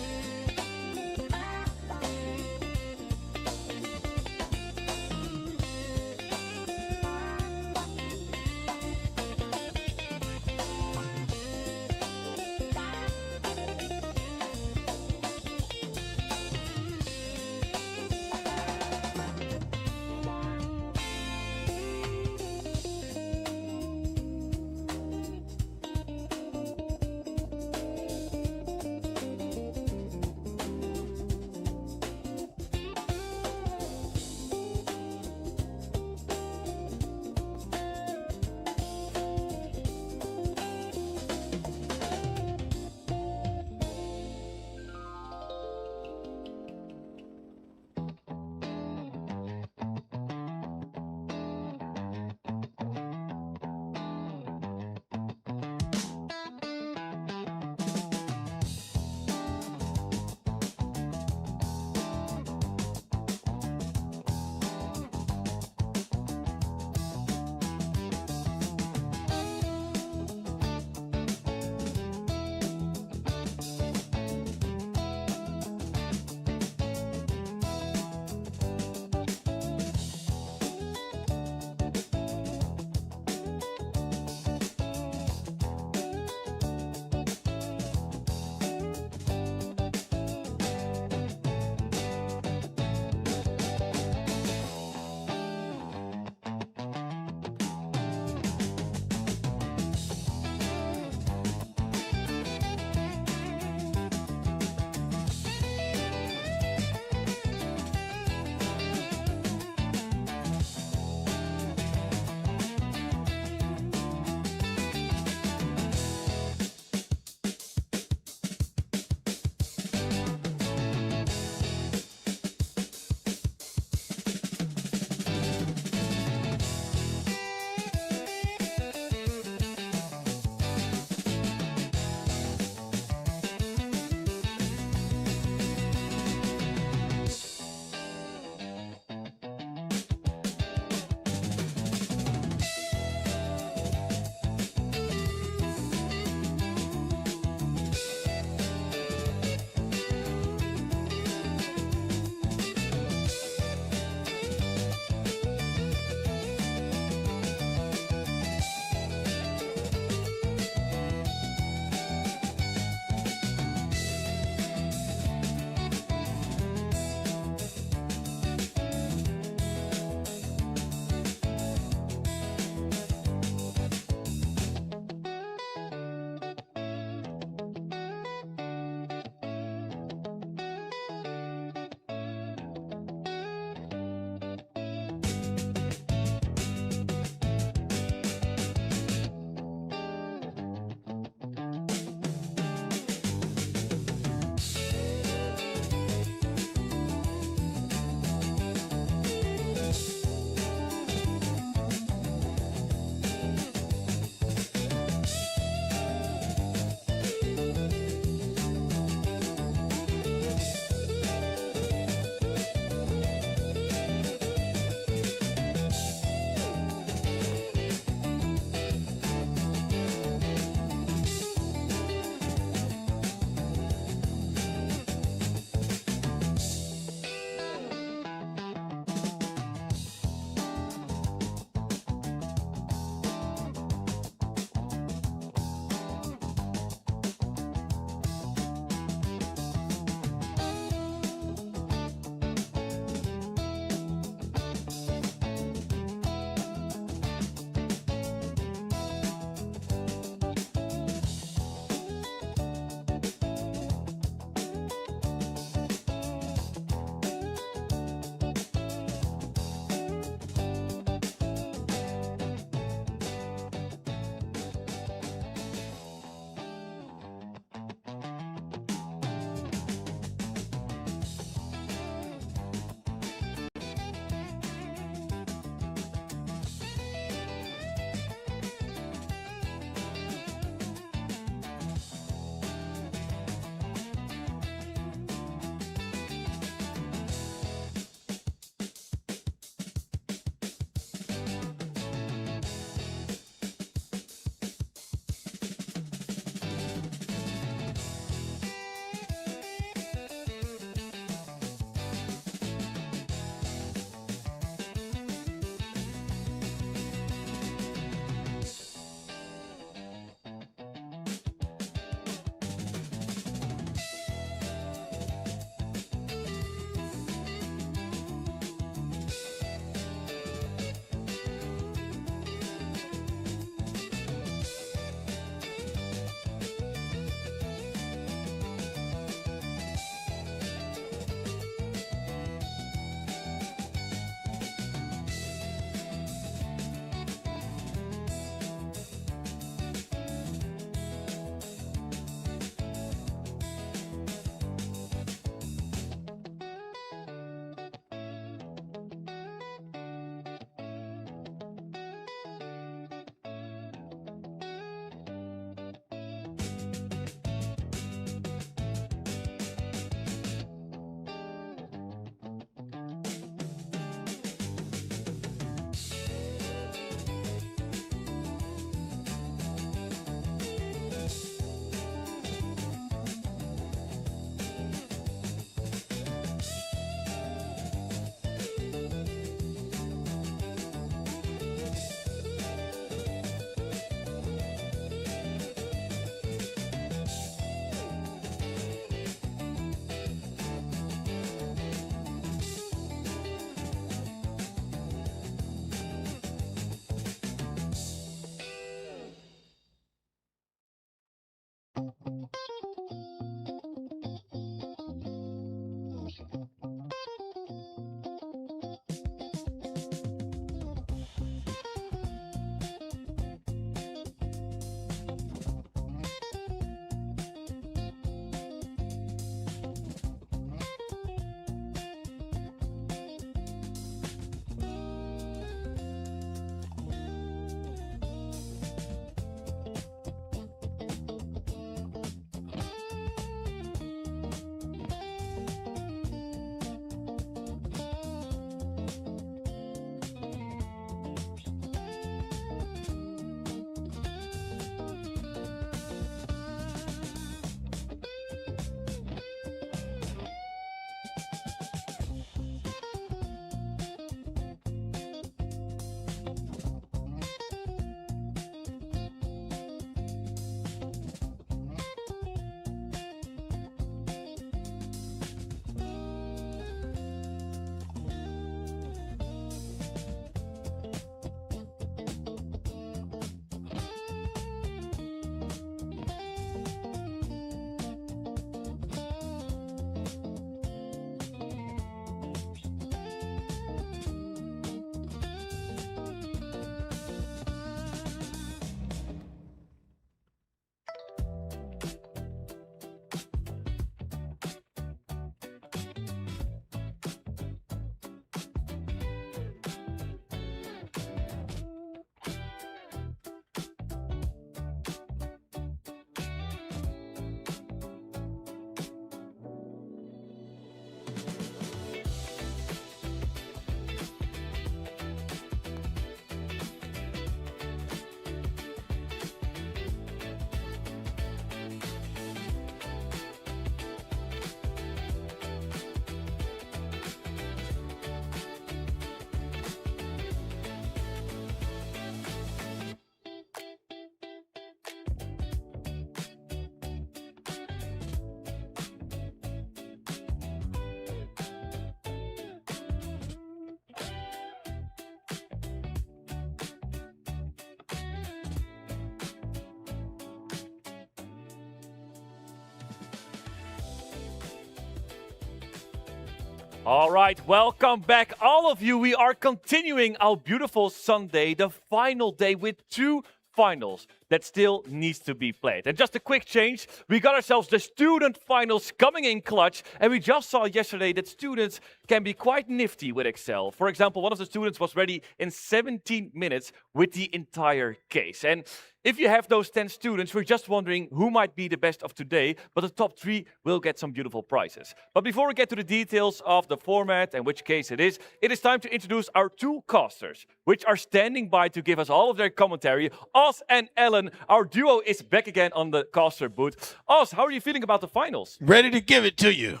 All right, welcome back, all of you. We are continuing our beautiful Sunday, the final day with 2 finals that still needs to be played. And just a quick change, we got ourselves the student finals coming in clutch, and we just saw yesterday that students can be quite nifty with Excel. For example, one of the students was ready in 17 minutes with the entire case. And if you have those 10 students, we're just wondering who might be the best of today, but the top 3 will get some beautiful prizes. But before we get to the details of the format and which case it is time to introduce our 2 casters, which are standing by to give us all of their commentary. Oz and Ellen, our duo is back again on the caster booth. Oz, how are you feeling about the finals? Ready to give it to you.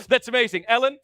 That's amazing. Ellen?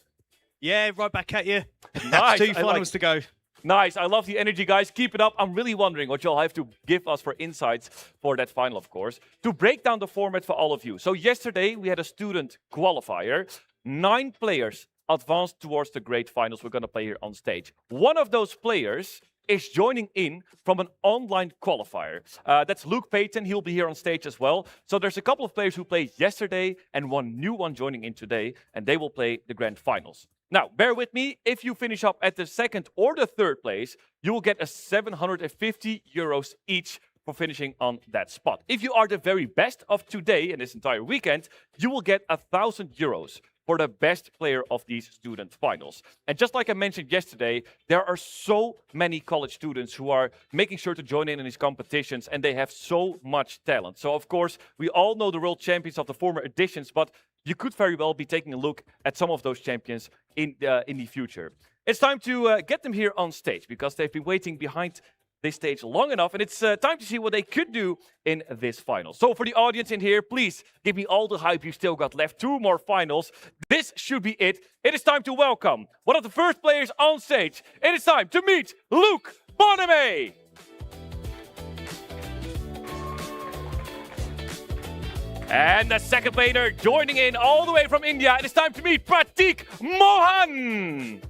Yeah, right back at you. Nice. 2 finals to go. Nice. I love the energy, guys. Keep it up. I'm really wondering what you'll have to give us for insights for that final, of course. To break down the format for all of you. So yesterday, we had a student qualifier. 9 players advanced towards the great finals we're going to play here on stage. One of those players is joining in from an online qualifier. That's Luke Payton. He'll be here on stage as well. So there's a couple of players who played yesterday and one new one joining in today, and they will play the grand finals. Now, bear with me. If you finish up at the 2nd or the 3rd place, you will get a 750 euros each for finishing on that spot. If you are the very best of today and this entire weekend, you will get 1,000 euros for the best player of these student finals. And just like I mentioned yesterday, there are so many college students who are making sure to join in these competitions, and they have so much talent. So, of course, we all know the world champions of the former editions, but you could very well be taking a look at some of those champions in the future. It's time to get them here on stage because they've been waiting behind this stage long enough, and it's time to see what they could do in this final. So for the audience in here, please give me all the hype you still got left. 2 more finals. This should be it. It is time to welcome one of the first players on stage. It is time to meet Luke Boname. And the second player joining in all the way from India. It is time to meet Pratik Mohan.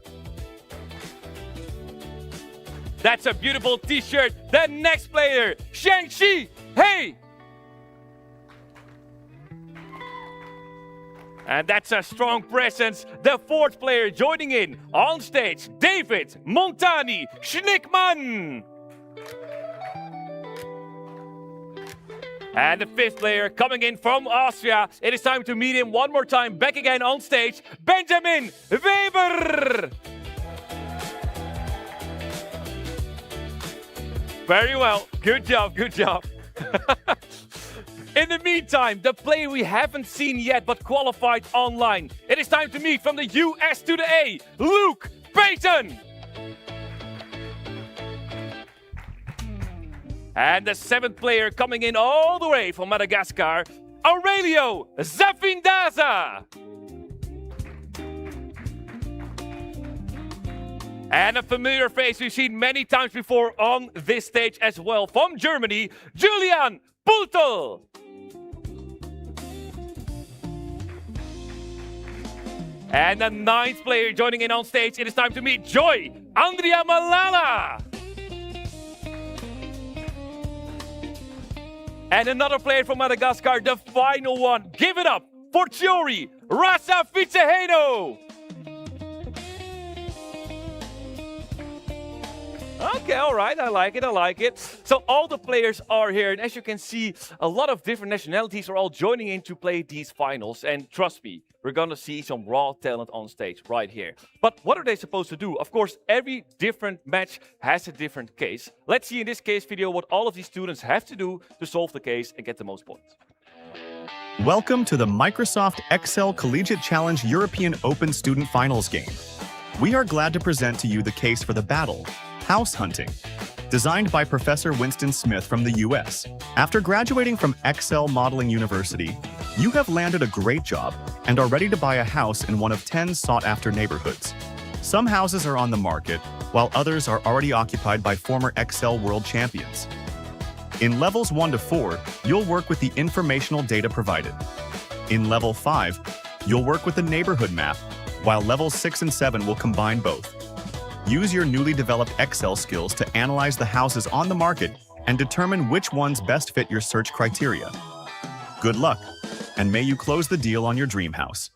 That's a beautiful t-shirt. The next player, Shang-Chi. Hey! And that's a strong presence. The 4th player joining in on stage, David Montani Schnickman. And the 5th player coming in from Austria. It is time to meet him one more time. Back again on stage, Benjamin Weber. Very well. Good job, good job. In the meantime, the player we haven't seen yet but qualified online. It is time to meet from the US to the A, Luke Payton. And the 7th player coming in all the way from Madagascar, Aurelio Zafindaza. And a familiar face we've seen many times before on this stage as well. From Germany, Julian Pultel. And the 9th player joining in on stage. It is time to meet Joy Andrea Malala. And another player from Madagascar, the final one. Give it up for Chiori Rasa Fitseheno. Okay, all right, I like it. So all the players are here, and as you can see, a lot of different nationalities are all joining in to play these finals. And trust me, we're gonna see some raw talent on stage right here. But what are they supposed to do? Of course, every different match has a different case. Let's see in this case video what all of these students have to do to solve the case and get the most points. Welcome to the Microsoft Excel Collegiate Challenge European Open Student Finals game. We are glad to present to you the case for the battle, House Hunting, designed by Professor Winston Smith from the US. After graduating from Excel Modeling University, you have landed a great job and are ready to buy a house in one of 10 sought-after neighborhoods. Some houses are on the market, while others are already occupied by former Excel world champions. In levels 1 to 4, you'll work with the informational data provided. In level 5, you'll work with the neighborhood map, while levels 6 and 7 will combine both. Use your newly developed Excel skills to analyze the houses on the market and determine which ones best fit your search criteria. Good luck, and may you close the deal on your dream house.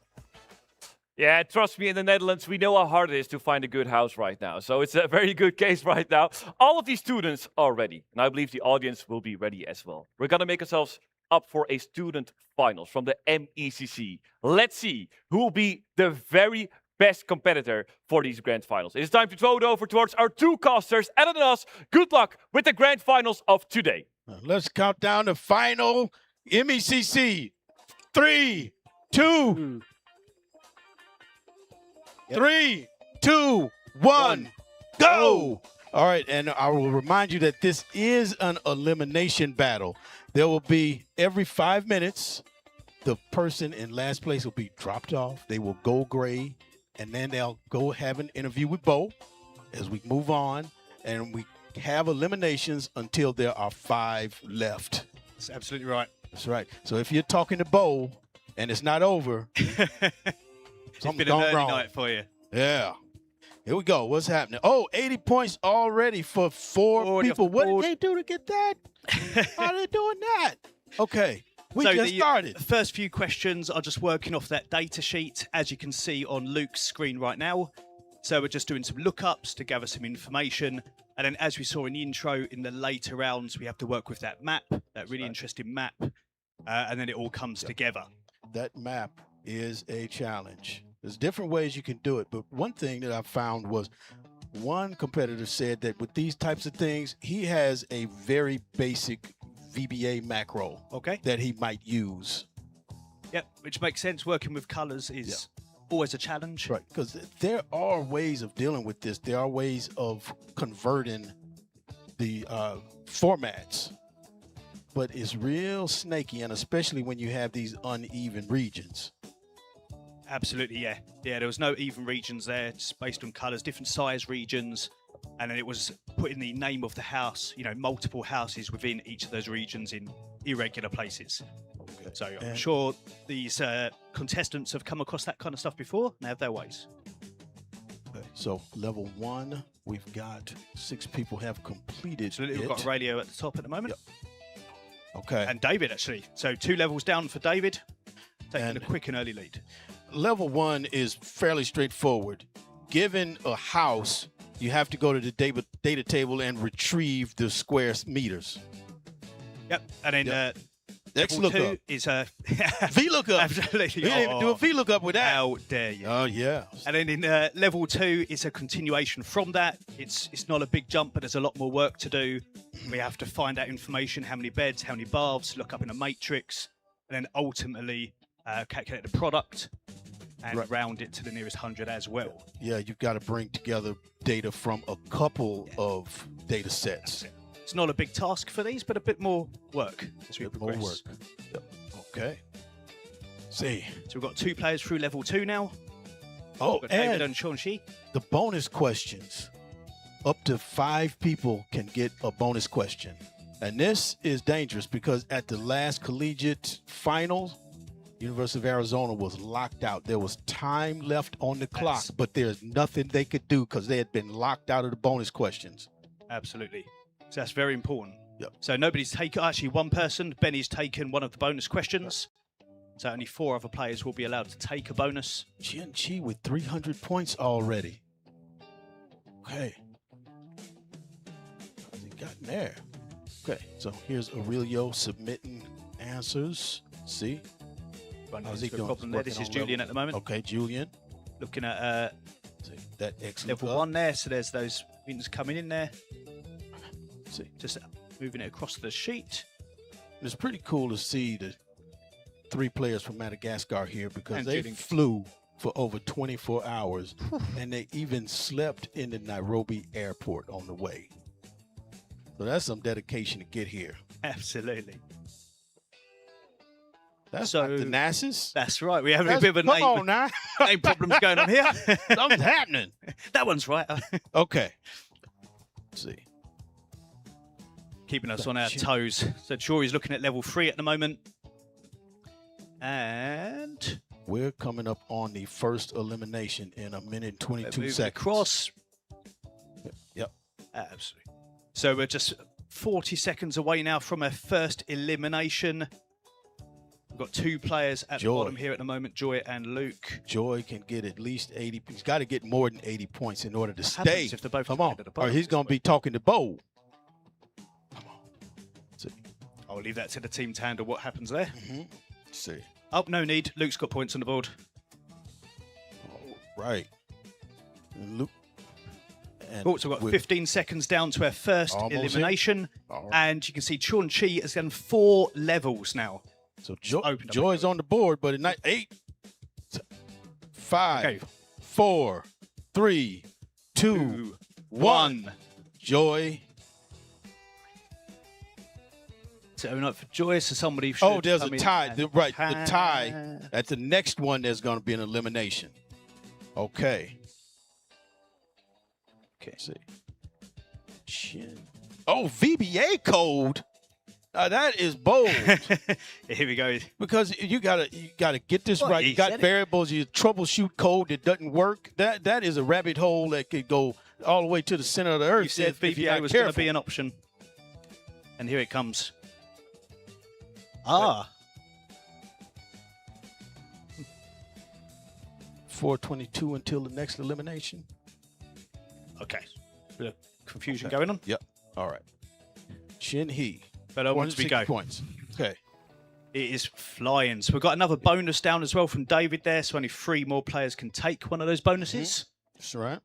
Yeah, trust me, in the Netherlands, we know how hard it is to find a good house right now. So it's a very good case right now. All of these students are ready, and I believe the audience will be ready as well. We're going to make ourselves up for a student finals from the MECC. Let's see who will be the very best competitor for these grand finals. It is time to throw it over towards our two casters, Ellen and us. Good luck with the grand finals of today. Let's count down the final MECC. 3, 2, 3, 2, 1, go! All right, and I will remind you that this is an elimination battle. There will be every 5 minutes, the person in last place will be dropped off. They will go gray, and then they'll go have an interview with Bo as we move on, and we have eliminations until there are 5 left. That's absolutely right. That's right. So if you're talking to Bo and it's not over, it's been an early night for you. Yeah. Here we go. What's happening? Oh, 80 points already for 4 people. What did they do to get that? How are they doing that? Okay. We just started. The first few questions are just working off that data sheet, as you can see on Luke's screen right now. So we're just doing some lookups to gather some information. And then as we saw in the intro, in the later rounds, we have to work with that map, that really interesting map. And then it all comes together. That map is a challenge. There's different ways you can do it, but one thing that I found was one competitor said that with these types of things, he has a very basic VBA macro that he might use. Yep, which makes sense. Working with colors is always a challenge. Right, because there are ways of dealing with this. There are ways of converting the formats, but it's real snaky, and especially when you have these uneven regions. Absolutely, yeah. Yeah, there was no even regions there, just based on colours, different size regions. And then it was putting the name of the house, you know, multiple houses within each of those regions in irregular places. Okay. So I'm sure these contestants have come across that kind of stuff before and they have their ways. Okay, so level 1, we've got 6 people have completed. So we've got radio at the top at the moment. Yep. Okay. And David, actually. So 2 levels down for David, taking a quick and early lead. Level 1 is fairly straightforward. Given a house, you have to go to the data table and retrieve the square meters. Yep. And then level 2 is VLOOKUP. Absolutely. You didn't even do a VLOOKUP with that. How dare you? Oh, yeah. And then in level 2, it's a continuation from that. It's not a big jump, but there's a lot more work to do. We have to find out information, how many beds, how many baths, look up in a matrix, and then ultimately calculate the product and round it to the nearest 100 as well. Yeah, you've got to bring together data from a couple of data sets. It's not a big task for these, but a bit more work as we progress. More work. Yep. Okay. See. So we've got 2 players through level 2 now. Oh, and David and Sean Shi. The bonus questions. Up to 5 people can get a bonus question. And this is dangerous because at the last collegiate final, University of Arizona was locked out. There was time left on the clock, but there's nothing they could do because they had been locked out of the bonus questions. Absolutely. So that's very important. Yep. So nobody's taken, actually one person, Benny's taken one of the bonus questions. So only 4 other players will be allowed to take a bonus. Chi with 300 points already. Okay. How's he gotten there? Okay, so here's Aurelio submitting answers. See? How's he doing? Problem there. This is Julian at the moment. Okay, Julian. Looking at that excellent level 1 there. So there's those things coming in there. See, just moving it across the sheet. It's pretty cool to see the 3 players from Madagascar here because And they Julian. flew for over 24 hours and they even slept in the Nairobi airport on the way. So that's some dedication to get here. Absolutely. That's not the NASA's. That's right. We have a bit of a Come on now. name problems going on here. Something's happening. That one's right. Okay. Let's see. Keeping us on our toes. So Jory's looking at level 3 at the moment. And we're coming up on the first elimination in a minute and 22 seconds. Across. Yep. Absolutely. So we're just 40 seconds away now from our first elimination. We've got 2 players at Joy. the bottom here at the moment, Joy and Luke. Joy can get at least 80. He's got to get more than 80 points in order to What stay. happens if they're both Come at on. the Or bottom he's this going to way? be talking to Bo. I'll leave that to the team to handle what happens there. See. Oh, no need. Luke's got points on the board. Right. And Luke. And Oh, so we've got 15 seconds down to our first Almost here. elimination. All right. And you can see Chun Chi has done 4 levels now. So opened up Joy's on the board, but at night 8, 5, Okay. 4, 3, 2, 1. Joy. So not for Joy, so somebody should Oh, there's a come in tie. and The tie. At the next one, there's going to be an elimination. Okay. See. Shit. Oh, VBA code. That is bold. Here we go. Because you gotta get this Well, right. he You got said it. variables. You troubleshoot code that doesn't work. That is a rabbit hole that could go all the way to the center of the earth. You said if you're VBA not was going to careful. be an option. And here it comes. Ah. 422 until the next elimination. Okay. Bit of confusion going on. Yep. All right. Shin Hee. But once we 160 go. points. Okay. It is flying. So we've got another bonus down as well from David there. So only 3 more players can take one of those bonuses. That's right.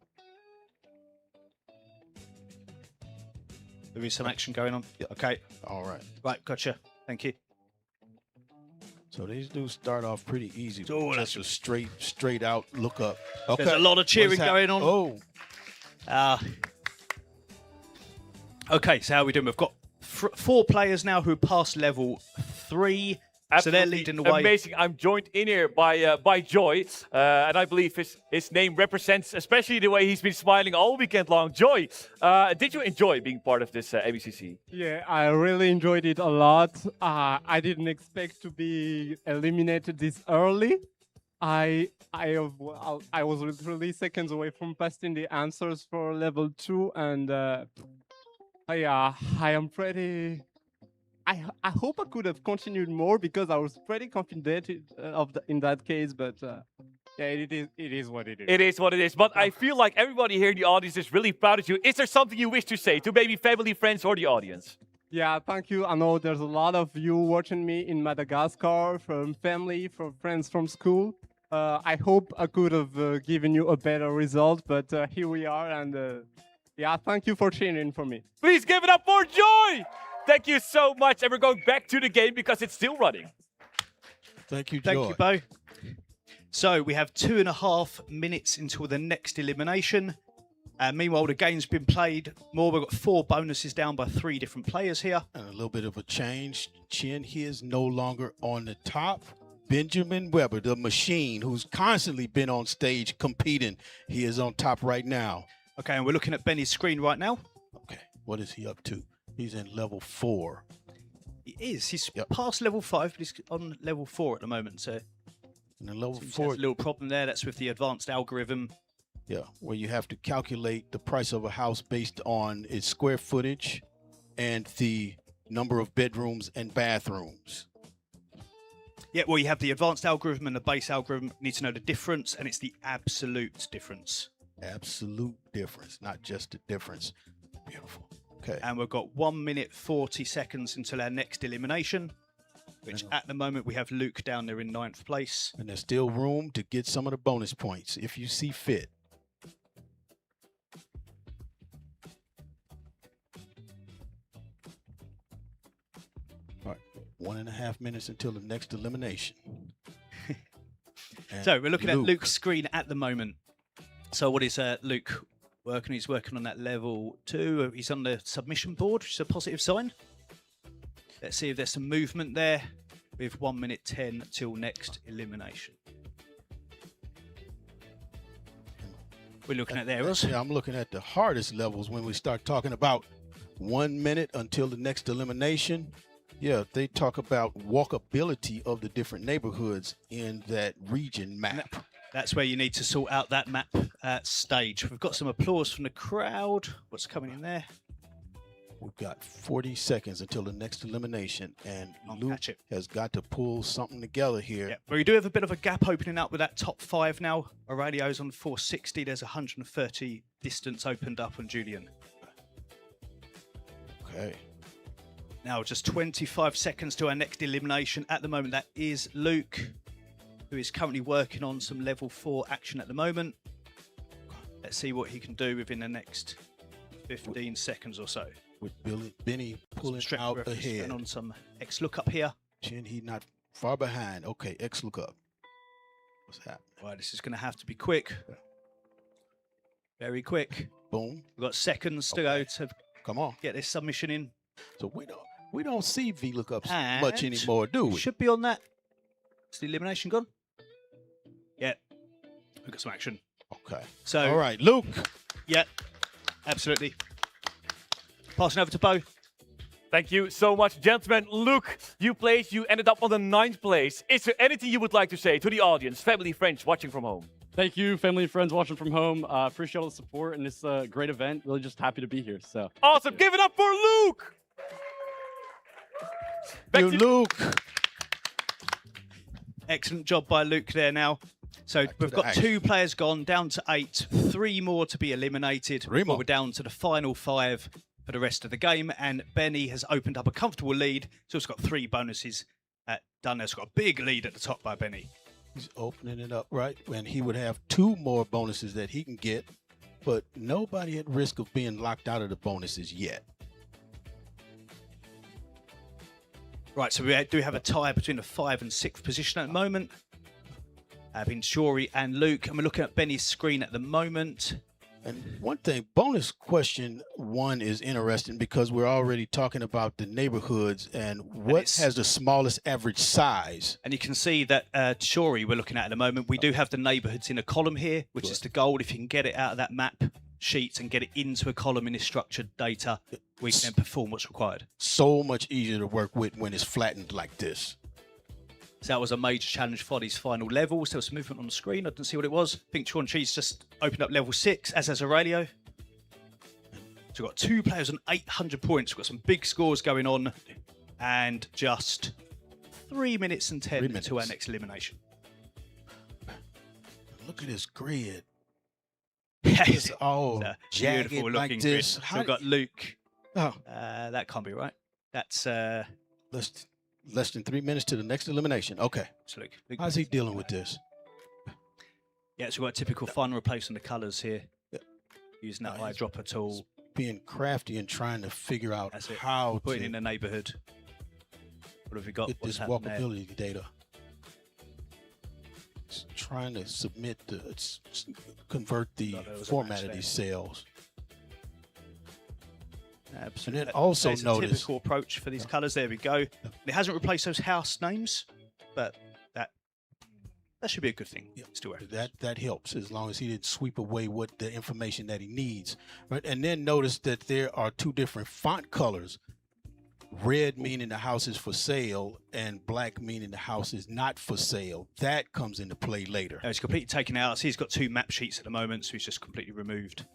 There is some action going on. Okay. All right. Right, gotcha. Thank you. So these dudes start off pretty easy. Oh, Just a straight out look up. Okay. There's a lot of cheering going on. Oh. Okay, so how are we doing? We've got 4 players now who passed level 3. So they're leading the way. Amazing. I'm joined in here by Joy, and I believe his name represents especially the way he's been smiling all weekend long. Joy, did you enjoy being part of this ABCC? Yeah, I really enjoyed it a lot. I didn't expect to be eliminated this early. I was literally seconds away from passing the answers for level 2, and I am pretty. I hope I could have continued more because I was pretty confident in that case, but yeah, it is what it is. It is what it is. But I feel like everybody here in the audience is really proud of you. Is there something you wish to say to maybe family, friends, or the audience? Yeah, thank you. I know there's a lot of you watching me in Madagascar, from family, from friends from school. I hope I could have given you a better result, but here we are, and yeah, thank you for cheering for me. Please give it up for Joy! Thank you so much, and we're going back to the game because it's still running. Thank you, Joy. Thank you, Bo. So we have 2.5 minutes until the next elimination. Meanwhile, the game's been played more. We've got 4 bonuses down by 3 different players here. And a little bit of a change. Chin he is no longer on the top. Benjamin Weber, the machine, who's constantly been on stage competing, he is on top right now. Okay, and we're looking at Benny's screen right now. Okay, what is he up to? He's in level 4. He is. He's past level 5, but he's on level 4 at the moment. So, and in level seems 4, there's a little problem there. That's with the advanced algorithm. Yeah, where you have to calculate the price of a house based on its square footage and the number of bedrooms and bathrooms. Yeah, well, you have the advanced algorithm and the base algorithm. You need to know the difference, and it's the absolute difference. Absolute difference, not just the difference. Beautiful. Okay. And we've got 1 minute 40 seconds until our next elimination, which at the moment we have Luke down there in 9th place. And there's still room to get some of the bonus points if you see fit. All right, 1.5 minutes until the next elimination. So we're looking at Luke's screen at the moment. So what is Luke working? He's working on that level 2. He's on the submission board, which is a positive sign. Let's see if there's some movement there with 1 minute 10 till next elimination. We're looking at there, Ross. Yeah, I'm looking at the hardest levels when we start talking about 1 minute until the next elimination. Yeah, they talk about walkability of the different neighborhoods in that region map. That's where you need to sort out that map stage. We've got some applause from the crowd. What's coming in there? We've got 40 seconds until the next elimination, and Luke has got to pull something together here. Yeah, but we do have a bit of a gap opening up with that top 5 now. Aurelio's on 460. There's 130 distance opened up on Julian. Okay. Now just 25 seconds to our next elimination. At the moment, that is Luke, who is currently working on some level 4 action at the moment. Let's see what he can do within the next 15 seconds or so. With Benny pulling out ahead. And on some X lookup here. Chin, he not far behind. Okay, X lookup. What's happening? Right, this is going to have to be quick. Very quick. Boom. We've got seconds to go to get this submission in. So we don't see VLOOKUPs much anymore, do we? Should be on that. Is the elimination gone? Yeah. We've got some action. Okay. So all right, Luke. Yeah, absolutely. Passing over to Bo. Thank you so much, gentlemen. Luke, you ended up on the 9th place. Is there anything you would like to say to the audience, family, friends watching from home? Thank you, family and friends watching from home. Appreciate all the support in this great event. Really just happy to be here. So awesome. Give it up for Luke. Luke. Excellent job by Luke there now. So we've got 2 players gone, down to 8, 3 more to be eliminated. 3 more. We're down to the final 5 for the rest of the game, and Benny has opened up a comfortable lead. So he's got 3 bonuses done. He's got a big lead at the top by Benny. He's opening it up, right? And he would have 2 more bonuses that he can get, but nobody at risk of being locked out of the bonuses yet. Right, so we do have a tie between the 5th and 6th position at the moment. Having Shori and Luke, and we're looking at Benny's screen at the moment. And one thing, bonus question 1 is interesting because we're already talking about the neighborhoods and what has the smallest average size. And you can see that Shori we're looking at the moment. We do have the neighborhoods in a column here, which is the goal. If you can get it out of that map sheet and get it into a column in this structured data, we can then perform what's required. So much easier to work with when it's flattened like this. So that was a major challenge for these final levels. There was some movement on the screen. I didn't see what it was. I think Sean Cheese just opened up level 6, as has Aurelio. So we've got 2 players on 800 points. We've got some big scores going on. And just 3 minutes and 10 to our next elimination. Look at this grid. It's all jagged beautiful looking like this. grid. So we've got Luke. Oh. That can't be right. That's... Less than 3 minutes to the next elimination. Okay. So Luke, how's he dealing with this? Yeah, so we've got a typical fun replacing the colours here. Using that eyedropper tool. Being crafty and trying to figure out how Putting to in the neighbourhood. What have we got? get this walkability data. It's trying to submit convert the format of these cells. Absolutely. And then also There's a notice typical approach for these colours. There we go. It hasn't replaced those house names, but that should be a good thing. Still that helps as long as he didn't sweep away what the information that he needs. Right, and then notice that there are 2 different font colors. Red meaning the house is for sale, and black meaning the house is not for sale. That comes into play later. No, it's completely taken out. So he's got 2 map sheets at the moment, so he's just completely removed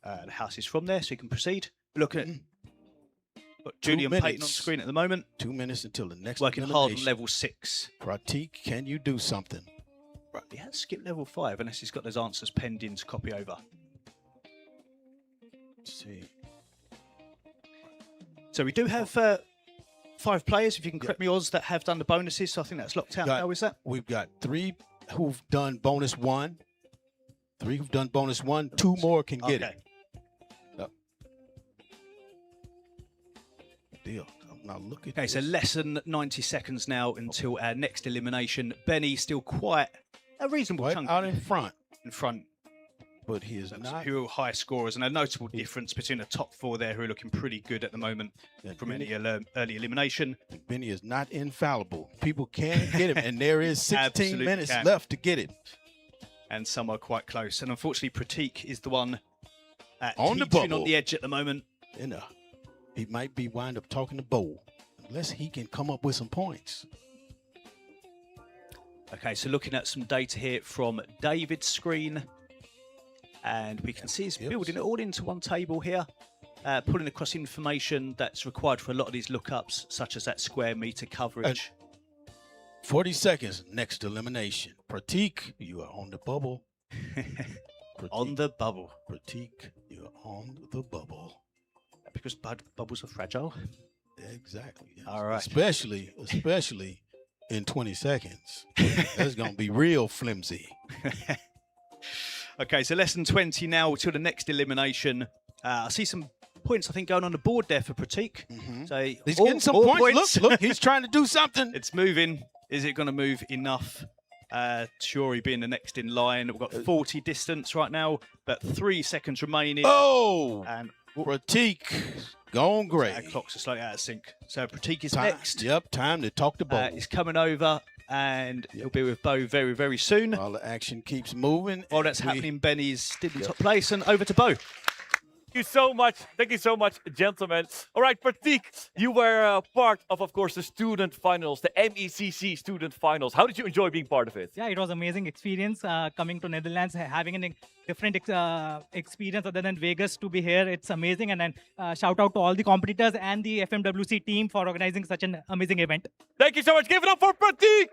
the houses from there, so he can proceed. Look at Julian Payton on screen at the moment. 2 minutes until the next working hard on level 6. Pratik, can you do something? Right, he has skipped level 5 unless he's got those answers penned in to copy over. Let's see. So we do have 5 players, if you can correct me, Oz, that have done the bonuses. So I think that's locked out now, is that? We've got 3 who've done bonus 1. 3 who've done bonus 1. 2 more can get it. Deal. Now look at so less than 90 seconds now until our next elimination. Benny still quite a reasonable chunk out in front. But he is not pure high scorers, and a notable difference between the top 4 there who are looking pretty good at the moment from any early elimination. Benny is not infallible. People can get him, and there is 16 Absolutely minutes can. left to get it. And some are quite close. And unfortunately, Pratik is the one on the teetering bubble. on the edge at the moment. He might be wind up talking to Bo, unless he can come up with some points. Okay, so looking at some data here from David's screen, and we can see he's building it all into one table here. pulling across information that's required for a lot of these lookups, such as that square meter coverage. 40 seconds, next elimination. Pratik, you are on the bubble. On the bubble. Pratik, you're on the bubble. Because bubbles are fragile. Exactly. Yes. All right. Especially in 20 seconds. That's going to be real flimsy. Okay, so less than 20 now till the next elimination. I see some points, I think, going on the board there for Pratik. So He's getting some points. Look, he's trying to do something. It's moving. Is it going to move enough? Shuri being the next in line. We've got 40 distance right now, but 3 seconds remaining. Oh! And Pratik, gone great. Our clocks are slightly out of sync. So Pratik is Time- next. Yep, time to talk to Bo. He's coming over, and he'll be with Bo very, very soon. While the action keeps moving. While that's happening, Benny's still in top place, and over to Bo. Thank you so much. Thank you so much, gentlemen. All right, Pratik, you were part of course, the student finals, the MECC student finals. How did you enjoy being part of it? Yeah, it was amazing experience coming to Netherlands, having a different experience other than Vegas to be here. It's amazing, and then shout out to all the competitors and the FMWC team for organizing such an amazing event. Thank you so much. Give it up for Pratik.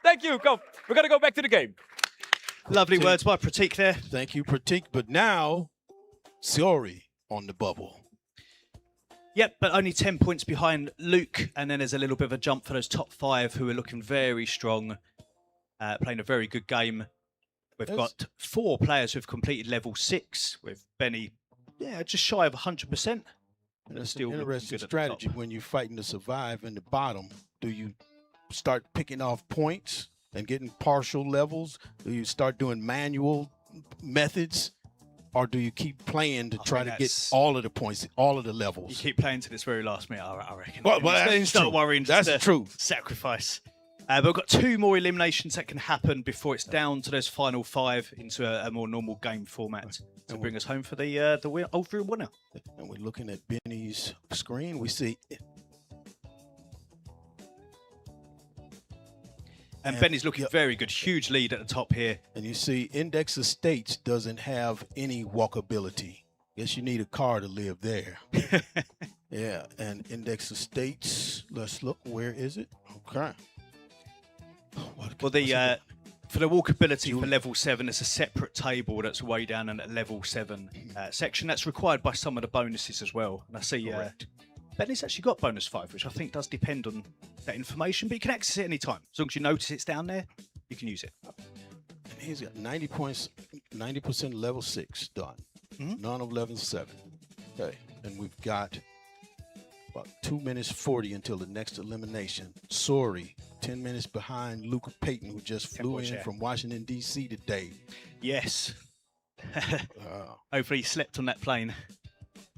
Thank you. Come, we're gonna go back to the game. Lovely words by Pratik there. Thank you, Pratik. But now, Siori on the bubble. Yep, but only 10 points behind Luke, and then there's a little bit of a jump for those top 5 who are looking very strong, playing a very good game. We've got 4 players who've completed level 6, with Benny, just shy of 100%. And that's still an looking interesting good at the top. strategy when you're fighting to survive in the bottom. Do you start picking off points and getting partial levels? Do you start doing manual methods? Or do you keep playing to try to get all of the points, all of the levels? You keep playing to this very last minute, I reckon. Well, Then that's start true. worrying. That's just the truth. Sacrifice. But we've got 2 more eliminations that can happen before it's down to those final 5 into a more normal game format to bring us home for the overall winner. And we're looking at Benny's screen. We see. And Benny's looking very good. Huge lead at the top here. And you see Index Estates doesn't have any walkability. Guess you need a car to live there. Yeah, and Index Estates, let's look. Where is it? Okay. Well, the for the walkability for level 7, it's a separate table that's way down in that level 7 section. That's required by some of the bonuses as well. And I see Benny's actually got bonus 5, which I think does depend on that information, but you can access it any time. As long as you notice it's down there, you can use it. And he's got 90 points, 90% level 6 done. None of level 7. Okay, and we've got about 2 minutes 40 until the next elimination. Sorry, 10 minutes behind Luke Payton, who just flew in from Washington, D.C. today. Yes. Hopefully he slept on that plane.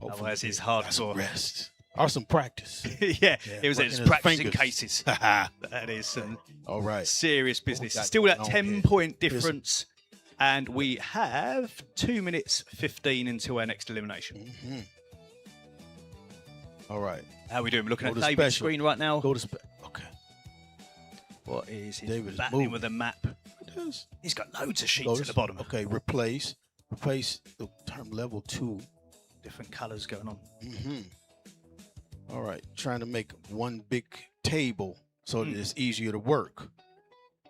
Otherwise it's hardcore. Rest. Or some practice. Yeah, it was working his practicing fingers. cases. That is some all right. serious business. got Still that going on here? 10-point difference. And we have 2 minutes 15 until our next elimination. All right. How are we doing? We're looking Go at to David's special. screen right now. Go to okay. What is he David is battling moving. with a map? He's got loads of sheets Go at the bottom. Okay, replace the term level 2. Different colours going on. All right, trying to make one big table so that it's easier to work.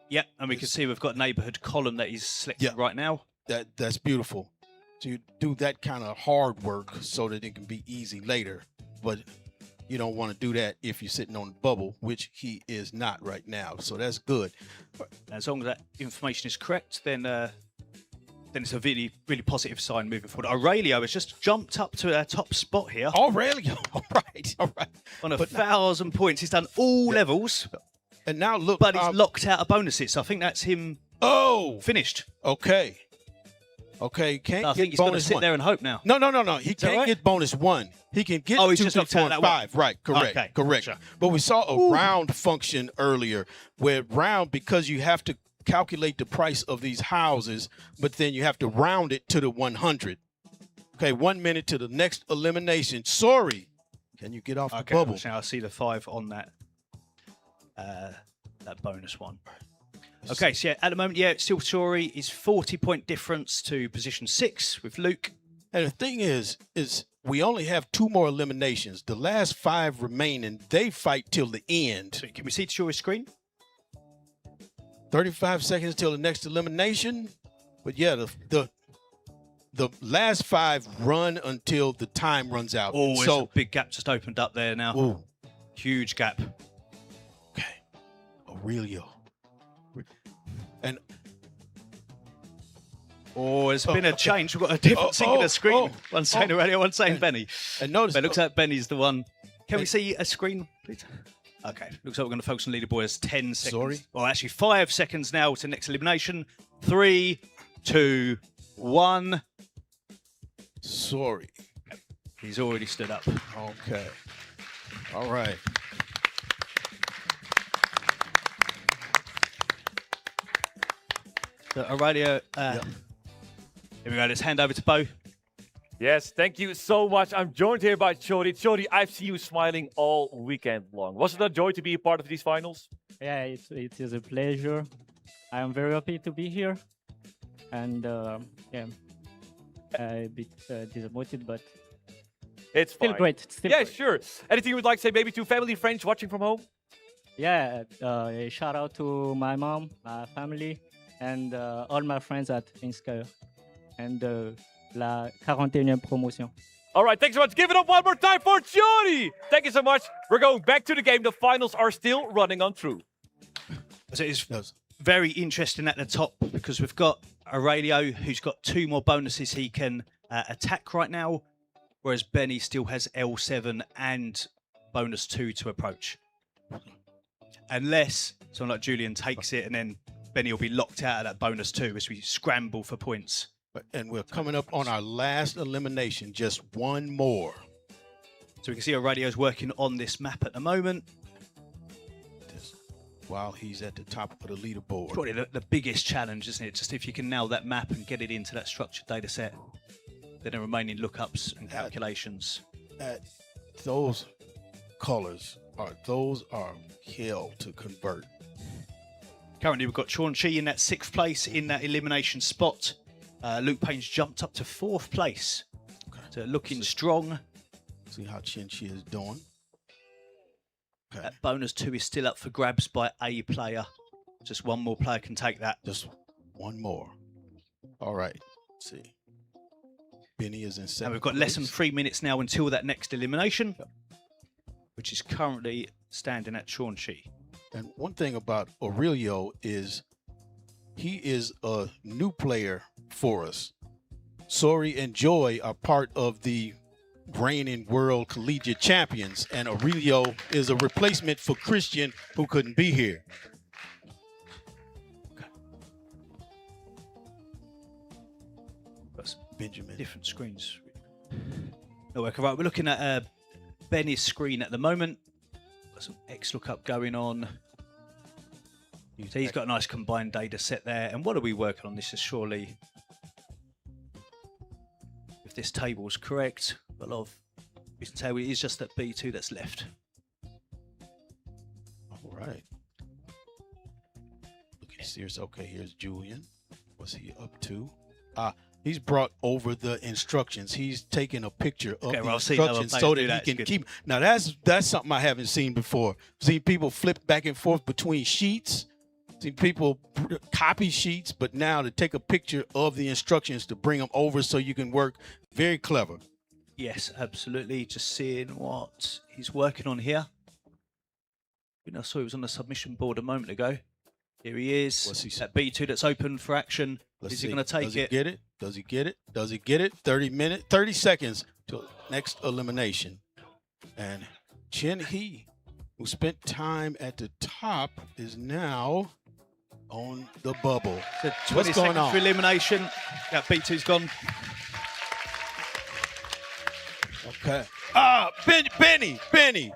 Yep, and we can see we've got neighbourhood column that he's selected right now. That's beautiful. So you do that kind of hard work so that it can be easy later, but you don't want to do that if you're sitting on the bubble, which he is not right now. So that's good. As long as that information is correct, then it's a really, really positive sign moving forward. Aurelio has just jumped up to our top spot here. Aurelio, all right. On 1,000 points. He's done all levels. And now look. But he's locked out of bonuses. So I think that's him finished. Okay. Okay, can't I get think he's got to bonus sit 1. there and hope now. No. He Is that can't right? get bonus 1. He can get Oh, he's 2, just 3, knocked out 4, that 5. one. Right, correct, Okay, correct. gotcha. But we saw a round function earlier where round, because you have to calculate the price of these houses, but then you have to round it to the 100. Okay, 1 minute to the next elimination. Sorry. Can you get off the bubble? Now I see the 5 on that that bonus one. Okay, so yeah, at the moment, it's still Shori is 40-point difference to position 6 with Luke. And the thing is we only have 2 more eliminations. The last 5 remaining, they fight till the end. So can we see to your screen? 35 seconds till the next elimination. But yeah, the last 5 run until the time runs out. Oh, so a big gap just opened up there now. Ooh. Huge gap. Okay. Aurelio. And there's been a change. We've got a different sync of the screen. One saying Aurelio, one saying Benny. And notice, but it looks like Benny's the one. Can we see a screen, please? Okay. Looks like we're going to focus on leaderboard as 10 seconds. Sorry. Well, actually 5 seconds now to next elimination. 3, 2, 1. Sorry. He's already stood up. Okay. All right. So Aurelio, here we go. Let's hand over to Bo. Yes, thank you so much. I'm joined here by Chori. Chori, I've seen you smiling all weekend long. Was it a joy to be a part of these finals? Yeah, it is a pleasure. I am very happy to be here. And yeah, a bit disappointed, but it's still fine. great. It's still yeah, great. sure. Anything you would like to say maybe to family, friends watching from home? Yeah, a shout out to my mom, my family, and all my friends at Insker. And la 41e promotion. All right, thanks so much. Give it up one more time for Chori. Thank you so much. We're going back to the game. The finals are still running on through. So it's very interesting at the top because we've got Aurelio, who's got 2 more bonuses he can attack right now, whereas Benny still has L7 and bonus 2 to approach. Unless someone like Julian takes it and then Benny will be locked out of that bonus 2 as we scramble for points. And we're coming up on our last elimination, just 1 more. So we can see Aurelio's working on this map at the moment. While he's at the top of the leaderboard. Probably the biggest challenge, isn't it? Just if you can nail that map and get it into that structured data set, then the remaining lookups and calculations. Those colors are hell to convert. Currently, we've got Chaunchi in that 6th place in that elimination spot. Luke Payne's jumped up to 4th place. So looking strong. See how Chinchi is doing. Okay. That bonus 2 is still up for grabs by a player. Just 1 more player can take that. Just 1 more. All right. Let's see. Benny is in 7th. And we've got less than 3 minutes now until that next elimination, which is currently standing at Chaunchi. And one thing about Aurelio is he is a new player for us. Sori and Joy are part of the reigning world collegiate champions, and Aurelio is a replacement for Christian, who couldn't be here. That's Benjamin. Different screens. No work. Right, we're looking at Benny's screen at the moment. Got some X lookup going on. So he's got a nice combined data set there. And what are we working on? This is surely, if this table is correct, a lot of we can tell it is just that B2 that's left. All right. Look at Sears. Okay, here's Julian. What's he up to? He's brought over the instructions. He's taken a picture of the instructions so that he can keep. Now that's something I haven't seen before. Seen people flip back and forth between sheets. Seen people copy sheets, but now to take a picture of the instructions to bring them over so you can work. Very clever. Yes, absolutely. Just seeing what he's working on here. I saw he was on the submission board a moment ago. Here he is. What's he that B2 that's open for action. Is he going to take Does he get it? Does he get it? Does he get it? 30 seconds till next elimination. And Chen He, who spent time at the top, is now on the bubble. So What's going on? For elimination. Yeah, B2's gone. Okay. Benny,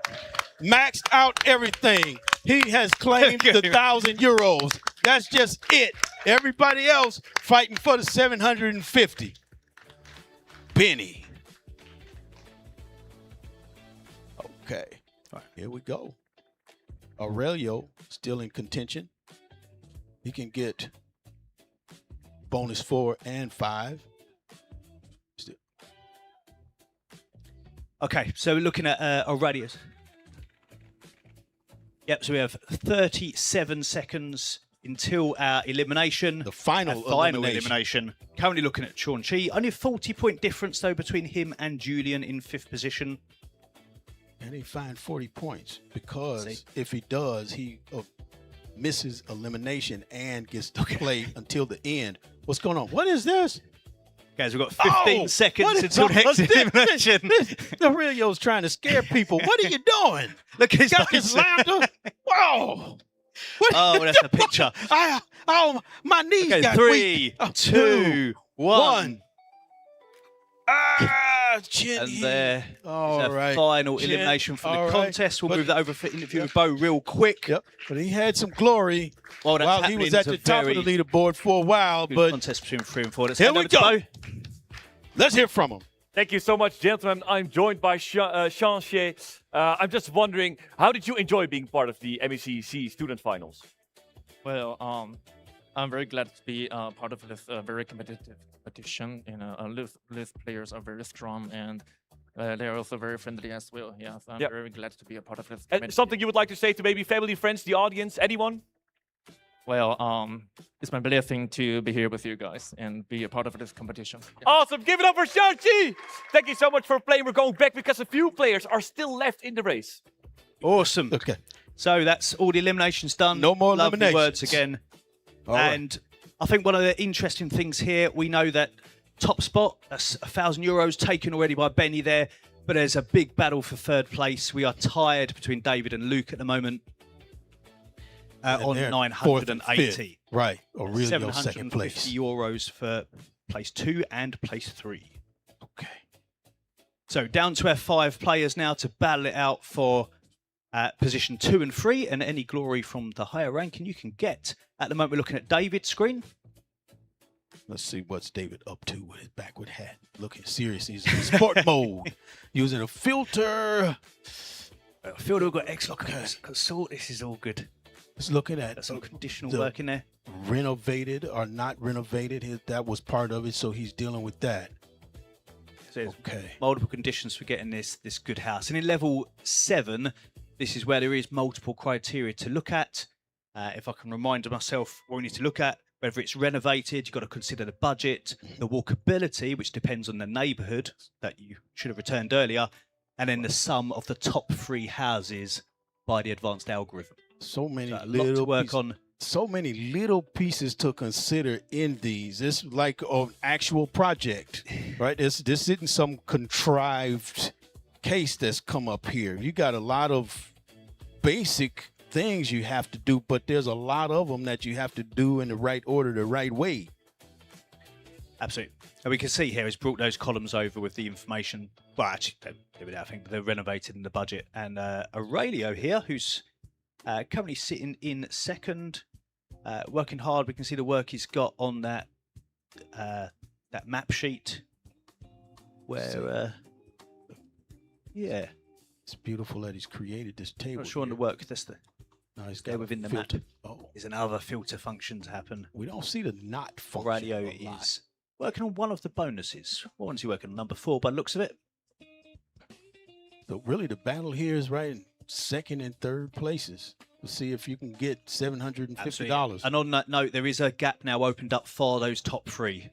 maxed out everything. He has claimed the 1,000 euros. That's just it. Everybody else fighting for the 750. Benny. Okay. All right, here we go. Aurelio still in contention. He can get bonus 4 and 5. Okay, so we're looking at our radius. Yep, so we have 37 seconds until our elimination. The final elimination. Currently looking at Sean Chi. Only a 40-point difference, though, between him and Julian in 5th position. And he find 40 points because if he does, he misses elimination and gets to play until the end. What's going on? What is this? Guys, we've got 15 seconds until next elimination. The radio's trying to scare people. What are you doing? Look at his got this louder. Whoa! Oh, that's a picture. My knees got 3, weak. 2, 1. Chin And there is All right. final Chin. elimination from All the right. contest. We'll But- move that over for interview with Bo real quick. Yep. But he had some glory Well, that's while he was happening. at the It's a top of the very leaderboard for a while. good But contest between 3 and 4. Let's here hand we over to go. Bo. Let's hear from him. Thank you so much, gentlemen. I'm joined by Sean Shea. I'm just wondering, how did you enjoy being part of the MECC Student Finals? Well, I'm very glad to be part of this very competitive competition. You know, Liz players are very strong and they're also very friendly as well. Yeah, so I'm very glad to be a part of this. And something you would like to say to maybe family, friends, the audience, anyone? Well, it's my blessing to be here with you guys and be a part of this competition. Awesome. Give it up for Shang-Chi. Thank you so much for playing. We're going back because a few players are still left in the race. Awesome. Okay. So that's all the eliminations done. No more Lovely eliminations. words again. All right. And I think one of the interesting things here, we know that top spot, that's €1,000 taken already by Benny there, but there's a big battle for 3rd place. We are tied between David and Luke at the moment on they're 980. Right. Aurelio second place. €750 for place 2 and place 3. Okay. So down to our 5 players now to battle it out for position 2 and 3, and any glory from the higher ranking you can get. At the moment, we're looking at David's screen. Let's see what's David up to with his backward hat. Looking serious. He's in sport mode. Using a filter. Filter got Excel. So this is all good. Let's look at some conditional the work in there. Renovated or not renovated. That was part of it, so he's dealing with that. So there's Okay. multiple conditions for getting this good house. And in level 7, this is where there is multiple criteria to look at. If I can remind myself what we need to look at, whether it's renovated, you've got to consider the budget, the walkability, which depends on the neighbourhood that you should have returned earlier, and then the sum of the top 3 houses by the advanced algorithm. So many So a lot little to work pieces, on. So many little pieces to consider in these. It's like an actual project, right? This isn't some contrived case that's come up here. You got a lot of basic things you have to do, but there's a lot of them that you have to do in the right order, the right way. Absolutely. And we can see here he's brought those columns over with the information. Well, actually, they do it, I think, but they're renovated in the budget. And Aurelio here, who's currently sitting in 2nd, working hard. We can see the work he's got on that map sheet. Where, yeah, it's beautiful that he's created this table. Not sure on the work. That's the. No, he's there got a within the filter. map. Oh. There's another filter function to happen. We don't see the not function. Radio a lot. is working on one of the bonuses. What one's he working on? Number 4 by the looks of it. So really the battle here is right in 2nd and 3rd places. We'll see if you can get $750. Absolutely. And on that note, there is a gap now opened up for those top 3.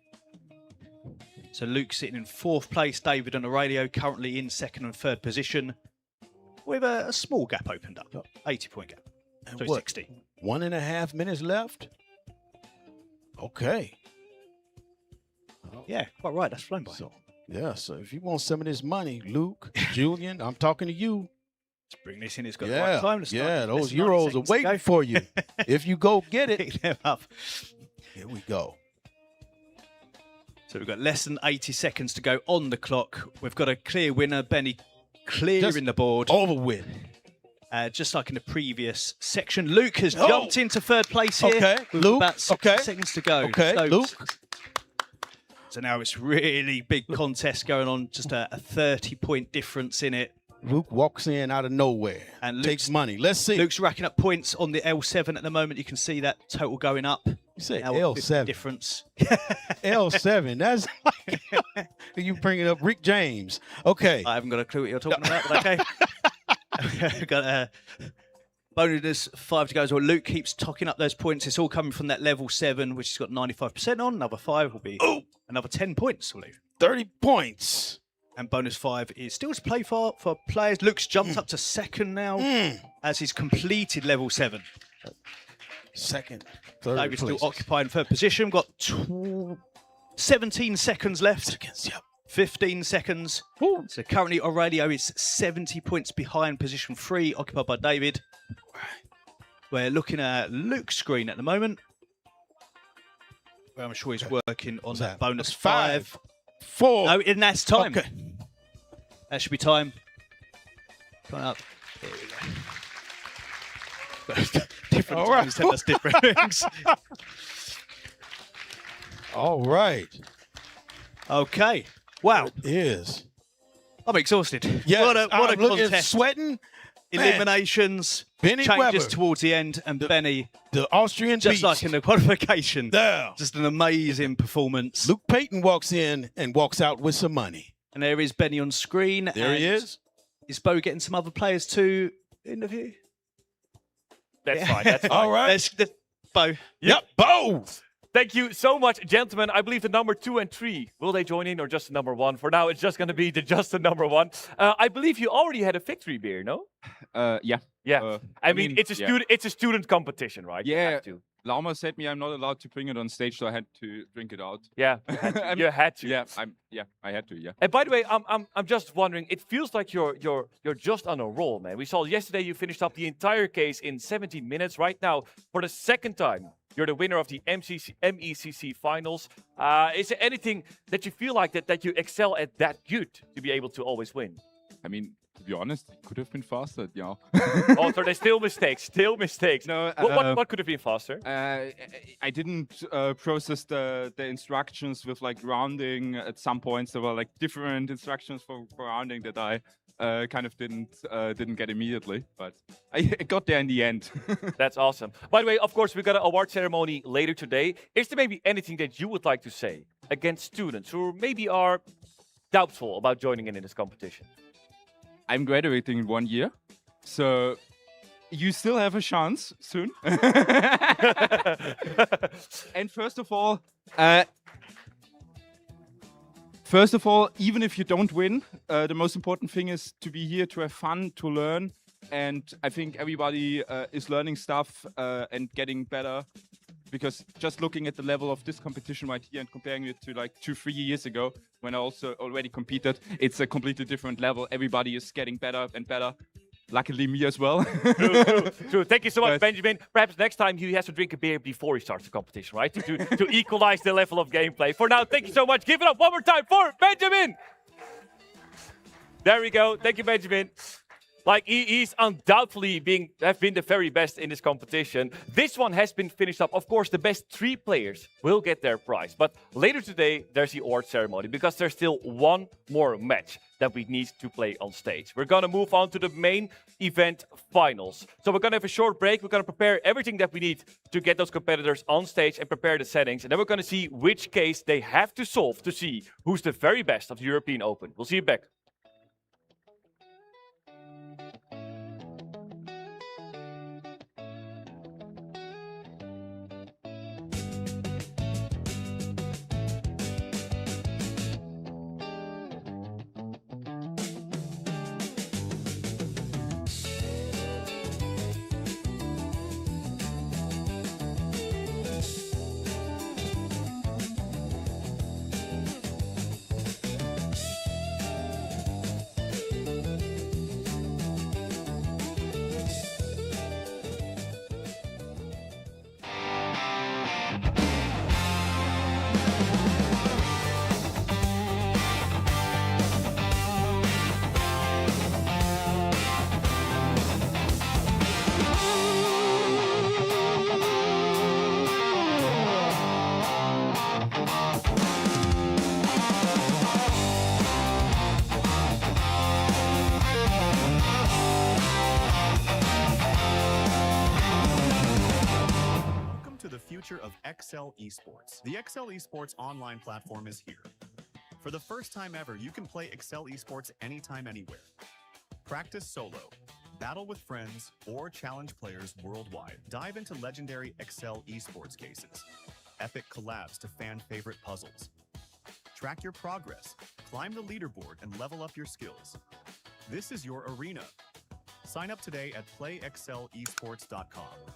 So Luke sitting in 4th place, David and Aurelio currently in 2nd and 3rd position with a small gap opened up, 80-point gap. And So what, 60. 1.5 minutes left? Okay. Yeah, quite right. That's flown by. So, yeah, so if you want some of this money, Luke, Julian, I'm talking to you. Let's bring this in. It's got the Yeah, right time. Let's start. yeah, Less those than 90 Euros are seconds to waiting go. for you. If you go get it. Pick them up. Here we go. So we've got less than 80 seconds to go on the clock. We've got a clear winner, Benny, clearing the board. Over with. Just like in the previous section, Luke has jumped into 3rd place here. Okay, with Luke, about 60 seconds to go. Okay, so, Luke. So now it's really big contest going on, just a 30-point difference in it. Luke walks in out of nowhere and takes money. Let's see. Luke's racking up points on the L7 at the moment. You can see that total going up. You say Now, L7. difference. L7. That's like, you bringing up Rick James. Okay. I haven't got a clue what you're talking about, but okay. Got a bonus 5 to go. So Luke keeps tocking up those points. It's all coming from that level 7, which he's got 95% on. Another 5 will be another 10 points, I believe. 30 points. And bonus 5 is still to play for players. Luke's jumped up to second now as he's completed level 7. Second. David's still occupying third position. Got 17 seconds left. 15 seconds. So currently Aurelio is 70 points behind position 3, occupied by David. We're looking at Luke's screen at the moment, where I'm sure he's working on that bonus 5. 4. No, and that's time. Okay. That should be time. Coming up. Here we go. Different All right. times tell us different things. All right. Okay. Wow. It is. I'm exhausted. Yeah. What a I'm looking, contest. sweating. Eliminations. Benny changes Weber. towards the end, and Benny, the Austrian just beast. like in the qualification. There. Just an amazing performance. Luke Payton walks in and walks out with some money. And there is Benny on screen. There he is. Is Bo getting some other players to interview? That's fine. That's fine. All right. Let's Bo. Yep, Bo. Thank you so much, gentlemen. I believe the number 2 and 3, will they join in or just the number 1? For now, it's just going to be just the number 1. I believe you already had a victory beer, no? Yeah. Yeah. I mean, it's a student competition, right? You Yeah. have to. Lama said me I'm not allowed to bring it on stage, so I had to drink it out. Yeah, you had to. You had to. Yeah, I had to. Yeah. And by the way, I'm just wondering. It feels like you're just on a roll, man. We saw yesterday you finished up the entire case in 17 minutes. Right now, for the second time, you're the winner of the MECC finals. Is there anything that you feel like that you excel at that good to be able to always win? I mean, to be honest, it could have been faster. Yeah. Oh, so there's still mistakes. Still mistakes. No. What could have been faster? I didn't process the instructions with like rounding. At some points, there were like different instructions for rounding that I kind of didn't get immediately, but I got there in the end. That's awesome. By the way, of course, we got an award ceremony later today. Is there maybe anything that you would like to say against students who maybe are doubtful about joining in this competition? I'm graduating in 1 year, so you still have a chance soon. And first of all, even if you don't win, the most important thing is to be here, to have fun, to learn. And I think everybody is learning stuff and getting better. Because just looking at the level of this competition right here and comparing it to like 2-3 years ago, when I also already competed, it's a completely different level. Everybody is getting better and better. Luckily, me as well. True. Thank you so much, Benjamin. Perhaps next time he has to drink a beer before he starts the competition, right? To equalize the level of gameplay. For now, thank you so much. Give it up one more time for Benjamin. There we go. Thank you, Benjamin. Like, he's undoubtedly have been the very best in this competition. This one has been finished up. Of course, the best 3 players will get their prize. But later today, there's the award ceremony because there's still one more match that we need to play on stage. We're going to move on to the main event finals. So we're going to have a short break. We're going to prepare everything that we need to get those competitors on stage and prepare the settings. And then we're going to see which case they have to solve to see who's the very best of the European Open. We'll see you back. future of Excel Esports. The Excel Esports online platform is here. For the first time ever, you can play Excel Esports anytime, anywhere. Practice solo, battle with friends, or challenge players worldwide. Dive into legendary Excel Esports cases, epic collabs to fan-favorite puzzles. Track your progress, climb the leaderboard, and level up your skills. This is your arena. Sign up today at playexcelesports.com.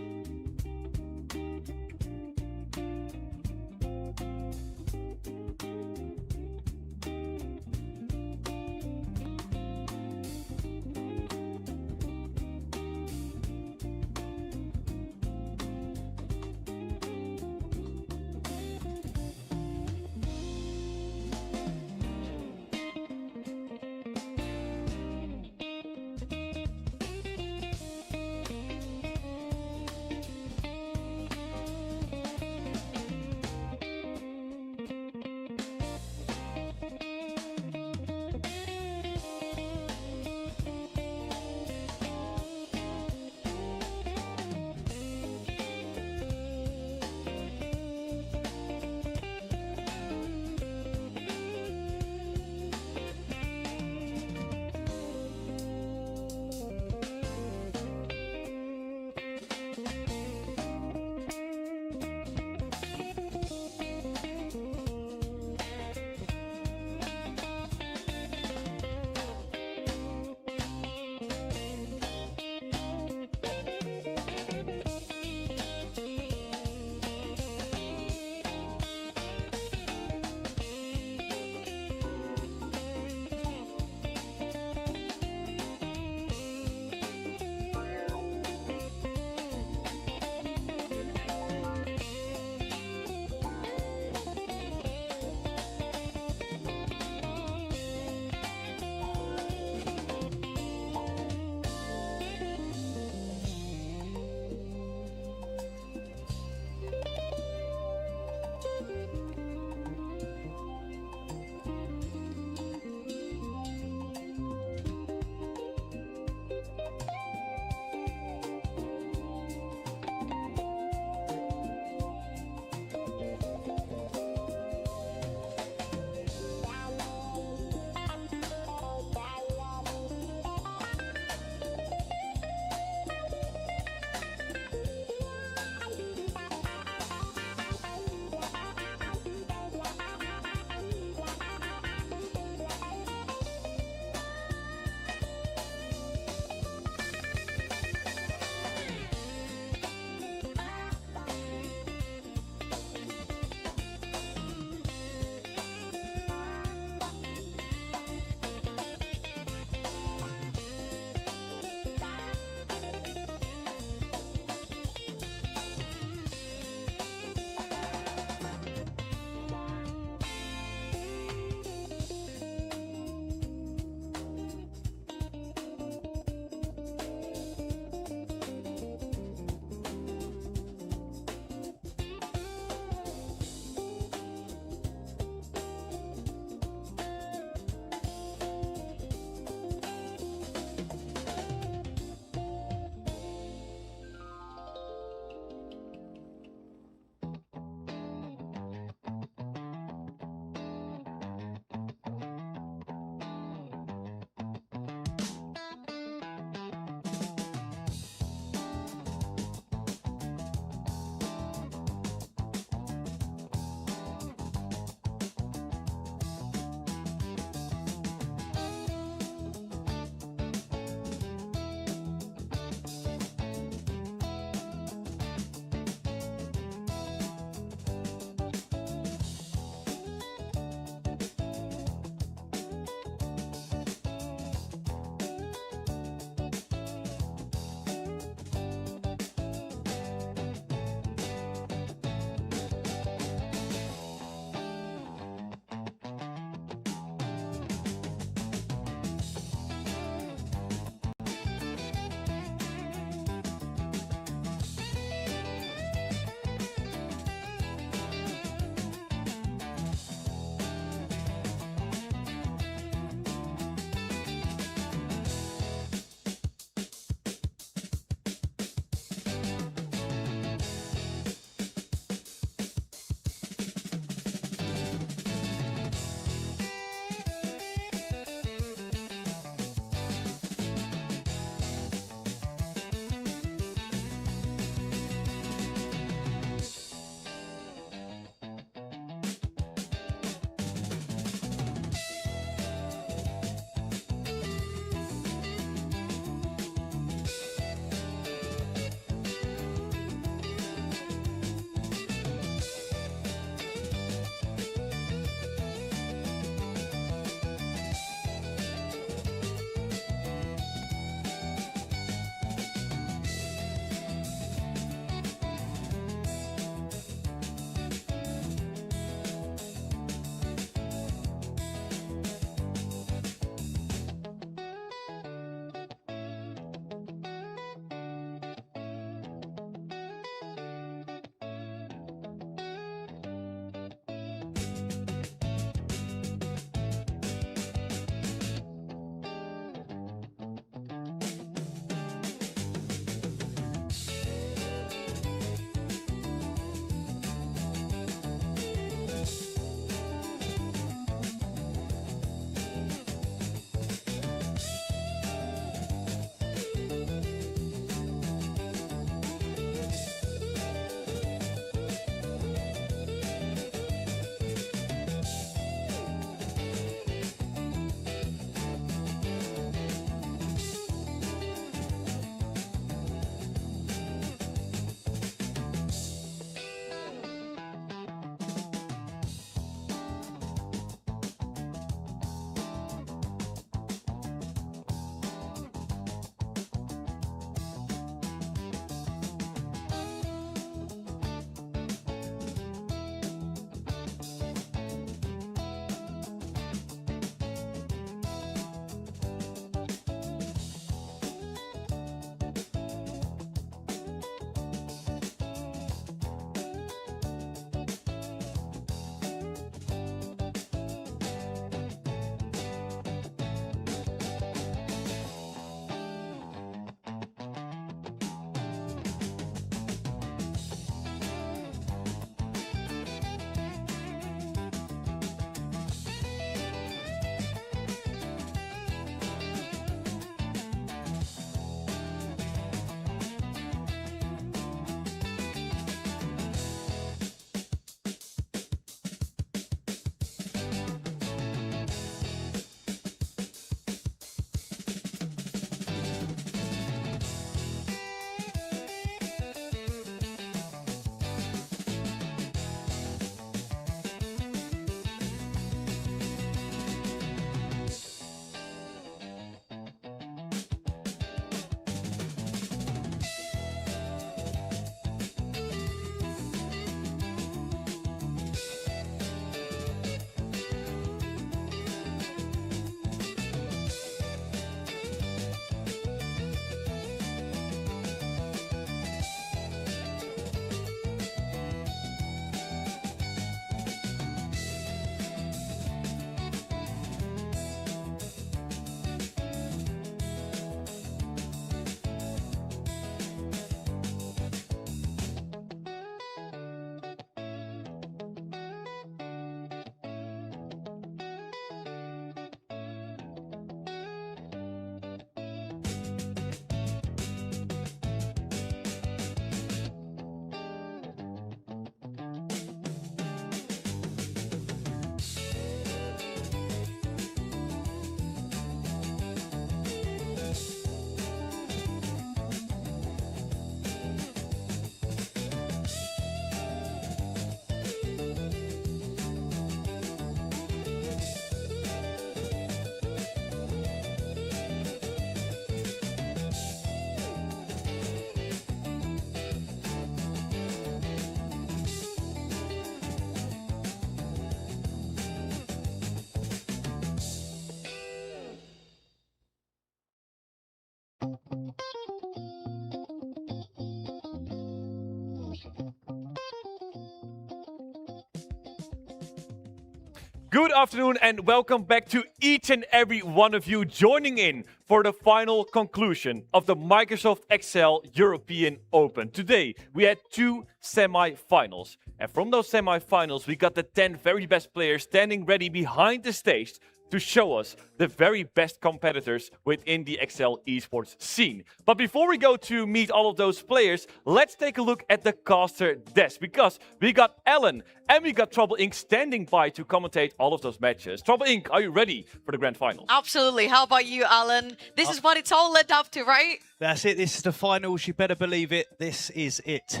Good afternoon and welcome back to each and every one of you joining in for the final conclusion of the Microsoft Excel European Open. Today we had 2 semi-finals, and from those semi-finals we got the 10 very best players standing ready behind the stage to show us the very best competitors within the Excel Esports scene. But before we go to meet all of those players, let's take a look at the caster desk, because we got Alan and we got Trouble Inc. standing by to commentate all of those matches. Trouble Inc., are you ready for the grand finals? Absolutely. How about you, Alan? This is what it's all led up to, right? That's it. This is the finals. You better believe it. This is it.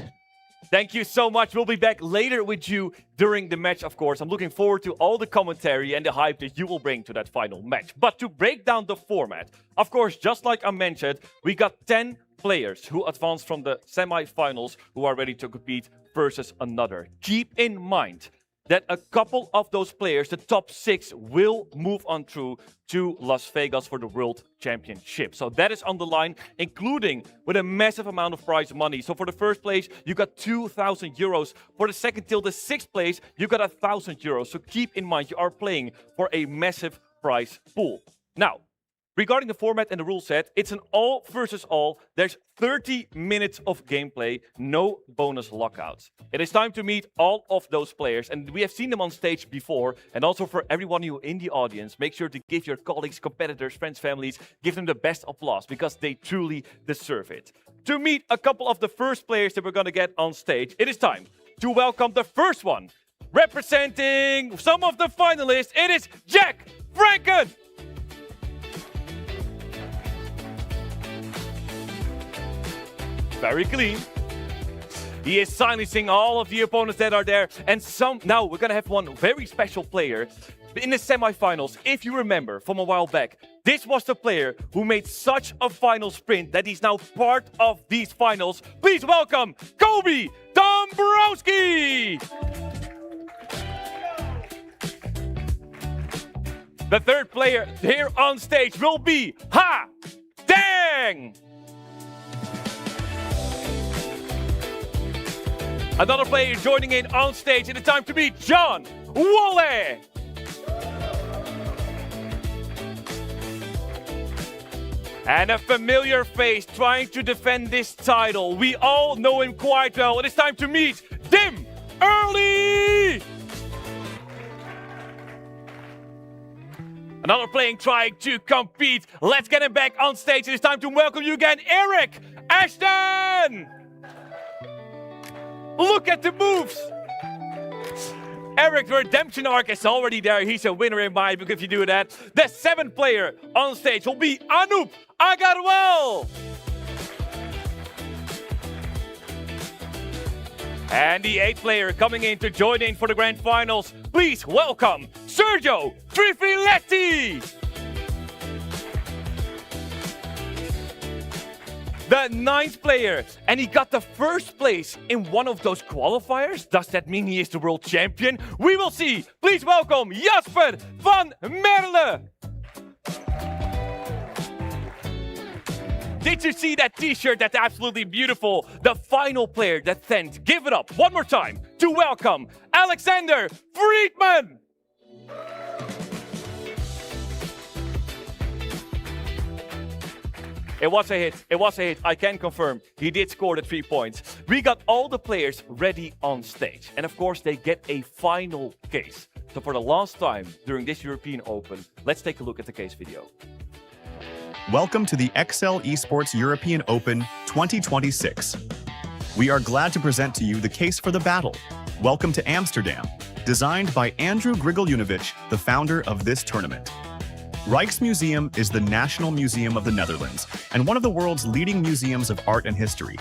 Thank you so much. We'll be back later with you during the match, of course. I'm looking forward to all the commentary and the hype that you will bring to that final match. But to break down the format, of course, just like I mentioned, we got 10 players who advanced from the semi-finals who are ready to compete versus another. Keep in mind that a couple of those players, the top 6, will move on through to Las Vegas for the World Championship. So that is on the line, including with a massive amount of prize money. So for the first place, you got 2,000 euros. For the second till the 6th place, you got 1,000 euros. So keep in mind, you are playing for a massive prize pool. Now, regarding the format and the rule set, it's an all versus all. There's 30 minutes of gameplay, no bonus lockouts. It is time to meet all of those players, and we have seen them on stage before. And also for everyone you in the audience, make sure to give your colleagues, competitors, friends, families, give them the best applause, because they truly deserve it. To meet a couple of the first players that we're going to get on stage, it is time to welcome the first one. Representing some of the finalists, it is Jack Franken! Very clean. He is silencing all of the opponents that are there. And now we're going to have one very special player in the semifinals. If you remember from a while back, this was the player who made such a final sprint that he's now part of these finals. Please welcome Kobe Dombrowski. The third player here on stage will be Ha Dang. Another player joining in on stage, and it's time to meet John Wolleh. And a familiar face trying to defend this title. We all know him quite well. It is time to meet Dim Early. Another player trying to compete. Let's get him back on stage. It is time to welcome you again, Eric Ashton. Look at the moves! Eric, the redemption arc is already there. He's a winner in my book if you do that. The 7th player on stage will be Anoop Agarwal. And the 8th player coming in to join in for the grand finals. Please welcome Sergio Trifiletti. The 9th player, and he got the 1st place in one of those qualifiers. Does that mean he is the world champion? We will see. Please welcome Jasper van Merle. Did you see that t-shirt? That's absolutely beautiful. The final player that sent. Give it up one more time to welcome Alexander Friedman. It was a hit. It was a hit. I can confirm. He did score the 3 points. We got all the players ready on stage. And of course, they get a final case. So for the last time during this European Open, let's take a look at the case video. Welcome to the Excel Esports European Open 2026. We are glad to present to you the case for the battle. Welcome to Amsterdam, designed by Andrew Grigoljunovic, the founder of this tournament. Rijksmuseum is the national museum of the Netherlands and one of the world's leading museums of art and history.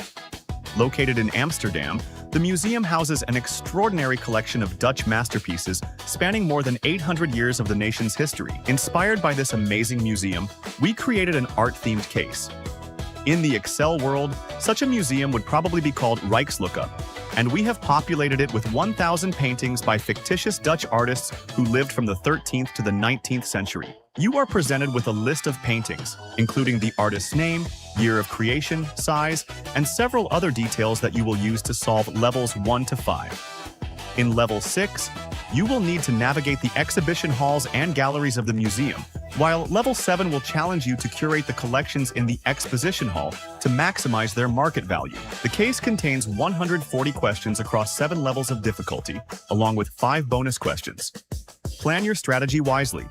Located in Amsterdam, the museum houses an extraordinary collection of Dutch masterpieces spanning more than 800 years of the nation's history. Inspired by this amazing museum, we created an art-themed case. In the Excel world, such a museum would probably be called Rijkslookup, and we have populated it with 1,000 paintings by fictitious Dutch artists who lived from the 13th to the 19th century. You are presented with a list of paintings, including the artist's name, year of creation, size, and several other details that you will use to solve levels 1 to 5. In level 6, You will need to navigate the exhibition halls and galleries of the museum, while Level 7 will challenge you to curate the collections in the exposition hall to maximize their market value. The case contains 140 questions across 7 levels of difficulty, along with 5 bonus questions. Plan your strategy wisely.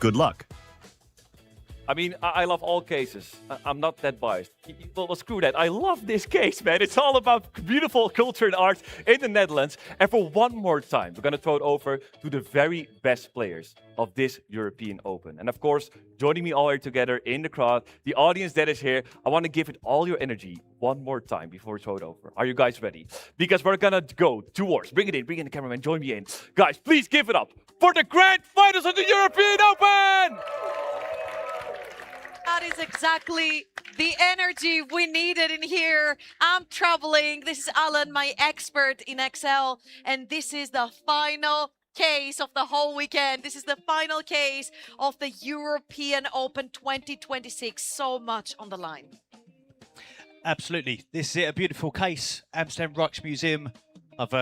Good luck. I mean, I love all cases. I'm not that biased. Well, screw that. I love this case, man. It's all about beautiful culture and art in the Netherlands. And for one more time, we're going to throw it over to the very best players of this European Open. And of course, joining me all here together in the crowd, the audience that is here, I want to give it all your energy one more time before we throw it over. Are you guys ready? Because we're going to go towards, bring in the cameraman, join me in. Guys, please give it up for the grand finals of the European Open! That is exactly the energy we needed in here. I'm traveling. This is Alan, my expert in Excel, and this is the final case of the whole weekend. This is the final case of the European Open 2026. So much on the line. Absolutely. This is it, a beautiful case. Amsterdam Rijksmuseum. I've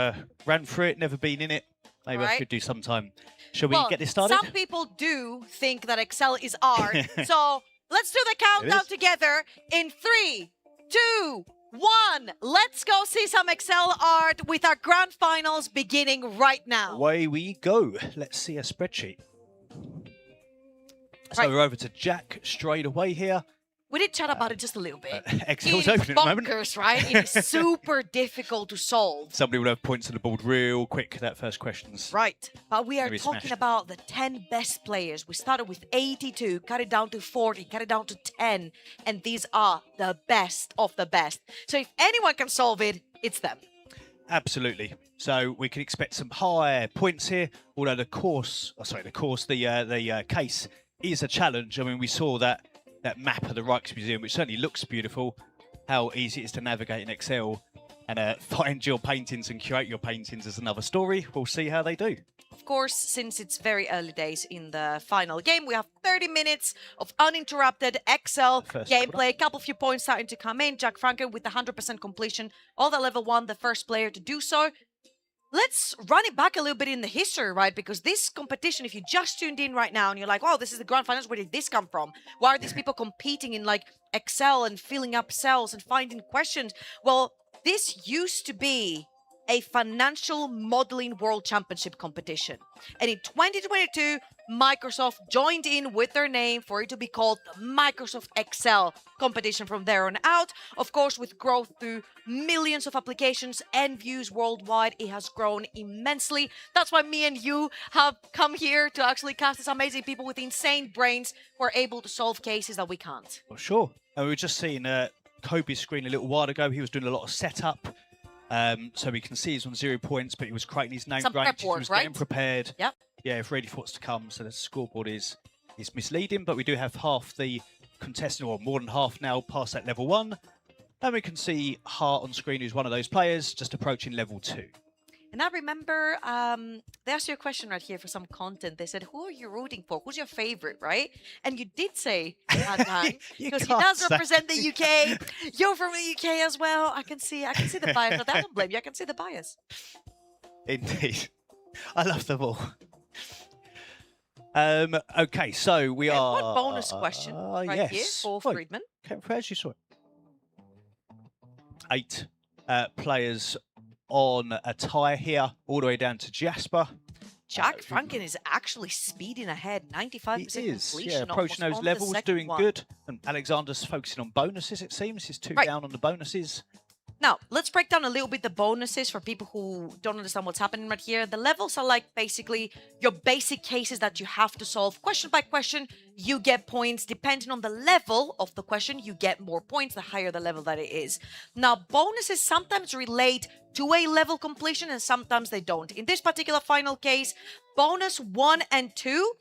ran through it, never been in it. Maybe I should do sometime. Shall we get this started? Some people do think that Excel is art. So let's do the countdown together in 3, 2, 1. Let's go see some Excel art with our grand finals beginning right now. Away we go. Let's see a spreadsheet. So we're over to Jack straight away here. We did chat about it just a little bit. Excel's It is open at the moment. bonkers, right? It is super difficult to solve. Somebody will have points on the board real quick. That first question's Right, but we are Maybe talking smashed. about the 10 best players. We started with 82, cut it down to 40, cut it down to 10, and these are the best of the best. So if anyone can solve it, it's them. Absolutely. So we can expect some high points here. Although the case is a challenge. I mean, we saw that map of the Rijksmuseum, which certainly looks beautiful. How easy it is to navigate in Excel and find your paintings and curate your paintings is another story. We'll see how they do. Of course, since it's very early days in the final game, we have 30 minutes of uninterrupted Excel gameplay. A couple few points starting to come in. Jack Franken with the 100% completion of the level 1, the first player to do so. Let's run it back a little bit in the history, right? Because this competition, if you just tuned in right now and you're like, oh, this is the grand finals, where did this come from? Why are these people competing in like Excel and filling up cells and finding questions? Well, this used to be a financial modeling world championship competition. And in 2022, Microsoft joined in with their name for it to be called the Microsoft Excel competition from there on out. Of course, with growth through millions of applications and views worldwide, it has grown immensely. That's why me and you have come here to actually cast these amazing people with insane brains who are able to solve cases that we can't. Well, sure. And we were just seeing Kobe's screen a little while ago. He was doing a lot of setup. So we can see he's on 0 points, but he was creating his name Some prep he work, was right? getting prepared. Yep. Yeah, if ready for what's to come. So the scoreboard is misleading, but we do have half the contestant, or more than half now, past that level 1. And we can see Hart on screen, who's one of those players, just approaching level 2. And I remember they asked you a question right here for some content. They said, who are you rooting for? Who's your favorite, right? And you did say that time, because he can't does say. represent the UK. You're from the UK as well. I can see the bias, but I don't blame you. I can see the bias. Indeed. I love them all. Okay, so we are... One bonus question right here for Friedman. Okay, as you saw it. 8 players on a tie here, all the way down to Jasper. Jack Franken is actually speeding ahead, 95% He is, completion. approaching those almost on the levels, second doing one. good. And Alexander's focusing on bonuses, it seems. He's 2 down on the bonuses. Now, let's break down a little bit the bonuses for people who don't understand what's happening right here. The levels are like basically your basic cases that you have to solve. Question by question, you get points. Depending on the level of the question, you get more points the higher the level that it is. Now, bonuses sometimes relate to a level completion and sometimes they don't. In this particular final case, bonus 1 and 2,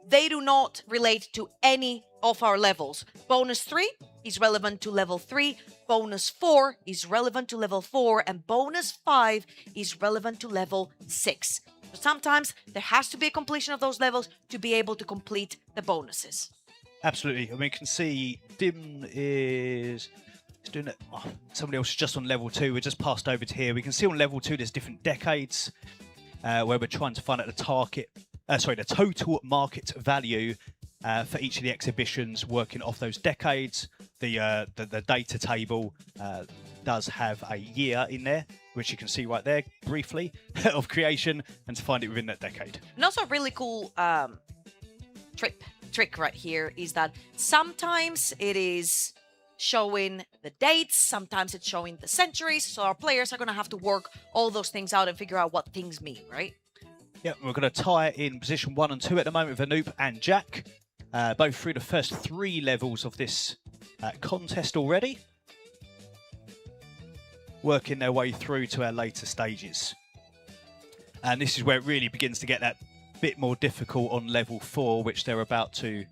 they do not relate to any of our levels. Bonus 3 is relevant to level 3, bonus 4 is relevant to level 4, and bonus 5 is relevant to level 6. So sometimes there has to be a completion of those levels to be able to complete the bonuses. Absolutely. I mean, you can see Dim is doing it. Oh, somebody else is just on level 2. We're just passed over to here. We can see on level 2 there's different decades. where we're trying to find out the total market value for each of the exhibitions, working off those decades. The data table does have a year in there, which you can see right there briefly, of creation, and to find it within that decade. And also a really cool trick right here is that sometimes it is showing the dates, sometimes it's showing the centuries, so our players are going to have to work all those things out and figure out what things mean, right? Yeah, we're going to tie in position 1 and 2 at the moment with Anoop and Jack, both through the first 3 levels of this contest already, working their way through to our later stages. And this is where it really begins to get that bit more difficult on level 4, which they're about to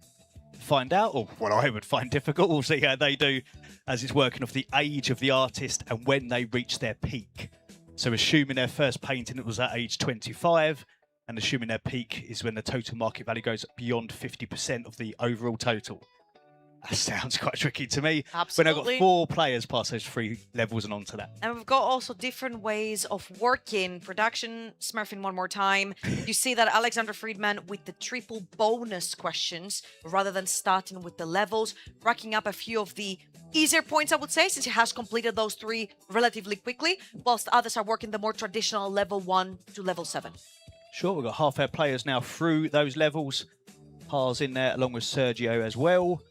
find out, or what I would find difficult. We'll see how they do, as it's working off the age of the artist and when they reach their peak. So assuming their first painting was at age 25, and assuming their peak is when the total market value goes beyond 50% of the overall total. That sounds quite tricky to me. Absolutely. When I've got 4 players past those 3 levels and onto that. And we've got also different ways of working. Production, Smurfing one more time. You see that Alexander Friedman with the triple bonus questions, rather than starting with the levels, racking up a few of the easier points, I would say, since he has completed those 3 relatively quickly, whilst others are working the more traditional level 1 to level 7. Sure, we've got half our players now through those levels. Pars in there along with Sergio as well.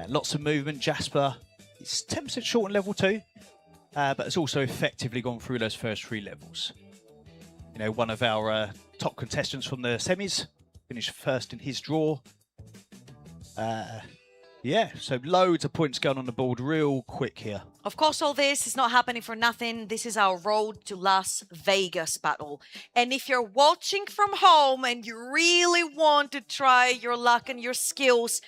Lots of movement. Jasper is 10% short on level 2, but has also effectively gone through those first 3 levels. You know, one of our top contestants from the semis finished first in his draw. Yeah, so loads of points going on the board real quick here. Of course, all this is not happening for nothing. This is our road to Las Vegas battle. And if you're watching from home and you really want to try your luck and your skills,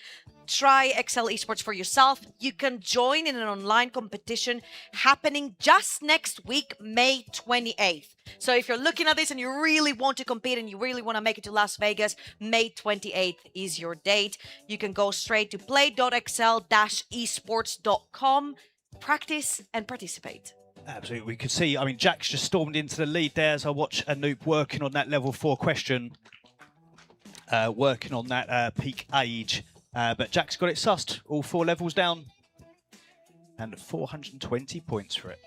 try Excel Esports for yourself. You can join in an online competition happening just next week, May 28th. So if you're looking at this and you really want to compete and you really want to make it to Las Vegas, May 28th is your date. You can go straight to play.excel-esports.com, practice and participate. Absolutely. We could see, I mean, Jack's just stormed into the lead there as I watch Anoop working on that level 4 question, working on that peak age. But Jack's got it sussed, all 4 levels down, and 420 points for it.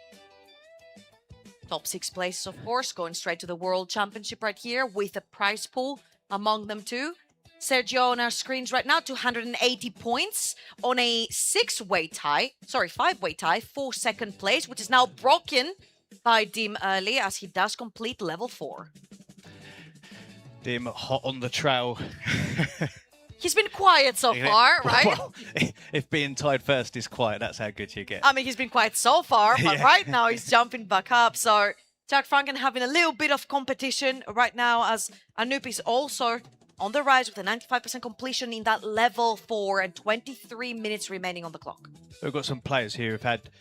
Top 6 places, of course, going straight to the World Championship right here with a prize pool among them too. Sergio on our screens right now, 280 points on a 5-way tie for 2nd place, which is now broken by Dim early as he does complete level 4. Dim hot on the trail. He's been quiet so far, right? Well, if being tied first is quiet, that's how good you get. I mean, he's been quiet so far, but right now he's jumping back up. So Jack Franken having a little bit of competition right now as Anoop is also on the rise with a 95% completion in that level 4 and 23 minutes remaining on the clock. We've got some players here who've had,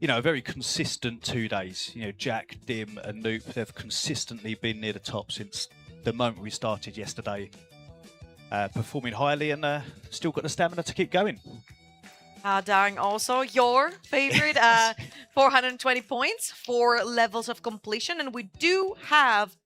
you know, a very consistent 2 days. You know, Jack, Dim, and Anoop, they've consistently been near the top since the moment we started yesterday. Performing highly and still got the stamina to keep going. Dang, also your favorite, 420 points, 4 levels of completion. And we do have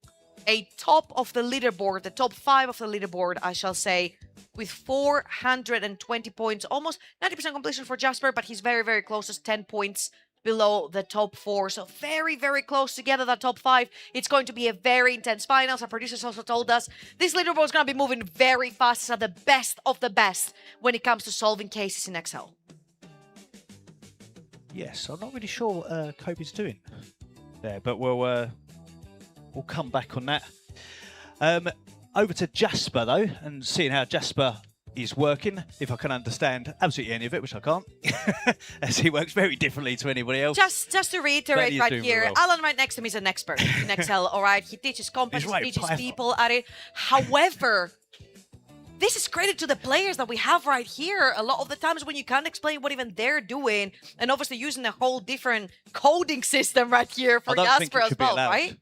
a top of the leaderboard, the top 5 of the leaderboard, I shall say, with 420 points, almost 90% completion for Jasper, but he's very, very close, just 10 points below the top 4. So very, very close together, that top 5. It's going to be a very intense finals. Our producers also told us this leaderboard is going to be moving very fast. It's the best of the best when it comes to solving cases in Excel. Yes, I'm not really sure what Kobe's doing there, but we'll come back on that. Over to Jasper, though, and seeing how Jasper is working, if I can understand absolutely any of it, which I can't, as he works very differently to anybody else. Just to reiterate right here, Alan right next to me is an expert in Excel, all right? He teaches companies, he teaches people at it. However, this is credit to the players that we have right here. A lot of the times when you can't explain what even they're doing, and obviously using a whole different coding system right here for Jasper as well, right?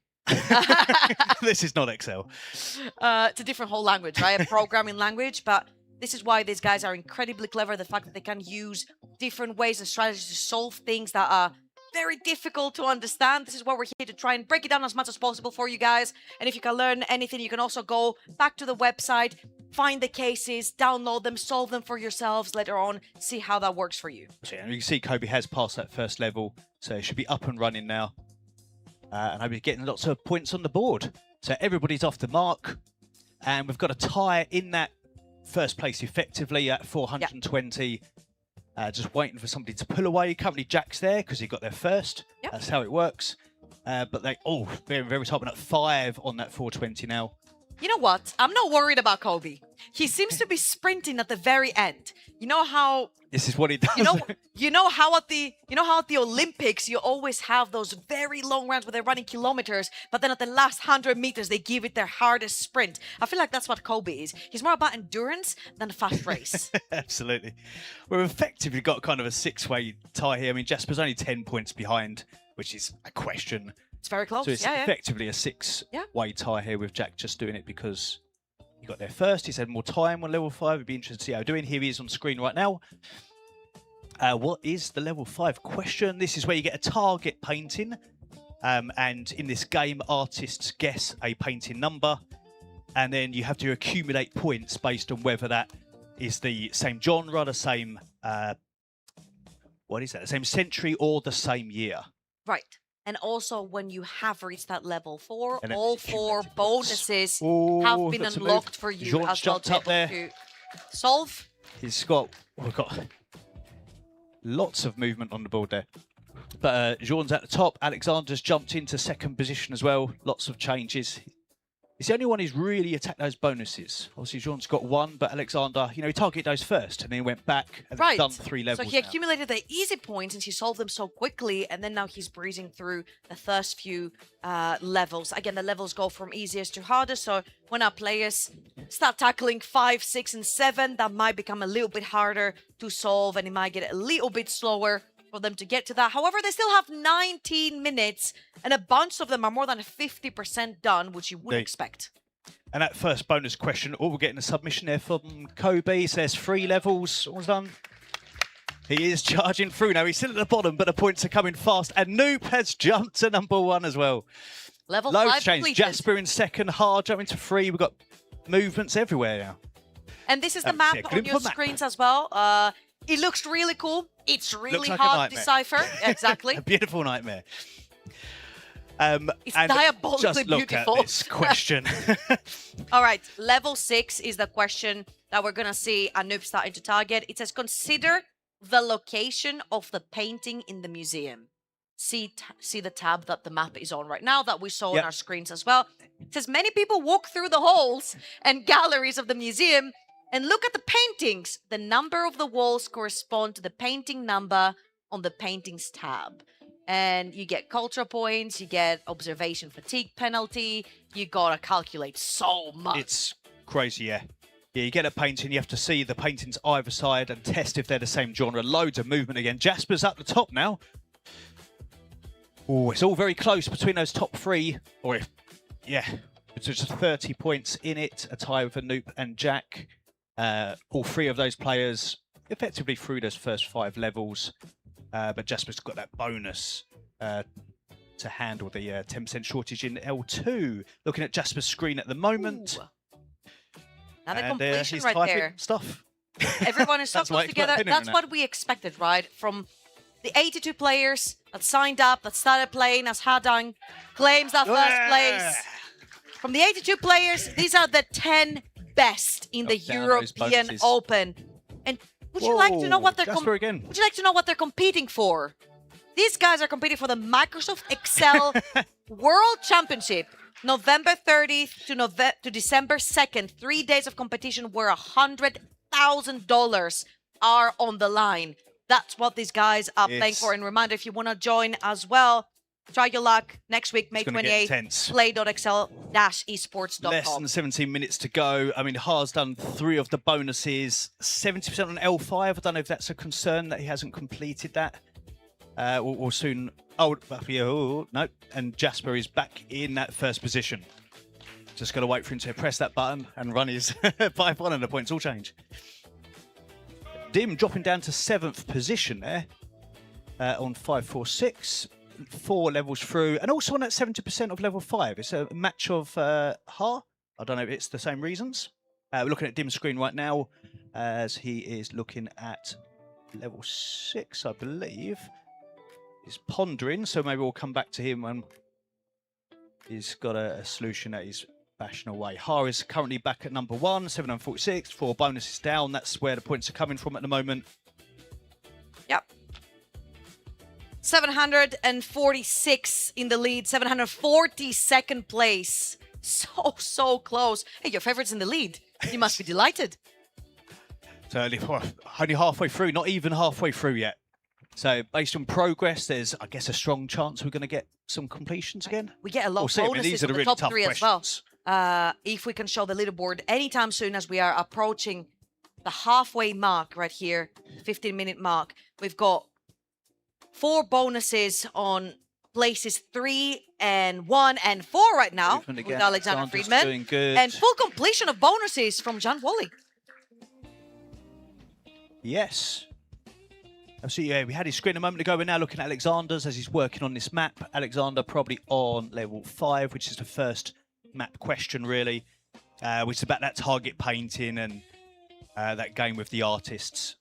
This is not Excel. It's a different whole language, right? A programming language, but this is why these guys are incredibly clever. The fact that they can use different ways and strategies to solve things that are very difficult to understand. This is why we're here to try and break it down as much as possible for you guys. And if you can learn anything, you can also go back to the website, find the cases, download them, solve them for yourselves later on, see how that works for you. So, yeah, you can see Kobe has passed that first level, so it should be up and running now. And I'll be getting lots of points on the board. So everybody's off the mark. And we've got a tie in that first place effectively at 420. Just waiting for somebody to pull away. Currently Jack's there because he got there first. That's how it works. But they're very top at 5 on that 420 now. You know what? I'm not worried about Kobe. He seems to be sprinting at the very end. You know how... This is what he does. You know how at the Olympics you always have those very long runs where they're running kilometers, but then at the last 100 meters they give it their hardest sprint. I feel like that's what Kobe is. He's more about endurance than a fast race. Absolutely. We've effectively got kind of a 6-way tie here. I mean, Jasper's only 10 points behind, which is a question. It's very close. So it's effectively a 6-way tie here with Jack just doing it because he got there first. He's had more time on level 5. It'd be interesting to see how he's doing. Here he is on screen right now. What is the level 5 question? This is where you get a target painting. And in this game, artists guess a painting number. And then you have to accumulate points based on whether that is the same genre, the same... what is that? The same century or the same year. Right. And also, when you have reached that level 4, all 4 bonuses have been unlocked for you as well to, to solve. We've got lots of movement on the board there. But Jean's at the top. Alexander's jumped into second position as well. Lots of changes. He's the only one who's really attacked those bonuses. Obviously, Jean's got 1, but Alexander, he targeted those first, and then he went back and done 3 levels. So he accumulated the easy points, and he solved them so quickly, and then now he's breezing through the first few levels. Again, the levels go from easiest to hardest, so when our players start tackling 5, 6, and 7, that might become a little bit harder to solve, and it might get a little bit slower for them to get to that. However, they still have 19 minutes, and a bunch of them are more than 50% done, which you wouldn't expect. And that first bonus question, we're getting a submission there from Kobe. So there's 3 levels. All's done. He is charging through now. He's still at the bottom, but the points are coming fast. And Noob has jumped to number 1 as well. Level Loads 5 change. completed. Jasper in second, Hard jumping to 3. We've got movements everywhere now. And this is the map on your screens as well. It looks really cool. It's really like hard to decipher. Exactly. A beautiful nightmare. It's diabolically just look beautiful. At this question. All right, level 6 is the question that we're gonna see a noob starting to target. It says, consider the location of the painting in the museum. See the tab that the map is on right now that we saw on our screens as well. It says, many people walk through the halls and galleries of the museum and look at the paintings. The number of the walls correspond to the painting number on the paintings tab. And you get culture points, you get observation fatigue penalty, you gotta calculate so much. It's crazy, yeah. Yeah, you get a painting, you have to see the paintings either side and test if they're the same genre. Loads of movement again. Jasper's up the top now. Oh, it's all very close between those top 3. It's just 30 points in it, a tie with Anoop and Jack. All 3 of those players effectively through those first 5 levels. But Jasper's got that bonus to handle the 10% shortage in L2. Looking at Jasper's screen at the moment. Now the completion right there. Stuff. Everyone is so close together. That's what we expected, right? From the 82 players that signed up, that started playing as Hadang claims that first place. From the 82 players, these are the 10 best in the European Open. And would you like to know what they're Would you like to know what they're competing for? These guys are competing for the Microsoft Excel World Championship, November 30th to December 2nd. 3 days of competition where $100,000 are on the line. That's what these guys are playing for. And reminder, if you want to join as well, try your luck next week, May 28th, play.excel-esports.com. Less than 17 minutes to go. I mean, Ha's done 3 of the bonuses, 70% on L5. I don't know if that's a concern that he hasn't completed that. We'll soon... Oh, no. And Jasper is back in that first position. Just got to wait for him to press that button and run his 5-1 and the points all change. Dim dropping down to 7th position there. on 546, 4 levels through, and also on that 70% of level 5. It's a match of Ha. I don't know if it's the same reasons. We're looking at Dim's screen right now as he is looking at level 6, I believe. He's pondering, so maybe we'll come back to him when he's got a solution that he's bashing away. Ha is currently back at number 1, 746, 4 bonuses down. That's where the points are coming from at the moment. Yep. 746 in the lead, 742nd place. So close. Hey, your favorite's in the lead. You must be delighted. So only halfway through, not even halfway through yet. So based on progress, there's, I guess, a strong chance we're going to get some completions again. We get a lot of I mean, bonuses these are for the the really top tough 3 questions. as well. If we can show the leaderboard anytime soon, as we are approaching the halfway mark right here, 15-minute mark. We've got 4 bonuses on places 3 and 1 and 4 right now with again. Alexander Alexander's Friedman. doing good. And full completion of bonuses from Jan Wolleh. Yes. So yeah, we had his screen a moment ago. We're now looking at Alexander's as he's working on this map. Alexander probably on level 5, which is the first map question, really, which is about that target painting and that game with the artists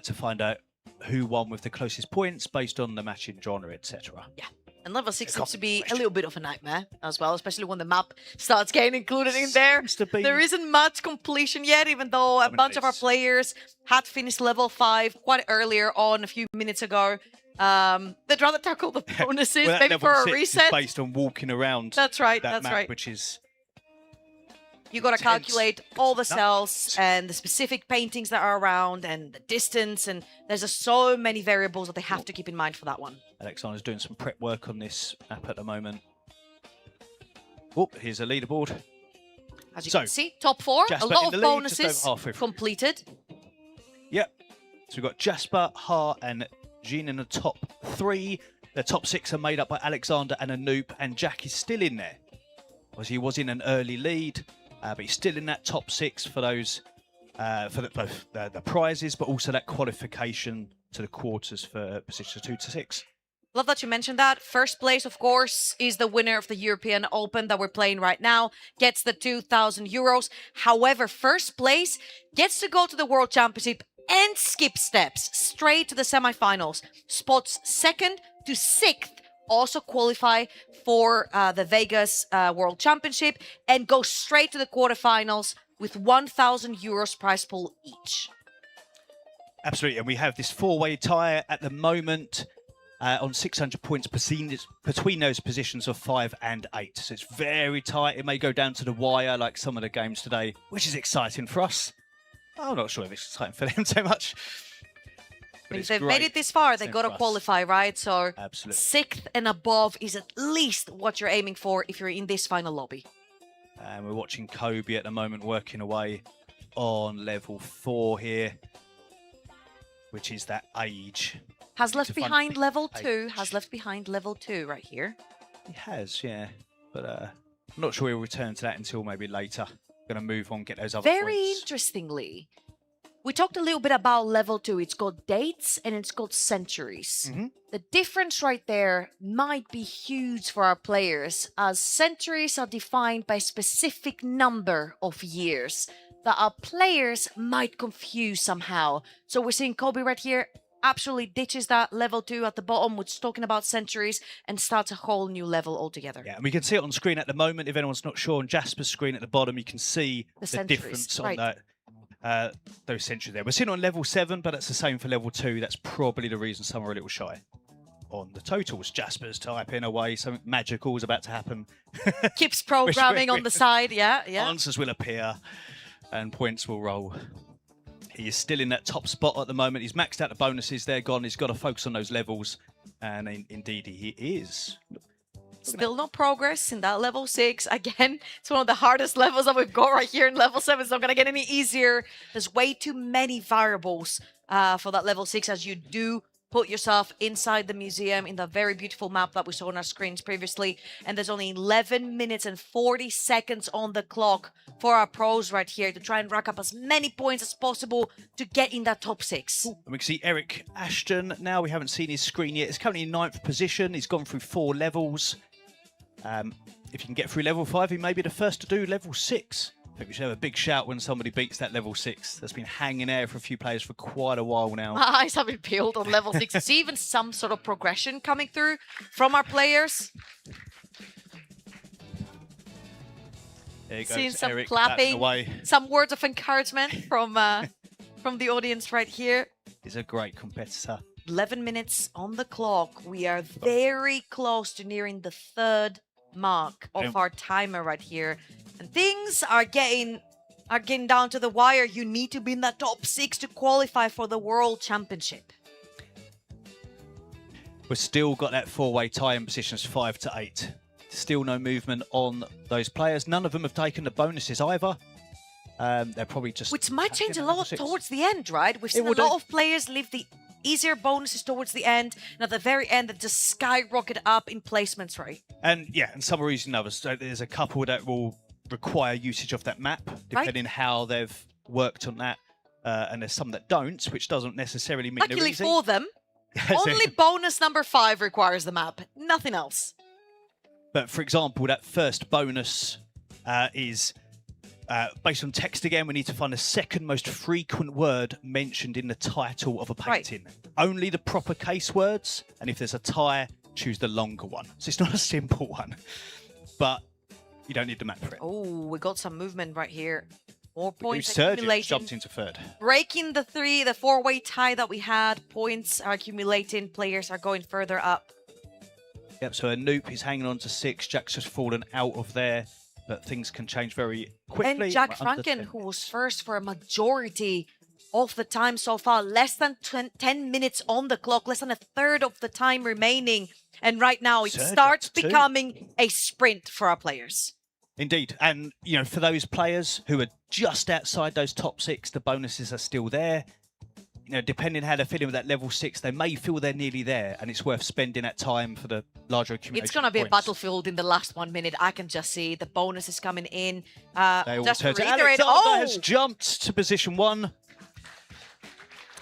to find out who won with the closest points based on the matching genre, etc. Yeah. And level 6 seems to be a little bit of a nightmare as well, especially when the map starts getting included in there. There isn't much completion yet, even though a bunch of our players had finished level 5 quite earlier on a few minutes ago. They'd rather tackle the bonuses, Well, maybe for a 6 reset. is based on walking around. That's right, that that's map, right. Which is You got to calculate all the cells and the specific paintings that are around and the distance, and there's just so many variables that they have to keep in mind for that one. Alexander's doing some prep work on this map at the moment. Oh, here's a leaderboard. As you can see, top 4, a Jasper lot in of the lead, just bonuses over halfway through. completed. Yep. So we've got Jasper, Ha, and Jean in the top 3. The top 6 are made up by Alexander and Anoop, and Jack is still in there. As he was in an early lead, but he's still in that top 6 for those for both the prizes, but also that qualification to the quarters for positions 2 to 6. Love that you mentioned that. First place, of course, is the winner of the European Open that we're playing right now, gets the 2,000 euros. However, first place gets to go to the World Championship and skip steps straight to the semi-finals. Spots 2nd to 6th also qualify for the Vegas World Championship and go straight to the quarterfinals with 1,000 euros prize pool each. Absolutely, and we have this 4-way tie at the moment on 600 points between those positions of 5 and 8. So it's very tight. It may go down to the wire like some of the games today, which is exciting for us. I'm not sure if it's exciting for them so much. But If they've made it this far, they've got to for us. qualify, right? So Absolutely. 6th and above is at least what you're aiming for if you're in this final lobby. And we're watching Kobe at the moment working away on level 4 here, which is that age. Has left To find behind level age. 2, has left behind level 2 right here. He has, yeah. But I'm not sure he'll return to that until maybe later. Going to move on, get those other Very points. interestingly, we talked a little bit about level 2. It's got dates and it's got centuries. Mm-hmm. The difference right there might be huge for our players, as centuries are defined by a specific number of years that our players might confuse somehow. So we're seeing Kobe right here absolutely ditches that level 2 at the bottom, which is talking about centuries, and starts a whole new level altogether. Yeah, and we can see it on screen at the moment. If anyone's not sure, on Jasper's screen at the bottom, you can see The the centuries, difference right. on that. Those centuries there. We're sitting on level 7, but that's the same for level 2. That's probably the reason some are a little shy on the totals. Jasper's typing away. Something magical is about to happen. Keeps programming on the side, yeah. Answers will appear and points will roll. He is still in that top spot at the moment. He's maxed out the bonuses. They're gone. He's got to focus on those levels. And indeed, he is. Still no progress in that level 6. Again, it's one of the hardest levels that we've got right here in level 7. It's not going to get any easier. There's way too many variables for that level 6, as you do put yourself inside the museum in the very beautiful map that we saw on our screens previously. And there's only 11 minutes and 40 seconds on the clock for our pros right here to try and rack up as many points as possible to get in that top 6. And we can see Eric Ashton now. We haven't seen his screen yet. He's currently in 9th position. He's gone through 4 levels. If you can get through level 5, he may be the first to do level 6. I think we should have a big shout when somebody beats that level 6. That's been hanging there for a few players for quite a while now. My eyes have been peeled on level 6. See even some sort of progression coming through from our players. There you go. Seeing some Eric clapping, away. some words of encouragement from the audience right here. He's a great competitor. 11 minutes on the clock. We are very close to nearing the 3rd mark of our timer right here. And things are getting down to the wire. You need to be in that top 6 to qualify for the World Championship. We've still got that 4-way tie in positions 5 to 8. Still no movement on those players. None of them have taken the bonuses either. They're probably just... Which might change a lot towards the end, right? We've seen a lot of players leave the easier bonuses towards the end, and at the very end, that just skyrocket up in placements, right? And yeah, and some are using others. So there's a couple that will require usage of that map, depending how they've worked on that. And there's some that don't, which doesn't necessarily mean they're Luckily easy. for them, only bonus number 5 requires the map, nothing else. But for example, that first bonus is based on text again. We need to find the second most frequent word mentioned in the title of a painting. Only the proper case words, and if there's a tie, choose the longer one. So it's not a simple one, but you don't need the map for it. Oh, we got some movement right here. More points Sergio accumulating. jumped into 3rd. Breaking the 4-way tie that we had. Points are accumulating. Players are going further up. Yep, so Anoop is hanging on to 6. Jack's just fallen out of there, but things can change very quickly. And Jack We're under Franken, 10. who was first for a majority of the time so far, less than 10 minutes on the clock, less than a third of the time remaining. And right now, it Sergio starts too. becoming a sprint for our players. Indeed. And, you know, for those players who are just outside those top 6, the bonuses are still there. You know, depending how they're feeling with that level 6, they may feel they're nearly there, and it's worth spending that time for the larger accumulation. It's going to be a points. battlefield in the last 1 minute. I can just see the bonus is coming in. They all Just to turn to reiterate, Alexander has jumped to position 1.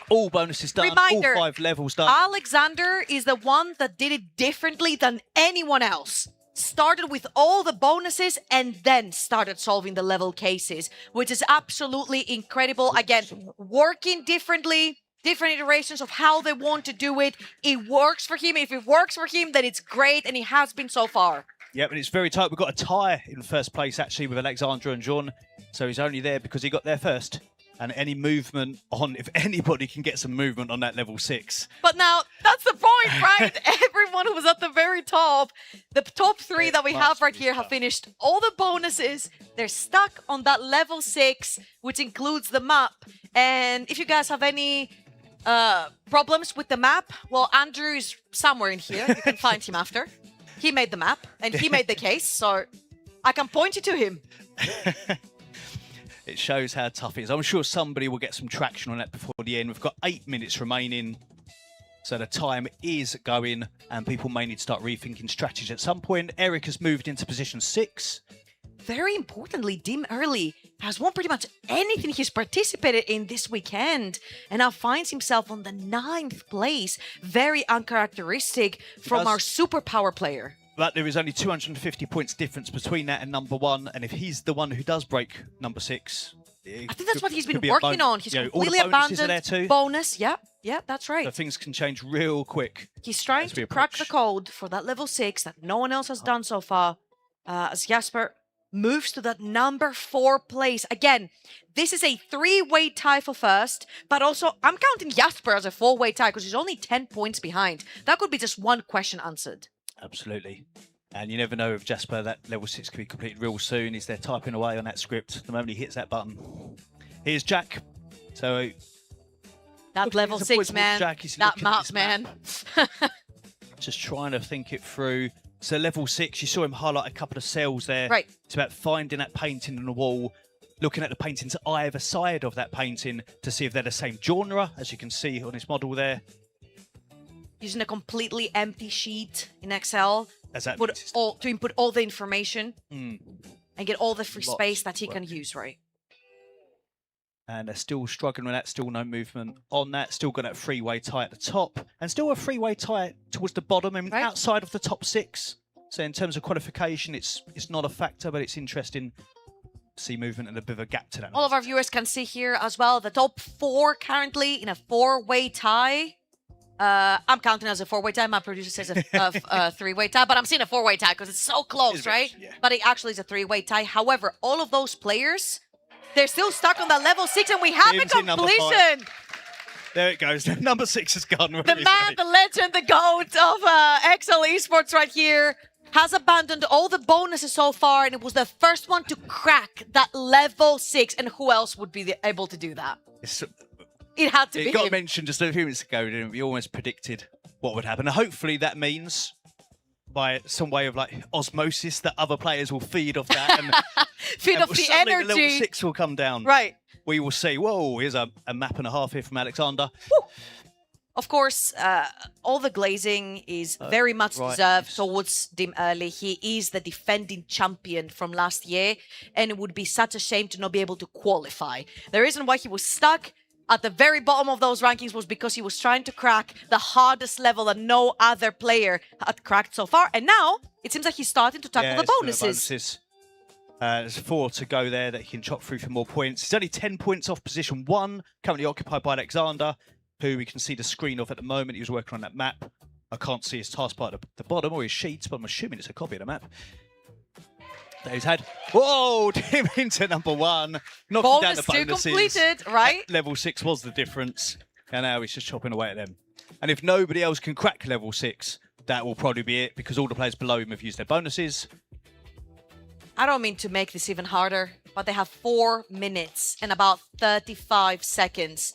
All bonuses done, Reminder, all 5 levels done. Alexander is the one that did it differently than anyone else. Started with all the bonuses and then started solving the level cases, which is absolutely incredible. Again, working differently, different iterations of how they want to do it. It works for him. If it works for him, then it's great, and it has been so far. Yep, and it's very tight. We've got a tie in first place, actually, with Alexandra and John. So he's only there because he got there first. And any movement on, if anybody can get some movement on that level 6. But now, that's the point, right? Everyone who was at the very top, the top 3 that we have right here have finished all the bonuses. They're stuck on that level 6, which includes the map. And if you guys have any problems with the map, well, Andrew is somewhere in here. You can find him after. He made the map, and he made the case, so I can point you to him. It shows how tough it is. I'm sure somebody will get some traction on that before the end. We've got 8 minutes remaining. So the time is going, and people may need to start rethinking strategy at some point. Eric has moved into position 6. Very importantly, Dim Early has won pretty much anything he's participated in this weekend, and now finds himself on the 9th place. Very uncharacteristic from our superpower player. But there is only 250 points difference between that and number 1. And if he's the one who does break number 6... I think that's what he's been working on. He's completely all the bonuses are there too. abandoned bonus. Yeah, that's right. So things can change real quick. He's trying to crack the code for that level 6 that no one else has done so far. As Jasper moves to that number 4 place. Again, this is a 3-way tie for first, but also I'm counting Jasper as a 4-way tie because he's only 10 points behind. That could be just one question answered. Absolutely. And you never know if Jasper, that level 6 could be completed real soon. He's there typing away on that script the moment he hits that button. Here's Jack. So that level 6 man, that map man. Just trying to think it through. So level 6, you saw him highlight a couple of cells there. Right. It's about finding that painting on the wall, looking at the paintings either side of that painting to see if they're the same genre, as you can see on his model there. using a completely empty sheet in Excel to input all the information and get all the free Lots space that he of can work. use, right? And they're still struggling with that, still no movement on that, still got that three-way tie at the top, and still a three-way tie towards the bottom, and outside of the top 6. So in terms of qualification, it's not a factor, but it's interesting to see movement and a bit of a gap to that. All of our viewers can see here as well, the top 4 currently in a 4-way tie. I'm counting as a 4-way tie. My producer says a 3-way tie, but I'm seeing a 4-way tie because it's so close, right? Yeah. But it actually is a 3-way tie. However, all of those players, they're still stuck on that level 6, and we have a completion. There it goes. Number 6 has gone. The man, the legend, the GOAT of Excel Esports right here has abandoned all the bonuses so far, and it was the first one to crack that level 6. And who else would be able to do that? It had to be It got him. mentioned just a few minutes ago, and we almost predicted what would happen. And hopefully that means, by some way of like osmosis, that other players will feed off that and feed off the suddenly energy. The level 6 will come down. Right. We will see. Whoa, here's a map and a half here from Alexander. Woo. Of course, all the glazing is very much deserved towards Dim Early. He is the defending champion from last year, and it would be such a shame to not be able to qualify. The reason why he was stuck at the very bottom of those rankings was because he was trying to crack the hardest level that no other player had cracked so far. And now it seems like he's starting to tackle the bonuses. There's 4 to go there that he can chop through for more points. He's only 10 points off position 1, currently occupied by Alexander, who we can see the screen of at the moment. He was working on that map. I can't see his taskbar at the bottom or his sheets, but I'm assuming it's a copy of the map. That he's had. Whoa, him into number 1. Knocking down the bonuses. 2 completed, right? Level 6 was the difference. And now he's just chopping away at them. And if nobody else can crack level 6, that will probably be it, because all the players below him have used their bonuses. I don't mean to make this even harder, but they have 4 minutes and about 35 seconds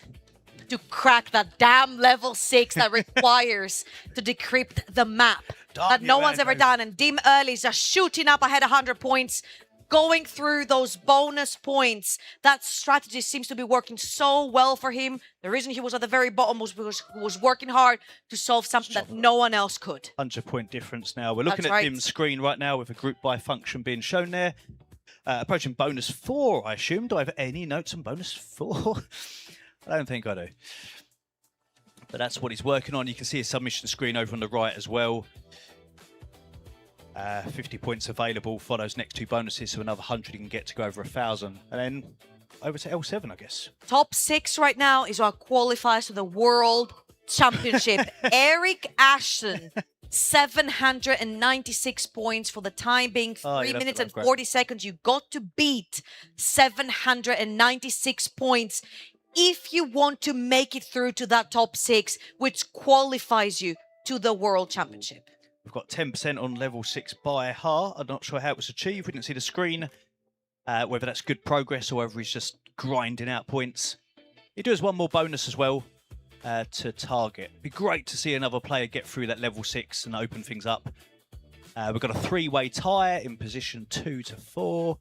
to crack that damn level 6 that requires to decrypt the map that no one's ever done. And Dim Early is just shooting up ahead 100 points, going through those bonus points. That strategy seems to be working so well for him. The reason he was at the very bottom was because he was working hard to solve something that no one else could. 100-point difference now. We're looking at Dim's screen right now with a group by function being shown there. Approaching bonus 4, I assume. Do I have any notes on bonus 4? I don't think I do. But that's what he's working on. You can see his submission screen over on the right as well. 50 points available for those next 2 bonuses, so another 100 he can get to go over 1,000. And then over to L7, I guess. Top 6 right now is what qualifies to the World Championship. Eric Ashton, 796 points for the time being. 3 minutes and 40 seconds. You got to beat 796 points if you want to make it through to that top 6, which qualifies you to the World Championship. We've got 10% on level 6 by Ha. I'm not sure how it was achieved. We didn't see the screen. Whether that's good progress or whether he's just grinding out points. He does 1 more bonus as well to target. It'd be great to see another player get through that level 6 and open things up. We've got a 3-way tie in position 2 to 4.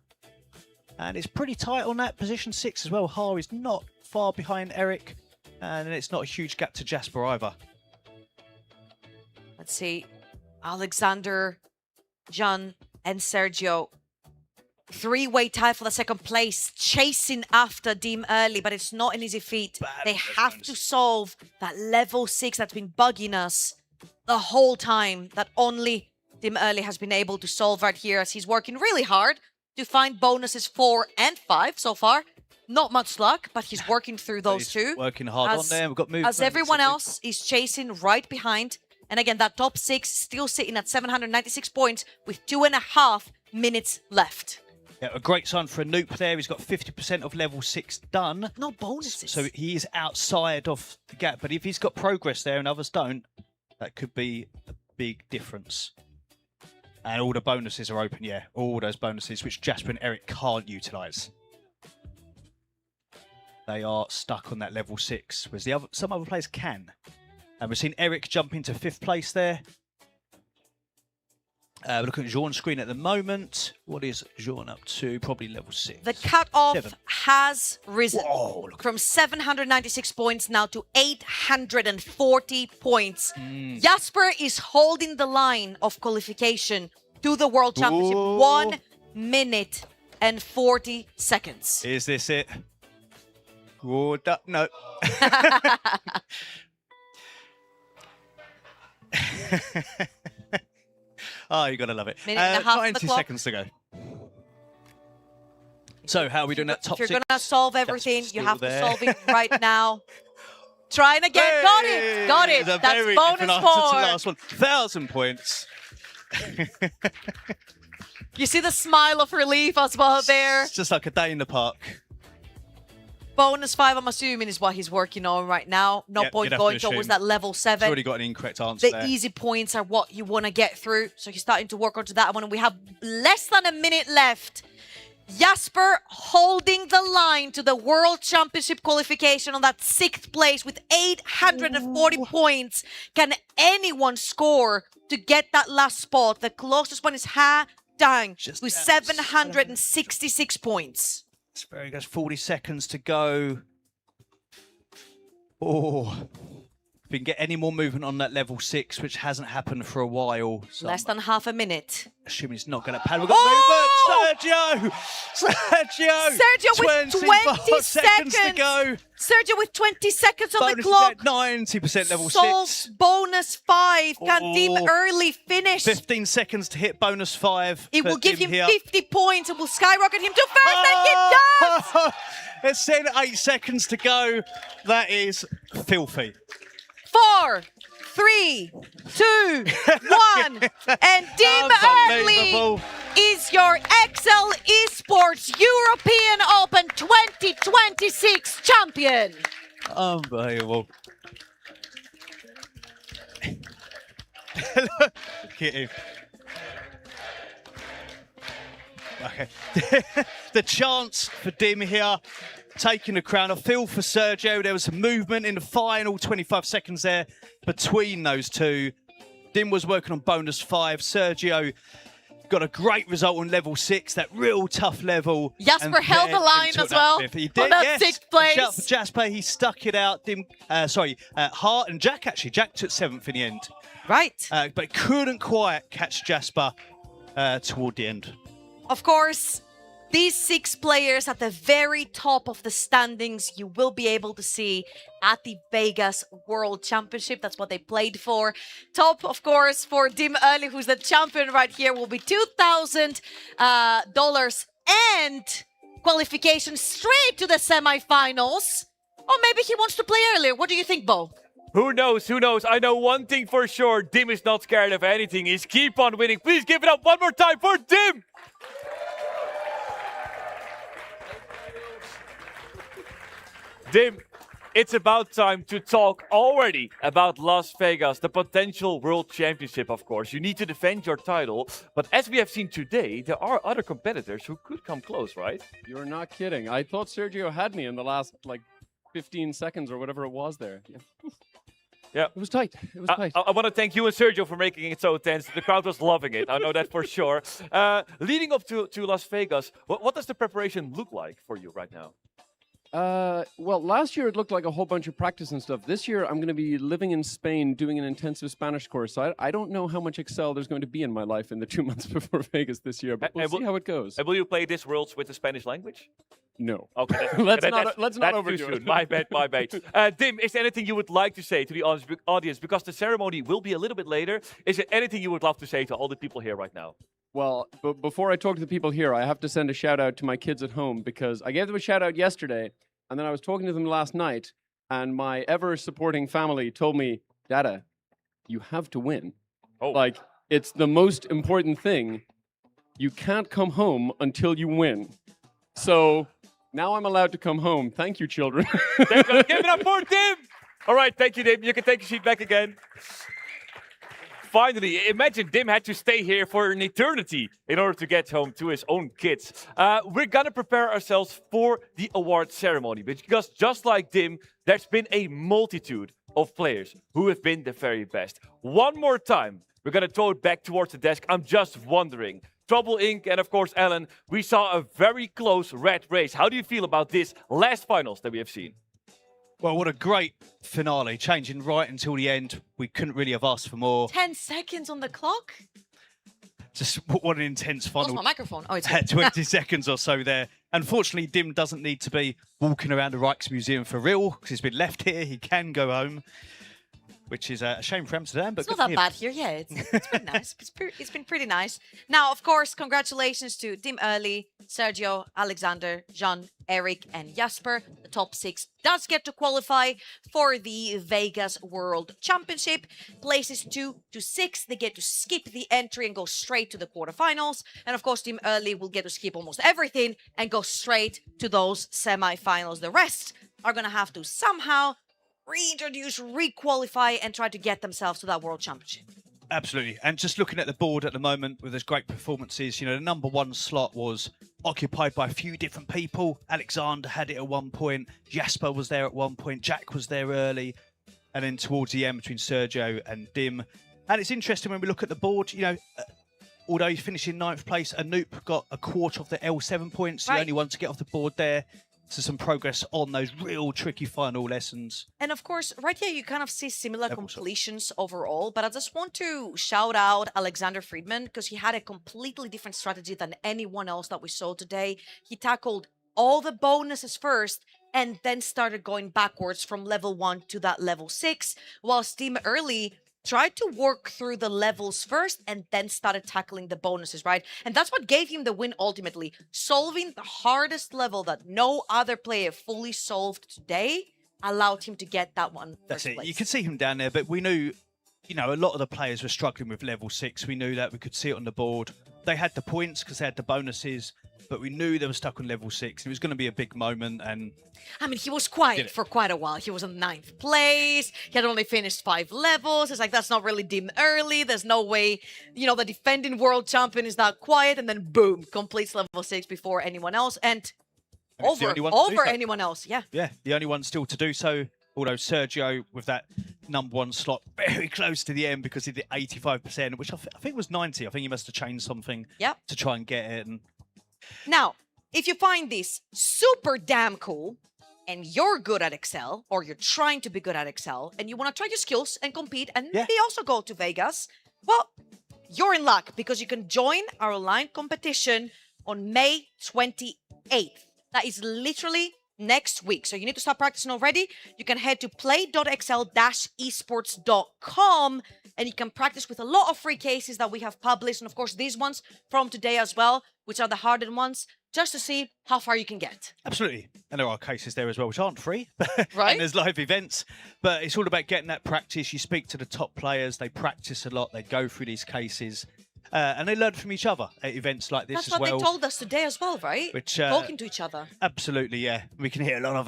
And it's pretty tight on that position 6 as well. Ha is not far behind Eric. And it's not a huge gap to Jasper either. Let's see. Alexander, John, and Sergio. 3-way tie for the 2nd place, chasing after Dim Early, but it's not an easy feat. They have to solve that level 6 that's been bugging us the whole time, that only Dim Early has been able to solve right here, as he's working really hard to find bonuses 4 and 5 so far. Not much luck, but he's working through those 2. Working hard on there. We've got movement. As everyone else is chasing right behind. And again, that top 6 still sitting at 796 points with 2.5 minutes left. Yeah, a great sign for Anoop there. He's got 50% of level 6 done. No bonuses. So he is outside of the gap. But if he's got progress there and others don't, that could be a big difference. And all the bonuses are open, yeah. All those bonuses, which Jasper and Eric can't utilise. They are stuck on that level 6, whereas some other players can. And we've seen Eric jump into 5th place there. We're looking at Jean's screen at the moment. What is Jean up to? Probably level 6. The cutoff 7. has risen from 796 points now to 840 points. Jasper is holding the line of qualification to the World Championship. 1 minute and 40 seconds. Is this it? Oh, no. Oh, you gotta love it. Minute and a half on the 90 clock. seconds to go. So, how are we doing that top If you're 6? gonna solve everything, you still have there. to solve it right now. Trying again. Got it. Got it. It's a That's very bonus different answer to 4. last one. 1,000 points. You see the smile of relief as well there. It's just like a day in the park. Bonus 5, I'm assuming, is what he's working on right now. No Yep, point you'd have going to towards assume. that level He's 7. already got an incorrect answer The there. easy points are what you want to get through. So he's starting to work onto that one. And we have less than a minute left. Jasper holding the line to the World Championship qualification on that 6th place with 840 points. Can anyone score to get that last spot? The closest one is Ha Dang with 766 points. It's very good. 40 seconds to go. Oh, if we can get any more movement on that level 6, which hasn't happened for a while. So Less than half a minute. assuming he's not going to pad. We've got movement. Sergio with 25 20 seconds to go. Sergio with 20 seconds on the Bonus clock. 90% level Solves 6. bonus 5. Can Dim Oh. early finish? 15 seconds to hit bonus 5. It for will give Dim him here. 50 points and will skyrocket him to first, and he does! It's 8 seconds to go. That is filthy. 4, 3, 2, 1. And Dim Early Unbelievable. is your Excel Esports European Open 2026 champion. Unbelievable. Look at him. Okay. The chance for Dim here, taking the crown. I feel for Sergio. There was some movement in the final 25 seconds there between those two. Dim was working on bonus 5. Sergio got a great result on level 6, that real tough level. Jasper and held the then line took as that well. fifth. He on did, that yes. 6th place. Shout out for Jasper. He stuck it out. Hart and Jack, actually. Jack took 7th in the end. Right. But couldn't quite catch Jasper toward the end. Of course, these 6 players at the very top of the standings you will be able to see at the Vegas World Championship. That's what they played for. Top, of course, for Dim Early, who's the champion right here, will be $2,000 and qualification straight to the semifinals. Or maybe he wants to play earlier. What do you think, Bo? Who knows? Who knows? I know one thing for sure. Dim is not scared of anything. He's keep on winning. Please give it up one more time for Dim. Dim, it's about time to talk already about Las Vegas, the potential World Championship, of course. You need to defend your title, but as we have seen today, there are other competitors who could come close, right? You're not kidding. I thought Sergio had me in the last, 15 seconds or whatever it was there. Yeah. It was tight. It was tight. I want to thank you and Sergio for making it so tense. The crowd was loving it. I know that for sure. Leading up to Las Vegas, what does the preparation look like for you right now? Well, last year it looked like a whole bunch of practice and stuff. This year I'm going to be living in Spain doing an intensive Spanish course. So I don't know how much Excel there's going to be in my life in the 2 months before Vegas this year, but we'll see how it goes. And will you play this Worlds with the Spanish language? No. Okay. Let's not that's overdo too it. soon. My bad, my bad. Dim, is there anything you would like to say to the audience? Because the ceremony will be a little bit later. Is there anything you would love to say to all the people here right now? Well, before I talk to the people here, I have to send a shout out to my kids at home because I gave them a shout out yesterday, and then I was talking to them last night, and my ever-supporting family told me, Dada, you have to win. Oh. Like, it's the most important thing. You can't come home until you win. So now I'm allowed to come home. Thank you, children. Give it up for Dim! All right, thank you, Dim. You can take your seat back again. Finally, imagine Dim had to stay here for an eternity in order to get home to his own kids. We're gonna prepare ourselves for the award ceremony because just like Dim, there's been a multitude of players who have been the very best. One more time, we're going to throw it back towards the desk. I'm just wondering. Trouble Inc. and of course Alan, we saw a very close red race. How do you feel about this last finals that we have seen? Well, what a great finale, changing right until the end. We couldn't really have asked for more. 10 seconds on the clock? Just what an intense final. Lost my microphone. Oh, it's 20 seconds or so there. Unfortunately, Dim doesn't need to be walking around the Rijksmuseum for real because he's been left here. He can go home, which is a shame for Amsterdam. But It's not that bad here. Yeah, it's been nice. It's been pretty nice. Now, of course, congratulations to Dim Early, Sergio, Alexander, Jean, Eric, and Jasper. The top 6 does get to qualify for the Vegas World Championship. Places 2 to 6, they get to skip the entry and go straight to the quarterfinals. And of course, Dim Early will get to skip almost everything and go straight to those semifinals. The rest are going to have to somehow reintroduce, requalify, and try to get themselves to that World Championship. Absolutely. And just looking at the board at the moment with those great performances, you know, the number 1 slot was occupied by a few different people. Alexander had it at one point. Jasper was there at one point. Jack was there early. And then towards the end between Sergio and Dim. And it's interesting when we look at the board, you know, although he finished in 9th place, Anoop got a quarter of the L7 points, the only one to get off the board there. So some progress on those real tricky final lessons. And of course, right here, you kind of see similar completions overall, but I just want to shout out Alexander Friedman because he had a completely different strategy than anyone else that we saw today. He tackled all the bonuses first and then started going backwards from level 1 to that level 6, while Dim Early tried to work through the levels first and then started tackling the bonuses, right? And that's what gave him the win ultimately. Solving the hardest level that no other player fully solved today allowed him to get that one. That's it. You could see him down there, but we knew, you know, a lot of the players were struggling with level 6. We knew that. We could see it on the board. They had the points because they had the bonuses, but we knew they were stuck on level 6. It was going to be a big moment, and I mean, he was quiet for quite a while. He was in 9th place. He had only finished 5 levels. It's like, that's not really Dim Early. There's no way, you know, the defending world champion is that quiet, and then boom, completes level 6 before anyone else, and over anyone else. Yeah. Yeah, the only one still to do so. Although Sergio, with that number 1 slot, very close to the end because he did 85%, which I think was 90. I think he must have changed something to try and get it. And now, if you find this super damn cool and you're good at Excel, or you're trying to be good at Excel, and you want to try your skills and compete and maybe also go to Vegas, well, you're in luck because you can join our online competition on May 28th. That is literally next week. So you need to start practicing already. You can head to play.excel-esports.com and you can practice with a lot of free cases that we have published. And of course, these ones from today as well, which are the harder ones, just to see how far you can get. Absolutely. And there are cases there as well, which aren't free. Right. And there's live events. But it's all about getting that practice. You speak to the top players. They practice a lot. They go through these cases. And they learn from each other at events like this That's as what well. they told us today as well, right? Which, talking to each other. Absolutely, yeah. We can hear a lot of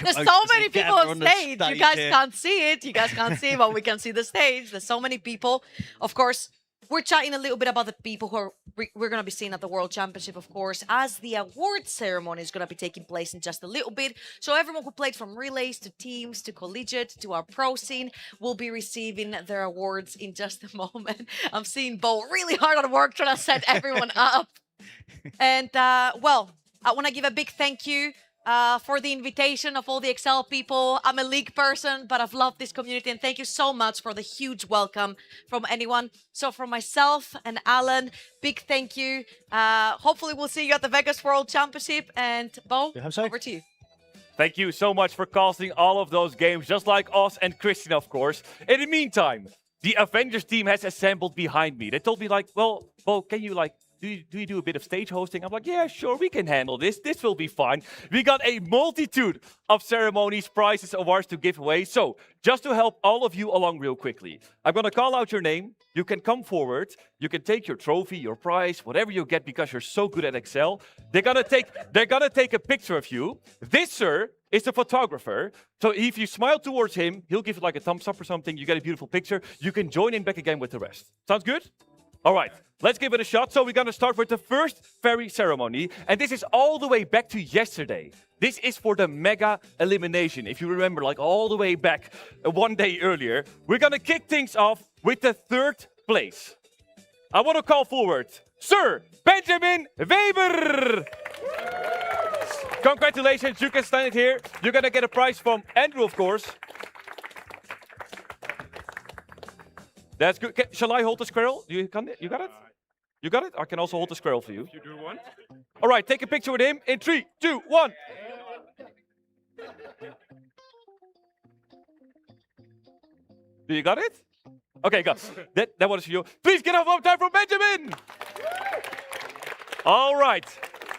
there's so many people on stage. You guys here. can't see it. You guys can't see it, but we can see the stage. There's so many people. Of course, we're chatting a little bit about the people who we're going to be seeing at the World Championship, of course, as the award ceremony is going to be taking place in just a little bit. So everyone who played from relays to teams to collegiate to our pro scene will be receiving their awards in just a moment. I'm seeing Bo really hard at work trying to set everyone up. And, well, I want to give a big thank you for the invitation of all the Excel people. I'm a league person, but I've loved this community, and thank you so much for the huge welcome from anyone. So from myself and Alan, big thank you. Hopefully we'll see you at the Vegas World Championship, and Bo, over to you. Thank you so much for casting all of those games, just like us and Christian, of course. In the meantime, the Avengers team has assembled behind me. They told me, like, well, Bo, can you, like, do you do a bit of stage hosting? I'm like, yeah, sure, we can handle this. This will be fine. We got a multitude of ceremonies, prizes, awards to give away. So, just to help all of you along real quickly, I'm going to call out your name. You can come forward. You can take your trophy, your prize, whatever you get because you're so good at Excel. They're gonna take a picture of you. This, sir, is the photographer. So if you smile towards him, he'll give you like a thumbs up or something. You get a beautiful picture. You can join in back again with the rest. Sounds good? All right, let's give it a shot. So we're going to start with the first fairy ceremony. And this is all the way back to yesterday. This is for the mega elimination. If you remember, like all the way back one day earlier. We're going to kick things off with the third place, I want to call forward Sir Benjamin Weber. Congratulations, you can stand it here. You're gonna get a prize from Andrew, of course. That's good. Shall I hold the squirrel? You got it? You got it? I can also hold the squirrel for you. If you do want. All right, take a picture with him in 3, 2, 1. Do you got it? Okay, go. That one is for you. Please get off time from Benjamin. All right.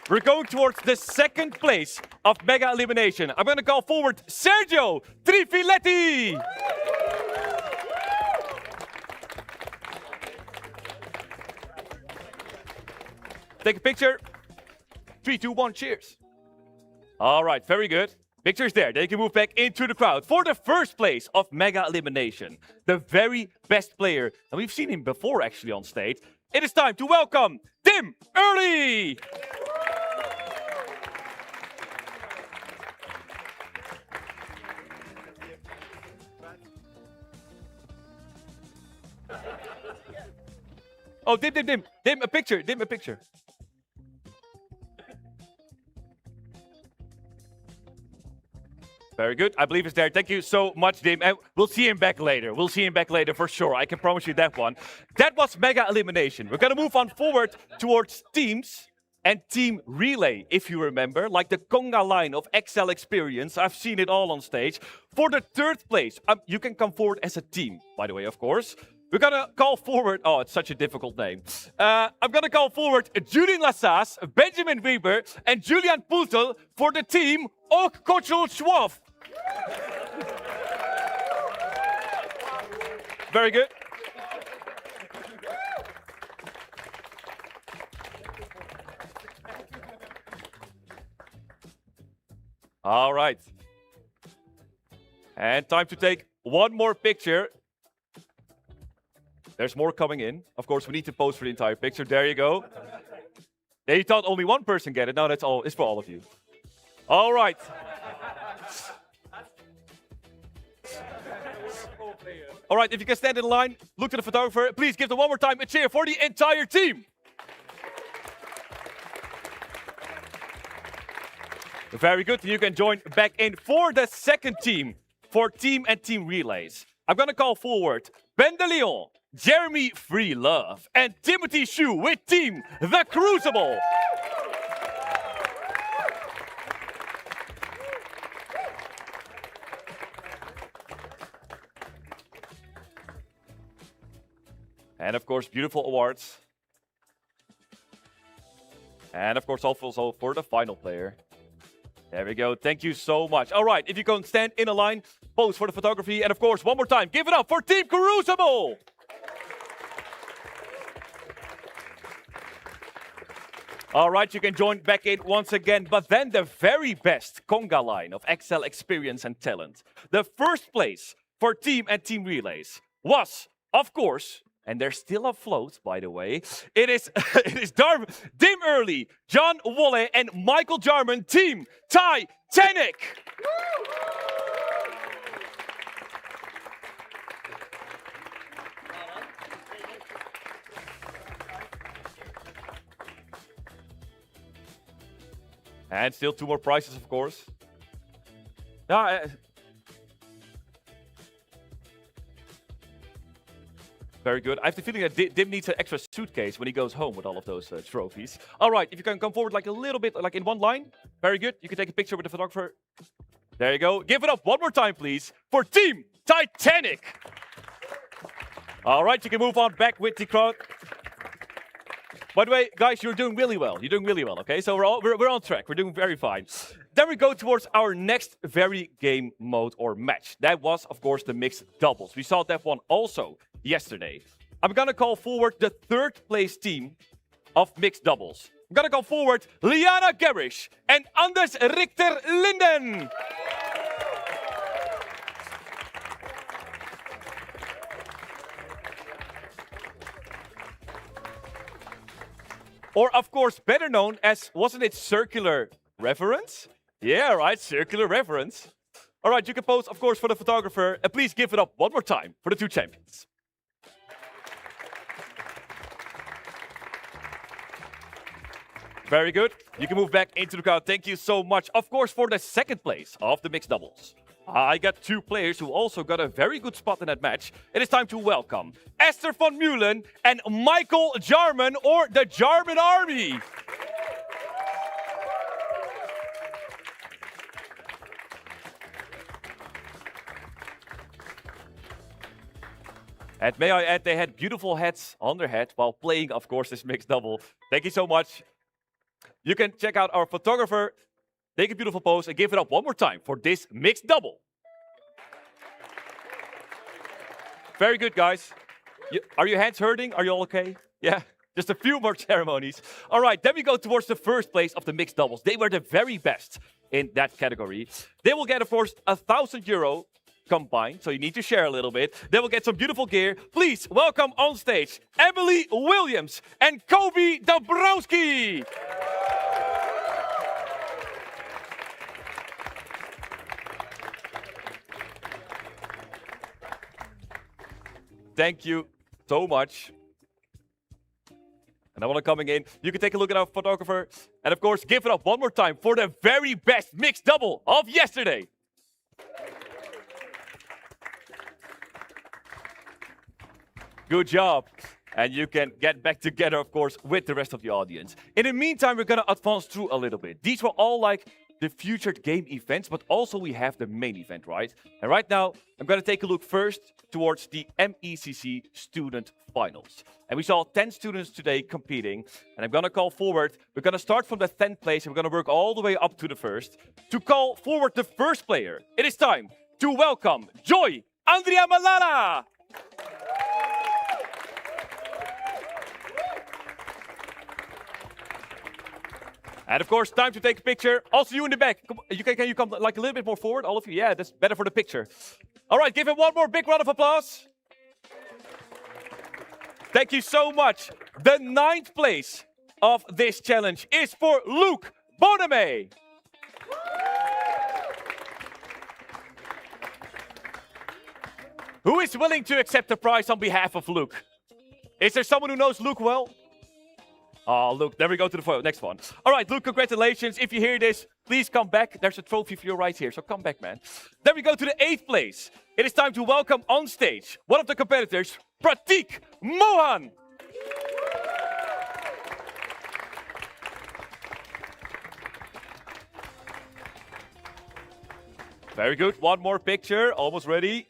We're going towards the second place of Mega Elimination. I'm going to call forward Sergio Trifiletti. Take a picture. 3, 2, 1, cheers. All right, very good. Picture's there. They can move back into the crowd for the first place of Mega Elimination. The very best player. And we've seen him before actually on stage. It is time to welcome Tim Early. Oh, Dim, a picture, Dim, a picture. Very good. I believe it's there. Thank you so much, Dim. And we'll see him back later. We'll see him back later for sure. I can promise you that one. That was Mega Elimination. We're going to move on forward towards teams and team relay, if you remember. Like the conga line of Excel Experience. I've seen it all on stage. For the third place, you can come forward as a team, by the way, of course. We're going to call forward... Oh, it's such a difficult name. I'm going to call forward Julian Lassas, Benjamin Weber, and Julian Pultel for the team Ook Kochel Schwab. Very good. All right. And time to take one more picture. There's more coming in. Of course, we need to pose for the entire picture. There you go. They thought only one person get it. No, that's all. It's for all of you. All right. All right, if you can stand in line, look to the photographer. Please give them one more time a cheer for the entire team. Very good. You can join back in for the second team for team and team relays. I'm going to call forward Ben de Leon, Jeremy Free Love, and Timothy Shu with team The Crucible. And of course, beautiful awards. And of course, also for the final player. There we go. Thank you so much. All right, if you can stand in a line, pose for the photography. And of course, one more time, give it up for Team Crucible. All right, you can join back in once again. But then the very best conga line of Excel experience and talent. The first place for team and team relays was, of course... And they're still afloat, by the way. It is Dim Early, John Wolleh, and Michael Jarman, team TITANIC. And still 2 more prizes, of course. Very good. I have the feeling that Dim needs an extra suitcase when he goes home with all of those trophies. All right, if you can come forward like a little bit, like in one line. Very good. You can take a picture with the photographer. There you go. Give it up one more time, please, for Team TITANIC. All right, you can move on back with the crowd. By the way, guys, you're doing really well. You're doing really well, okay? So we're on track. We're doing very fine. Then we go towards our next very game mode or match. That was, of course, the mixed doubles. We saw that one also yesterday. I'm going to call forward the third place team of mixed doubles. I'm going to call forward Liana Garish and Anders Richter Linden. Or, of course, better known as, wasn't it Circular Reference? Yeah, right, Circular Reference. All right, you can pose, of course, for the photographer. And please give it up one more time for the 2 champions. Very good. You can move back into the crowd. Thank you so much. Of course, for the second place of the mixed doubles, I got two players who also got a very good spot in that match. It is time to welcome Esther van Meulen and Michael Jarman, or the Jarman Army. And may I add, they had beautiful hats on their head while playing, of course, this mixed double. Thank you so much. You can check out our photographer, take a beautiful pose, and give it up one more time for this mixed double. Very good, guys. Are your hands hurting? Are you all okay? Yeah, just a few more ceremonies. All right, then we go towards the first place of the mixed doubles. They were the very best in that category. They will get, of course, €1,000 combined, so you need to share a little bit. They will get some beautiful gear. Please welcome on stage Emily Williams and Kobe Dabrowski. Thank you so much. And I want to coming in. You can take a look at our photographer. And of course, give it up one more time for the very best mixed double of yesterday. Good job. And you can get back together, of course, with the rest of the audience. In the meantime, we're going to advance through a little bit. These were all like the featured game events, but also we have the main event, right? And right now, I'm going to take a look first towards the MECC Student Finals. And we saw 10 students today competing. And I'm going to call forward. We're going to start from the 10th place. And we're going to work all the way up to the first. To call forward the first player, it is time to welcome Joy Andrea Malala. And of course, time to take a picture. Also, you in the back. Can you come like a little bit more forward, all of you? Yeah, that's better for the picture. All right, give him one more big round of applause. Thank you so much. The 9th place of this challenge is for Luke Boname. Who is willing to accept the prize on behalf of Luke? Is there someone who knows Luke well? Oh, Luke, there we go to the next one. All right, Luke, congratulations. If you hear this, please come back. There's a trophy for you right here, so come back, man. Then we go to the 8th place. It is time to welcome on stage one of the competitors, Pratik Mohan. Very good. One more picture, almost ready.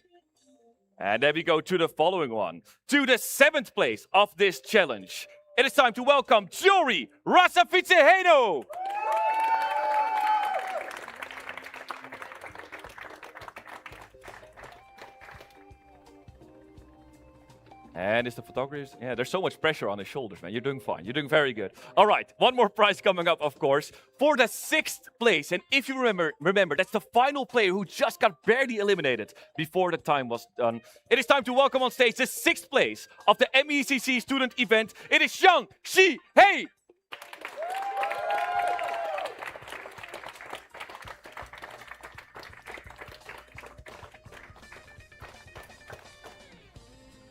And then we go to the following one, to the 7th place of this challenge. It is time to welcome Jory Rasafitseheno. And is the photographer? Yeah, there's so much pressure on his shoulders, man. You're doing fine. You're doing very good. All right, one more prize coming up, of course, for the 6th place. And if you remember, that's the final player who just got barely eliminated before the time was done. It is time to welcome on stage the 6th place of the MECC student event. It is Xiang Shi Hei.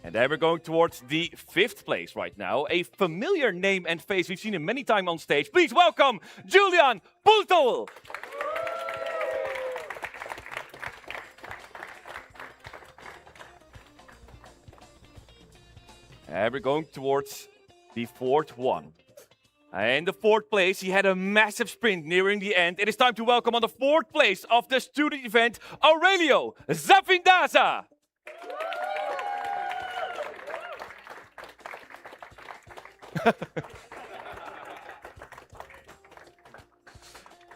And then we're going towards the 5th place right now. A familiar name and face. We've seen him many times on stage. Please welcome Julian Pultol. And we're going towards the 4th one. In the 4th place, he had a massive sprint nearing the end. It is time to welcome on the 4th place of the student event, Aurelio Zafindaza.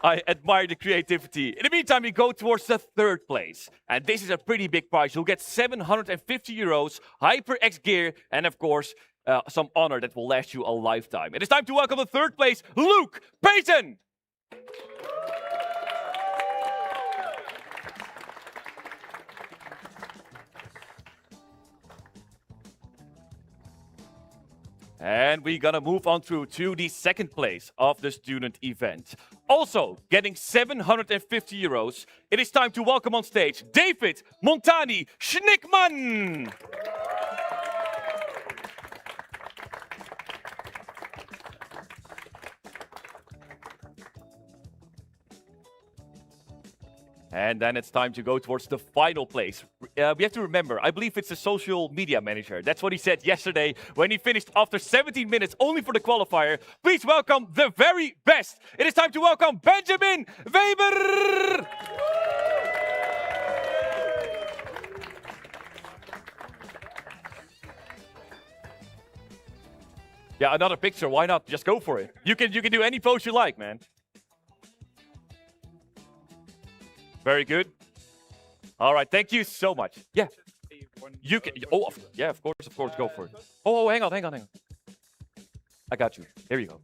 I admire the creativity. In the meantime, we go towards the 3rd place. And this is a pretty big prize. You'll get €750, HyperX gear, and of course, some honor that will last you a lifetime. It is time to welcome the 3rd place, Luke Payton. And we're gonna move on through to the 2nd place of the student event. Also getting €750. It is time to welcome on stage David Montani Schnickman. And then it's time to go towards the final place. We have to remember, I believe it's a social media manager. That's what he said yesterday when he finished after 17 minutes only for the qualifier. Please welcome the very best. It is time to welcome Benjamin Weber. Yeah, another picture. Why not? Just go for it. You can do any pose you like, man. Very good. All right, thank you so much. Yeah. You can. Oh, yeah, of course, go for it. Oh, hang on. I got you. Here you go.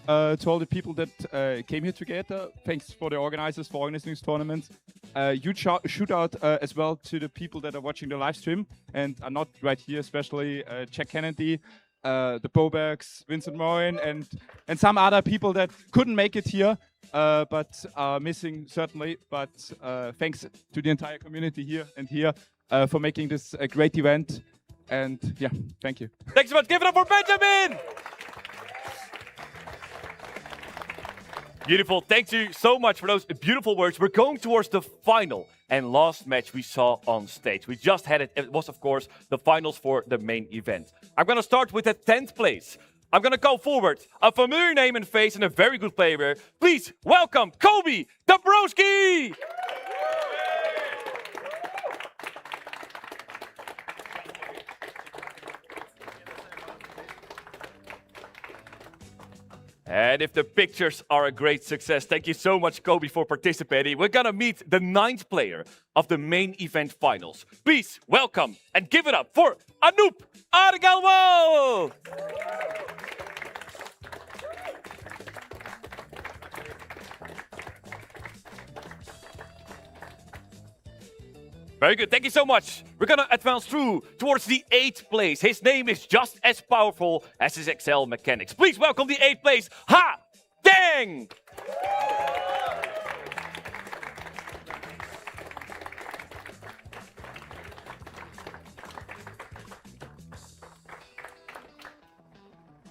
To all the people that came here together, thanks for the organizers for organizing this tournament. Huge shout out as well to the people that are watching the live stream and are not right here, especially Jack Kennedy, the Bobergs, Vincent Morin, and some other people that couldn't make it here, but are missing certainly. But thanks to the entire community here and here for making this a great event. And yeah, thank you. Thanks so much. Give it up for Benjamin. Beautiful. Thank you so much for those beautiful words. We're going towards the final and last match we saw on stage. We just had it. It was, of course, the finals for the main event. I'm going to start with the 10th place. I'm going to go forward. A familiar name and face and a very good player. Please welcome Kobe Dabrowski. And if the pictures are a great success, thank you so much, Kobe, for participating. We're gonna meet the 9th player of the main event finals. Please welcome and give it up for Anoop Argalwo! Very good, thank you so much. We're gonna advance through towards the 8th place. His name is just as powerful as his Excel mechanics. Please welcome the 8th place, Ha Dang!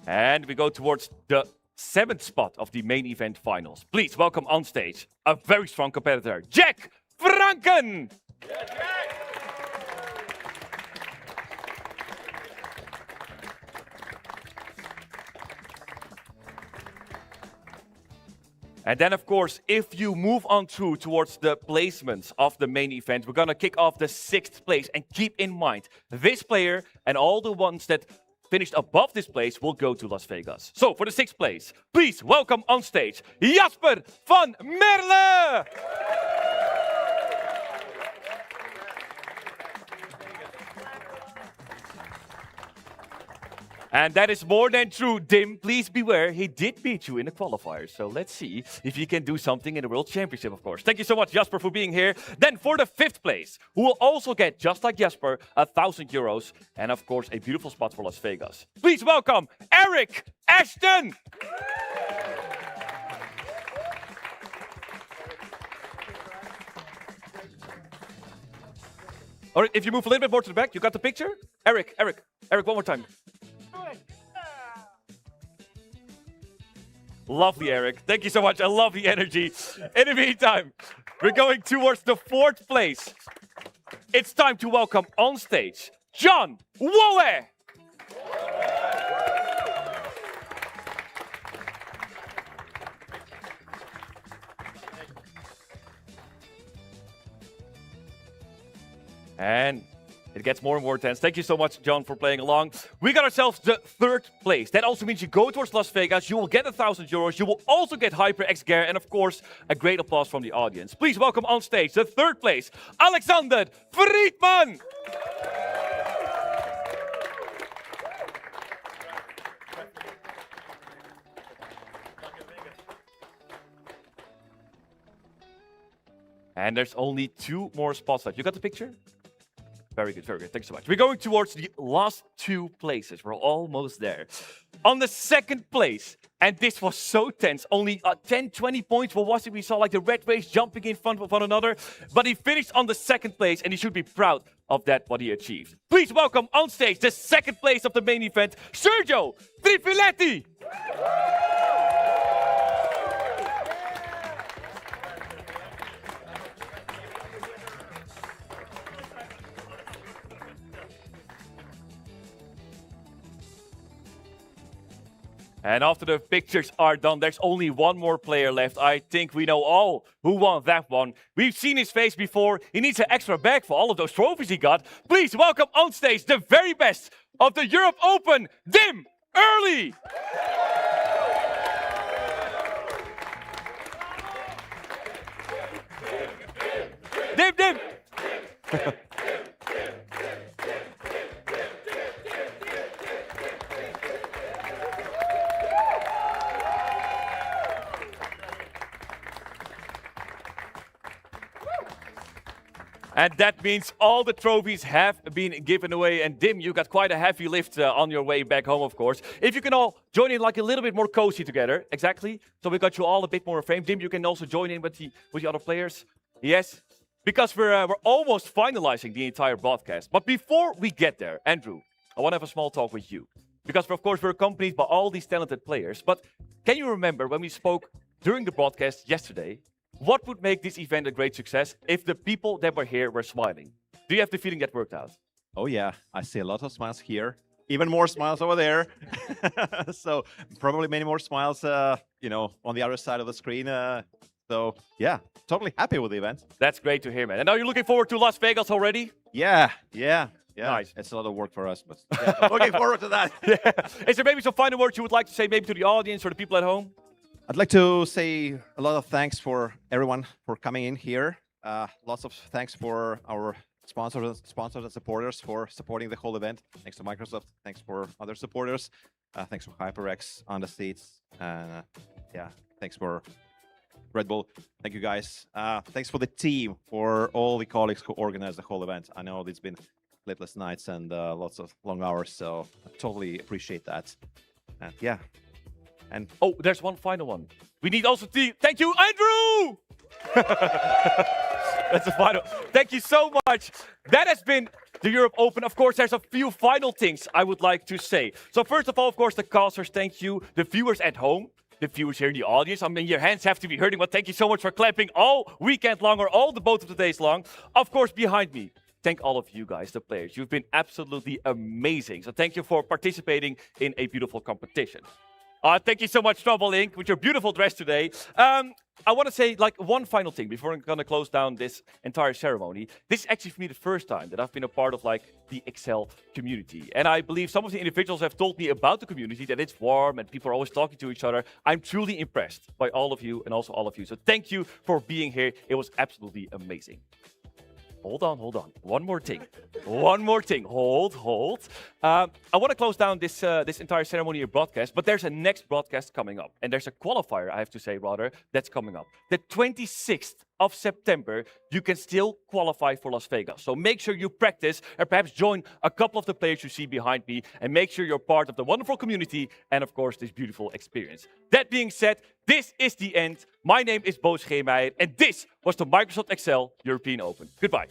And we go towards the 7th spot of the main event finals. Please welcome on stage a very strong competitor, Jack Franken! And then, of course, if you move on through towards the placements of the main event, we're going to kick off the 6th place. And keep in mind, this player and all the ones that finished above this place will go to Las Vegas. So, for the 6th place, please welcome on stage, Jasper van Merle! And that is more than true, Dim. Please beware, he did beat you in the qualifiers. So let's see if he can do something in the World Championship, of course. Thank you so much, Jasper, for being here. Then for the 5th place, who will also get, just like Jasper, €1,000. And of course, a beautiful spot for Las Vegas. Please welcome Eric Ashton! All right, if you move a little bit more to the back, you got the picture? Eric, one more time. Lovely, Eric. Thank you so much. I love the energy. In the meantime, we're going towards the 4th place. It's time to welcome on stage, John Wolleh. And it gets more and more intense. Thank you so much, John, for playing along. We got ourselves the 3rd place. That also means you go towards Las Vegas. You will get €1,000. You will also get HyperX gear. And of course, a great applause from the audience. Please welcome on stage the 3rd place, Alexander Friedman. And there's only 2 more spots left. You got the picture? Very good, very good. Thanks so much. We're going towards the last 2 places. We're almost there. On the 2nd place, and this was so tense, only 10, 20 points. What was it? We saw like the red race jumping in front of one another. But he finished on the 2nd place, and he should be proud of that, what he achieved. Please welcome on stage the 2nd place of the main event, Sergio Trifiletti. And after the pictures are done, there's only one more player left. I think we know all who won that one. We've seen his face before. He needs an extra bag for all of those trophies he got. Please welcome on stage the very best of the Europe Open, Dim Early. Dim. And that means all the trophies have been given away. And Dim, you got quite a heavy lift on your way back home, of course. If you can all join in like a little bit more cozy together. Exactly. So we got you all a bit more framed. Dim, you can also join in with the other players. Yes. Because we're almost finalizing the entire broadcast. But before we get there, Andrew, I want to have a small talk with you. Because, of course, we're accompanied by all these talented players. But can you remember when we spoke during the broadcast yesterday, what would make this event a great success if the people that were here were smiling? Do you have the feeling that worked out? Oh, yeah. I see a lot of smiles here. Even more smiles over there. So probably many more smiles, on the other side of the screen. So, yeah, totally happy with the event. That's great to hear, man. And are you looking forward to Las Vegas already? Yeah. Nice. It's a lot of work for us, but yeah, looking forward to that. Is there maybe some final words you would like to say maybe to the audience or the people at home? I'd like to say a lot of thanks for everyone for coming in here. Lots of thanks for our sponsors and supporters for supporting the whole event. Thanks to Microsoft. Thanks for other supporters. Thanks for HyperX on the seats. And thanks for Red Bull. Thank you, guys. Thanks for the team, for all the colleagues who organized the whole event. I know it's been sleepless nights and lots of long hours, so I totally appreciate that. And oh, there's one final one. We need also to thank you, Andrew! That's the final. Thank you so much. That has been the Europe Open. Of course, there's a few final things I would like to say. So first of all, of course, the casters, thank you. The viewers at home, the viewers here in the audience. I mean, your hands have to be hurting, but thank you so much for clapping all weekend long or all the both of the days long. Of course, behind me, thank all of you guys, the players. You've been absolutely amazing. So thank you for participating in a beautiful competition. Thank you so much, Trouble Inc., with your beautiful dress today. I want to say like one final thing before I'm going to close down this entire ceremony. This is actually for me the first time that I've been a part of like the Excel community. And I believe some of the individuals have told me about the community, that it's warm and people are always talking to each other. I'm truly impressed by all of you and also all of you. So thank you for being here. It was absolutely amazing. Hold on. One more thing. Hold. I want to close down this entire ceremony and broadcast, but there's a next broadcast coming up. And there's a qualifier, I have to say, rather, that's coming up. The 26th of September, you can still qualify for Las Vegas. So make sure you practice and perhaps join a couple of the players you see behind me and make sure you're part of the wonderful community and, of course, this beautiful experience. That being said, this is the end. My name is Bo Scheemeijer, and this was the Microsoft Excel European Open. Goodbye.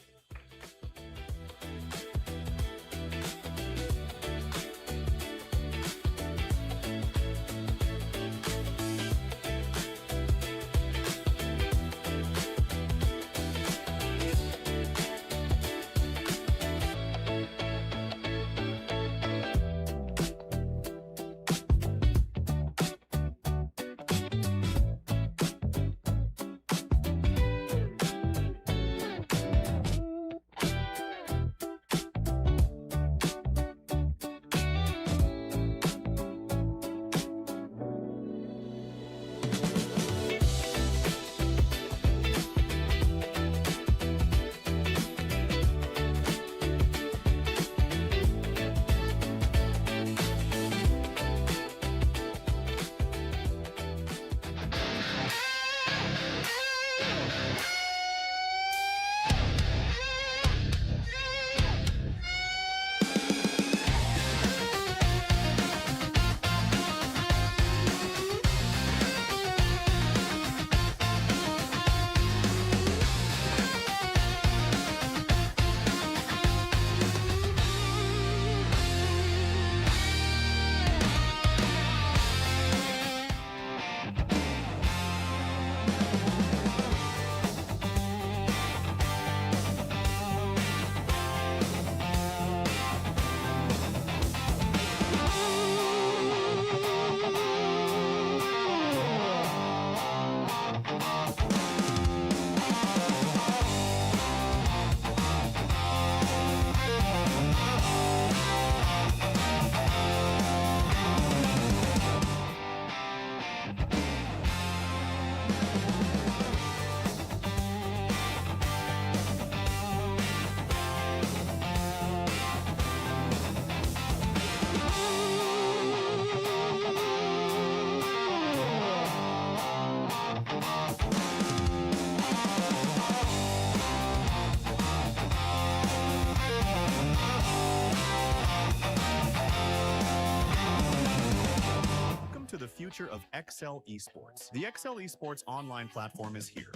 future of Excel Esports. The Excel Esports online platform is here.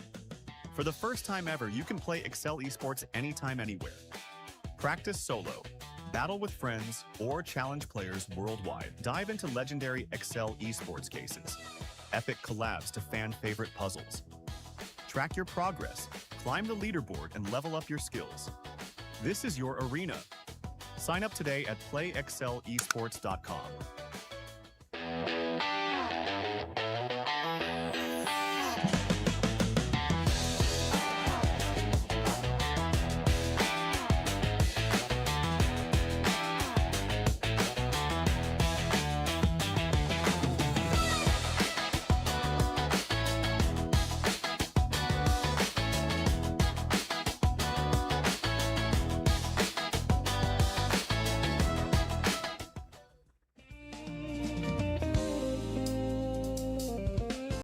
For the first time ever, you can play Excel Esports anytime, anywhere. Practice solo, battle with friends, or challenge players worldwide. Dive into legendary Excel Esports cases, epic collabs to fan-favorite puzzles. Track your progress, climb the leaderboard, and level up your skills. This is your arena. Sign up today at playexcelesports.com.